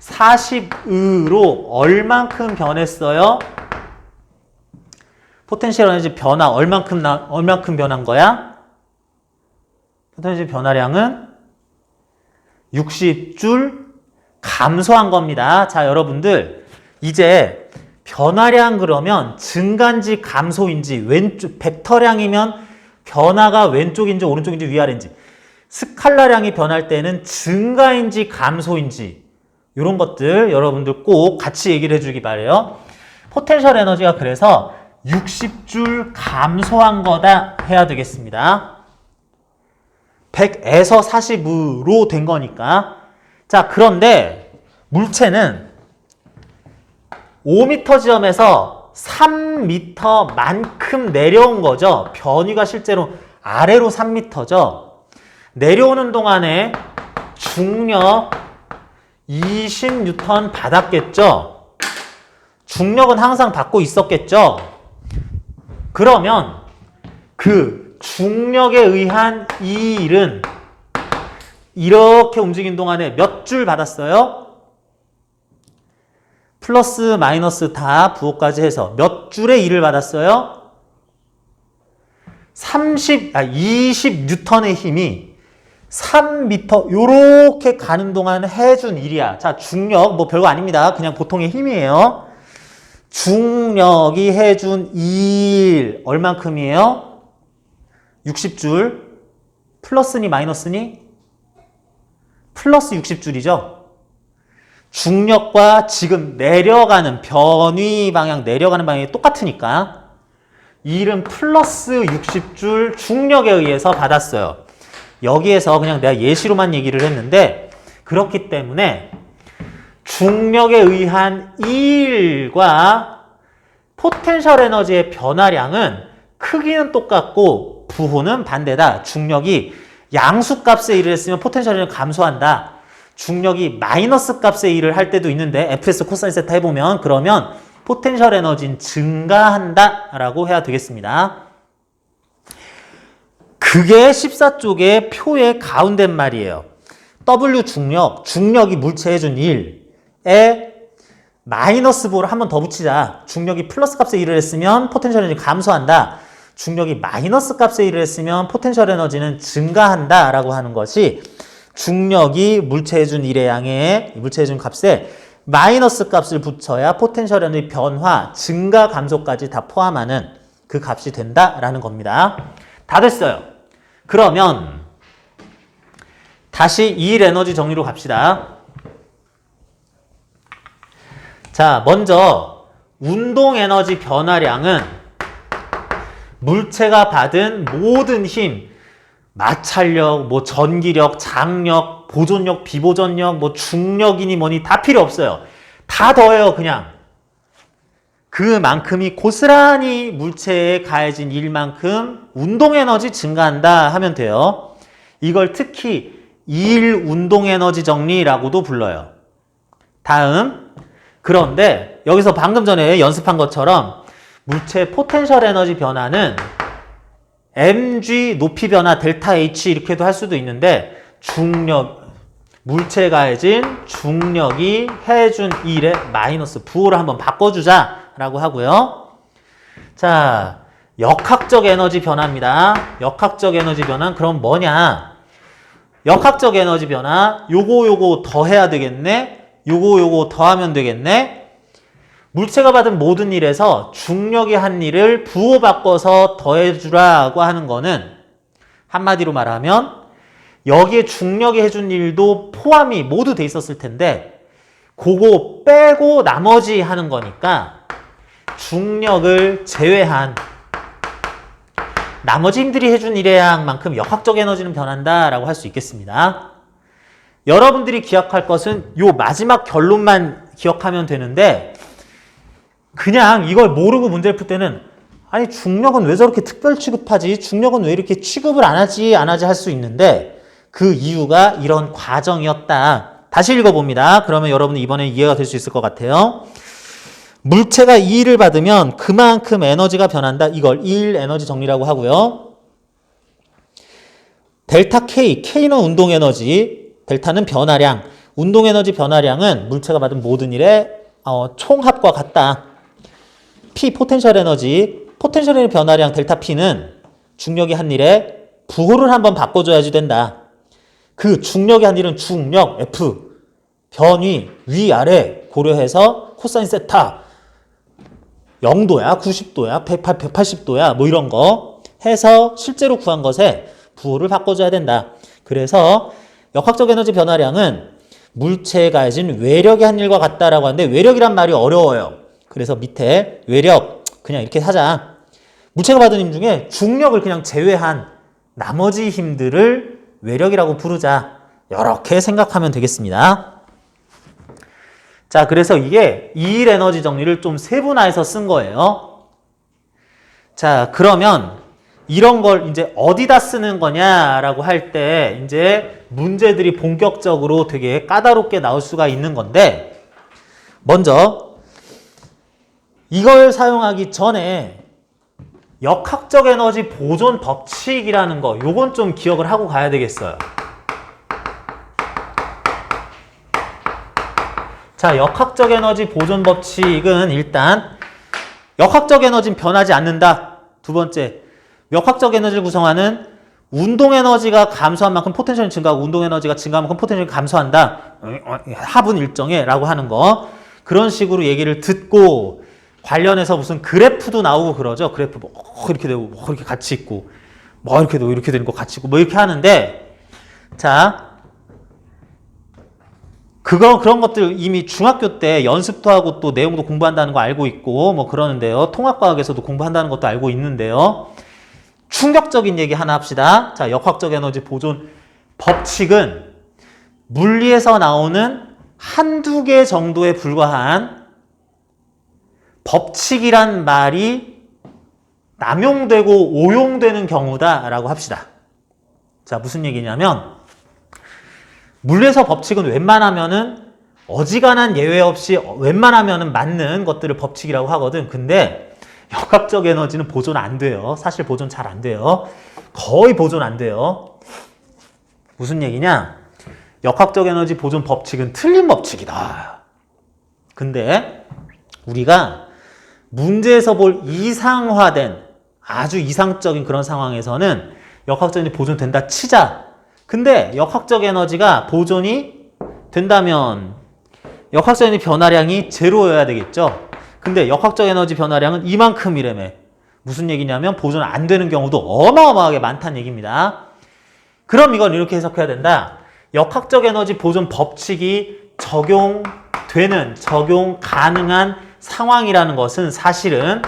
40으로 얼만큼 변했어요? 포텐셜 에너지 변화 얼만큼 변한 거야? 포텐셜 변화량은 60줄 감소한 겁니다. 자, 여러분들 이제 변화량 그러면 증가인지 감소인지 왼쪽 벡터량이면 변화가 왼쪽인지 오른쪽인지 위아래인지 스칼라량이 변할 때는 증가인지 감소인지 이런 것들 여러분들 꼭 같이 얘기를 해주기 바래요. 포텐셜 에너지가 그래서 60줄 감소한 거다 해야 되겠습니다. 100에서 40으로 된 거니까. 자, 그런데 물체는 5m 지점에서 3m만큼 내려온 거죠. 변위가 실제로 아래로 3m죠. 내려오는 동안에 중력 20N 받았겠죠. 중력은 항상 받고 있었겠죠. 그러면 그 중력에 의한 이 일은 이렇게 움직인 동안에 몇 줄 받았어요? 플러스 마이너스 다 부호까지 해서 몇 줄의 일을 받았어요? 20N의 힘이 3m 요렇게 가는 동안 해준 일이야. 자, 중력 뭐 별거 아닙니다. 그냥 보통의 힘이에요. 중력이 해준 일 얼만큼이에요? 60줄. 플러스니 마이너스니? 플러스 60줄이죠. 중력과 지금 내려가는 변위 방향, 내려가는 방향이 똑같으니까 일은 플러스 60줄 중력에 의해서 받았어요. 여기에서 그냥 내가 예시로만 얘기를 했는데 그렇기 때문에 중력에 의한 일과 포텐셜 에너지의 변화량은 크기는 똑같고 부호는 반대다. 중력이 양수값의 일을 했으면 포텐셜 에너지는 감소한다. 중력이 마이너스 값의 일을 할 때도 있는데 fs 코사인 세타 해보면 그러면 포텐셜 에너지는 증가한다 라고 해야 되겠습니다. 그게 14쪽의 표의 가운데 말이에요. W 중력이 물체에 해준 일에 마이너스 부호를 한 번 더 붙이자. 중력이 플러스 값의 일을 했으면 포텐셜 에너지 감소한다. 중력이 마이너스 값의 일을 했으면 포텐셜 에너지는 증가한다 라고 하는 것이 중력이 물체에 준 일의 양에 물체에 준 값에 마이너스 값을 붙여야 포텐셜 에너지 변화, 증가, 감소까지 다 포함하는 그 값이 된다라는 겁니다. 다 됐어요. 그러면 다시 이 일 에너지 정리로 갑시다. 자, 먼저 운동 에너지 변화량은 물체가 받은 모든 힘, 마찰력, 뭐 전기력, 장력, 보존력, 비보존력, 뭐 중력이니 뭐니 다 필요 없어요. 다 더해요, 그냥. 그만큼이 고스란히 물체에 가해진 일만큼 운동 에너지 증가한다 하면 돼요. 이걸 특히 일 운동 에너지 정리라고도 불러요. 다음. 그런데 여기서 방금 전에 연습한 것처럼 물체의 포텐셜 에너지 변화는 mg 높이 변화 델타 h 이렇게도 할 수도 있는데 물체에 가해진 중력이 해준 일의 마이너스 부호를 한번 바꿔주자라고 하고요. 자, 역학적 에너지 변화입니다. 역학적 에너지 변화는 그럼 뭐냐? 역학적 에너지 변화 요거 더해야 되겠네. 요거 더하면 되겠네. 물체가 받은 모든 일에서 중력이 한 일을 부호 바꿔서 더해주라고 하는 거는 한마디로 말하면 여기에 중력이 해준 일도 포함이 모두 돼 있었을 텐데 그거 빼고 나머지 하는 거니까 중력을 제외한 나머지 힘들이 해준 일의 양만큼 역학적 에너지는 변한다라고 할 수 있겠습니다. 여러분들이 기억할 것은 요 마지막 결론만 기억하면 되는데 그냥 이걸 모르고 문제를 풀 때는 아니 중력은 왜 저렇게 특별 취급하지? 중력은 왜 이렇게 취급을 안 하지 할 수 있는데 그 이유가 이런 과정이었다. 다시 읽어봅니다. 그러면 여러분은 이번에 이해가 될 수 있을 것 같아요. 물체가 E를 받으면 그만큼 에너지가 변한다. 이걸 1 에너지 정리라고 하고요. 델타 K, K는 운동 에너지, 델타는 변화량. 운동 에너지 변화량은 물체가 받은 모든 일의 총합과 같다. P, 포텐셜 에너지, 포텐셜 변화량 델타 P는 중력이 한 일에 부호를 한번 바꿔줘야지 된다. 그 중력이 한 일은 중력 F, 변위 위아래 고려해서 코사인 세타 0도야, 90도야, 180도야 뭐 이런 거 해서 실제로 구한 것에 부호를 바꿔줘야 된다. 그래서 역학적 에너지 변화량은 물체가 가진 외력의 한 일과 같다라고 하는데 외력이란 말이 어려워요. 그래서 밑에 외력 그냥 이렇게 하자. 물체가 받은 힘 중에 중력을 그냥 제외한 나머지 힘들을 외력이라고 부르자. 이렇게 생각하면 되겠습니다. 자, 그래서 이게 2일 에너지 정리를 좀 세분화해서 쓴 거예요. 자, 그러면 이런 걸 이제 어디다 쓰는 거냐라고 할 때 이제 문제들이 본격적으로 되게 까다롭게 나올 수가 있는 건데 먼저 이걸 사용하기 전에 역학적 에너지 보존 법칙이라는 거 요건 좀 기억을 하고 가야 되겠어요. 자, 역학적 에너지 보존 법칙은 일단 역학적 에너지는 변하지 않는다. 두 번째, 역학적 에너지를 구성하는 운동 에너지가 감소한 만큼 포텐셜이 증가하고 운동 에너지가 증가한 만큼 포텐셜이 감소한다. 합은 일정해 라고 하는 거. 그런 식으로 얘기를 듣고 관련해서 무슨 그래프도 나오고 그러죠. 그래프 뭐 이렇게 되고 뭐 이렇게 같이 있고 뭐 이렇게 되고 이렇게 되는 거 같이 있고 뭐 이렇게 하는데 자, 그런 것들 이미 중학교 때 연습도 하고 또 내용도 공부한다는 거 알고 있고 뭐 그러는데요. 통합과학에서도 공부한다는 것도 알고 있는데요. 충격적인 얘기 하나 합시다. 자, 역학적 에너지 보존 법칙은 물리에서 나오는 한두 개 정도에 불과한 법칙이란 말이 남용되고 오용되는 경우다라고 합시다. 자, 무슨 얘기냐면 물리에서 법칙은 웬만하면은 어지간한 예외 없이 웬만하면은 맞는 것들을 법칙이라고 하거든. 근데 역학적 에너지는 보존 안 돼요. 사실 보존 잘 안 돼요. 거의 보존 안 돼요. 무슨 얘기냐? 역학적 에너지 보존 법칙은 틀린 법칙이다. 근데 우리가 문제에서 볼 이상화된 아주 이상적인 그런 상황에서는 역학적 에너지 보존된다 치자. 근데 역학적 에너지가 보존이 된다면 역학적 에너지 변화량이 제로여야 되겠죠. 근데 역학적 에너지 변화량은 이만큼이라며. 무슨 얘기냐면 보존 안 되는 경우도 어마어마하게 많다는 얘기입니다. 그럼 이건 이렇게 해석해야 된다. 역학적 에너지 보존 법칙이 적용 가능한 상황이라는 것은 사실은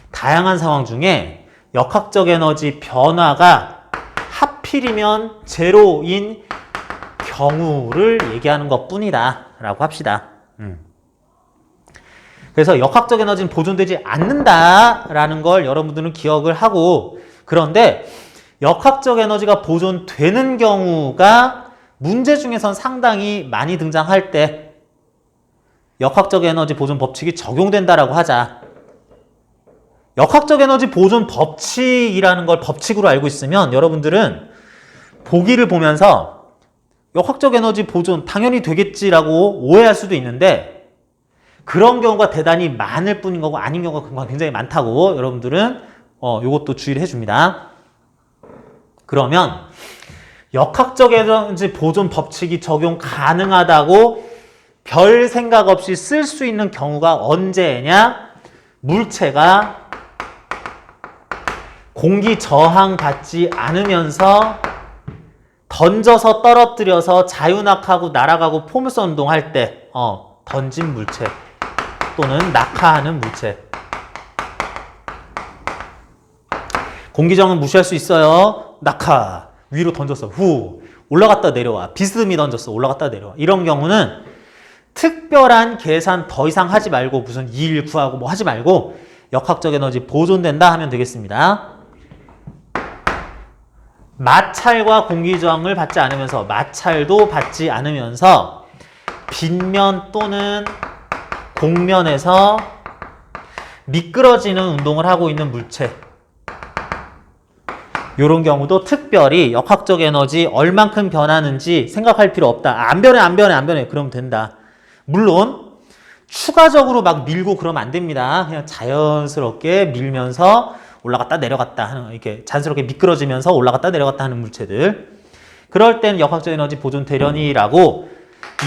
다양한 상황 중에 역학적 에너지 변화가 하필이면 제로인 경우를 얘기하는 것뿐이다 라고 합시다. 그래서 역학적 에너지는 보존되지 않는다라는 걸 여러분들은 기억을 하고, 그런데 역학적 에너지가 보존되는 경우가 문제 중에선 상당히 많이 등장할 때 역학적 에너지 보존 법칙이 적용된다라고 하자. 역학적 에너지 보존 법칙이라는 걸 법칙으로 알고 있으면 여러분들은 보기를 보면서 역학적 에너지 보존 당연히 되겠지라고 오해할 수도 있는데 그런 경우가 대단히 많을 뿐인 거고 아닌 경우가 굉장히 많다고 여러분들은 요것도 주의를 해줍니다. 그러면 역학적 에너지 보존 법칙이 적용 가능하다고 별 생각 없이 쓸 수 있는 경우가 언제냐? 물체가 공기 저항 받지 않으면서 던져서 떨어뜨려서 자유낙하고 날아가고 포물선 운동할 때 던진 물체 또는 낙하하는 물체, 공기저항은 무시할 수 있어요. 낙하. 위로 던졌어. 후. 올라갔다 내려와. 비스듬히 던졌어. 올라갔다 내려와. 이런 경우는 특별한 계산 더 이상 하지 말고 무슨 2일 구하고 뭐 하지 말고 역학적 에너지 보존된다 하면 되겠습니다. 마찰과 공기저항을 받지 않으면서 마찰도 받지 않으면서 빗면 또는 공면에서 미끄러지는 운동을 하고 있는 물체, 이런 경우도 특별히 역학적 에너지 얼만큼 변하는지 생각할 필요 없다. 안 변해 그러면 된다. 물론 추가적으로 막 밀고 그러면 안 됩니다. 그냥 자연스럽게 밀면서 올라갔다 내려갔다 하는, 이렇게 자연스럽게 미끄러지면서 올라갔다 내려갔다 하는 물체들, 그럴 때는 역학적 에너지 보존 되려니라고,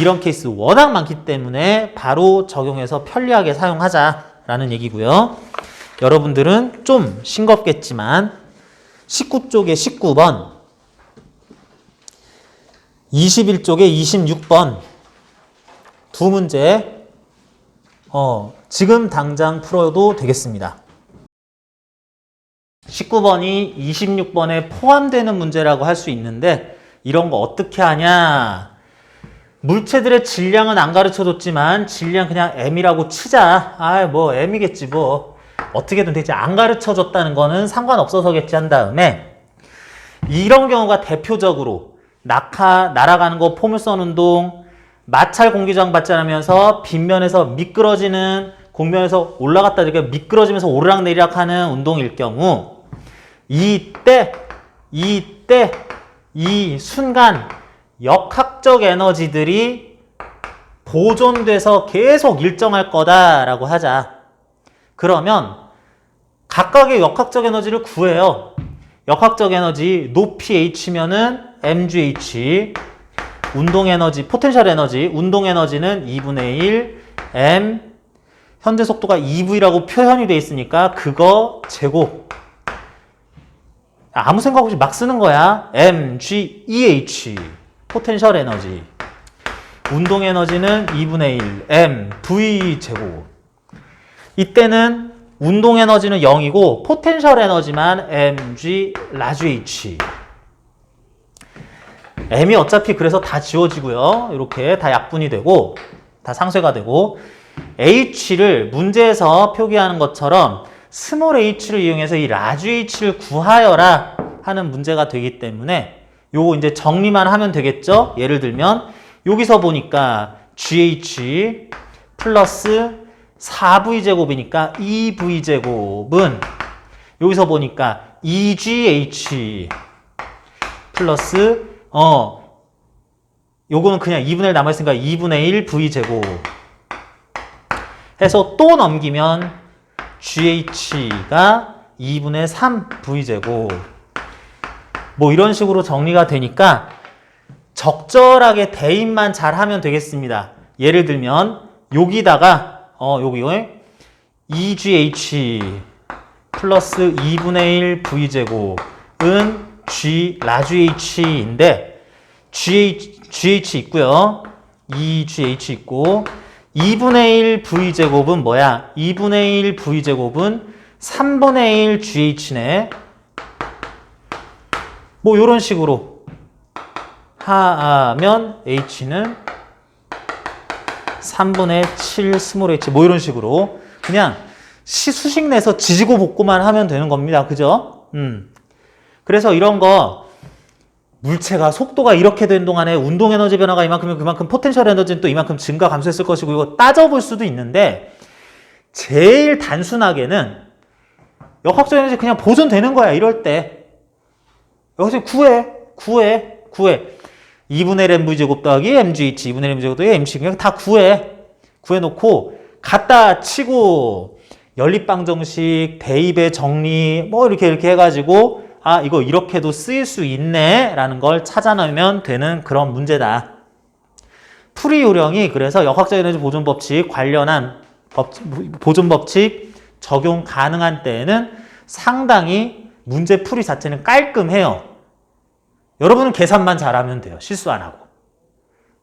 이런 케이스 워낙 많기 때문에 바로 적용해서 편리하게 사용하자라는 얘기고요. 여러분들은 좀 싱겁겠지만 19쪽에 19번, 21쪽에 26번 두 문제 지금 당장 풀어도 되겠습니다. 19번이 26번에 포함되는 문제라고 할 수 있는데, 이런 거 어떻게 하냐? 물체들의 질량은 안 가르쳐줬지만 질량 그냥 m이라고 치자. 뭐 m이겠지 뭐. 어떻게든 되지. 안 가르쳐줬다는 거는 상관없어서겠지 한 다음에, 이런 경우가 대표적으로 날아가는 거 포물선 운동, 마찰 공기저항 받지 않으면서 빗면에서 미끄러지는, 공면에서 올라갔다 이렇게 미끄러지면서 오르락내리락 하는 운동일 경우, 이때 이 순간 역학적 에너지들이 보존돼서 계속 일정할 거다라고 하자. 그러면 각각의 역학적 에너지를 구해요. 역학적 에너지 높이 h면은 mgh, 운동 에너지, 포텐셜 에너지, 운동 에너지는 2분의 1 m, 현재 속도가 2v라고 표현이 돼 있으니까 그거 제곱. 아무 생각 없이 막 쓰는 거야. mgeh, 포텐셜 에너지. 운동 에너지는 2분의 1 m v 제곱. 이때는 운동 에너지는 0이고 포텐셜 에너지만 mg 라지 h. m이 어차피 그래서 다 지워지고요. 이렇게 다 약분이 되고 다 상쇄가 되고, h를 문제에서 표기하는 것처럼 스몰 h를 이용해서 이 라지 h를 구하여라 하는 문제가 되기 때문에 요거 이제 정리만 하면 되겠죠. 예를 들면 여기서 보니까 gh 플러스 4v제곱이니까 2v제곱은 여기서 보니까 2gh 플러스 요거는 그냥 2분의 1 남아있으니까 2분의 1 v제곱 해서 또 넘기면 GH가 2분의 3 V제곱, 뭐 이런 식으로 정리가 되니까 적절하게 대입만 잘 하면 되겠습니다. 예를 들면 여기다가 여기 2GH 플러스 2분의 1 V제곱은 G 라지 H인데 GH 있고요. 2GH 있고 2분의 1 V제곱은 뭐야? 2분의 1 V제곱은 3분의 1 GH네. 뭐 이런 식으로 하면 H는 3분의 7 스몰 h, 뭐 이런 식으로 그냥 수식 내서 지지고 볶고만 하면 되는 겁니다. 그죠? 그래서 이런 거 물체가 속도가 이렇게 된 동안에 운동 에너지 변화가 이만큼이면 그만큼 포텐셜 에너지는 또 이만큼 증가 감소했을 것이고, 이거 따져볼 수도 있는데 제일 단순하게는 역학적 에너지 그냥 보존되는 거야. 이럴 때 여기서 구해 2분의 1 mv제곱 더하기 mgh 2분의 1 mv제곱 더하기 mc, 그냥 다 구해놓고 갖다 치고 연립방정식, 대입의 정리 뭐 이렇게 해가지고 이거 이렇게도 쓰일 수 있네 라는 걸 찾아내면 되는 그런 문제다. 풀이 요령이 그래서 역학적 에너지 보존 법칙 관련한 보존 법칙 적용 가능한 때에는 상당히 문제 풀이 자체는 깔끔해요. 여러분은 계산만 잘하면 돼요. 실수 안 하고.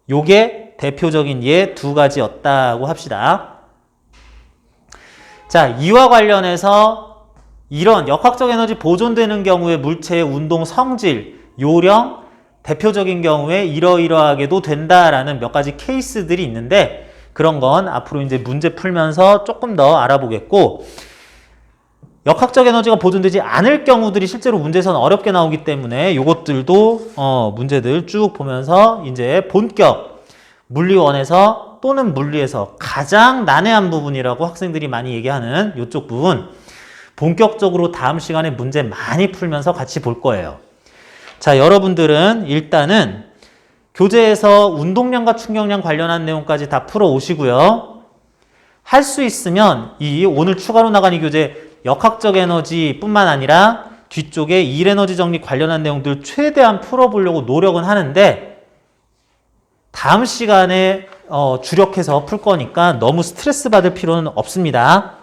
요게 대표적인 예 두 가지였다고 합시다. 자, 이와 관련해서 이런 역학적 에너지 보존되는 경우에 물체의 운동 성질, 요령, 대표적인 경우에 이러이러하게도 된다라는 몇 가지 케이스들이 있는데 그런 건 앞으로 이제 문제 풀면서 조금 더 알아보겠고, 역학적 에너지가 보존되지 않을 경우들이 실제로 문제에서는 어렵게 나오기 때문에 요것들도 문제들 쭉 보면서 이제 본격 물리원에서 또는 물리에서 가장 난해한 부분이라고 학생들이 많이 얘기하는 이쪽 부분 본격적으로 다음 시간에 문제 많이 풀면서 같이 볼 거예요. 자, 여러분들은 일단은 교재에서 운동량과 충격량 관련한 내용까지 다 풀어 오시고요. 할 수 있으면 이 오늘 추가로 나간 이 교재 역학적 에너지 뿐만 아니라 뒤쪽에 일에너지 정리 관련한 내용들 최대한 풀어보려고 노력은 하는데 다음 시간에 주력해서 풀 거니까 너무 스트레스 받을 필요는 없습니다.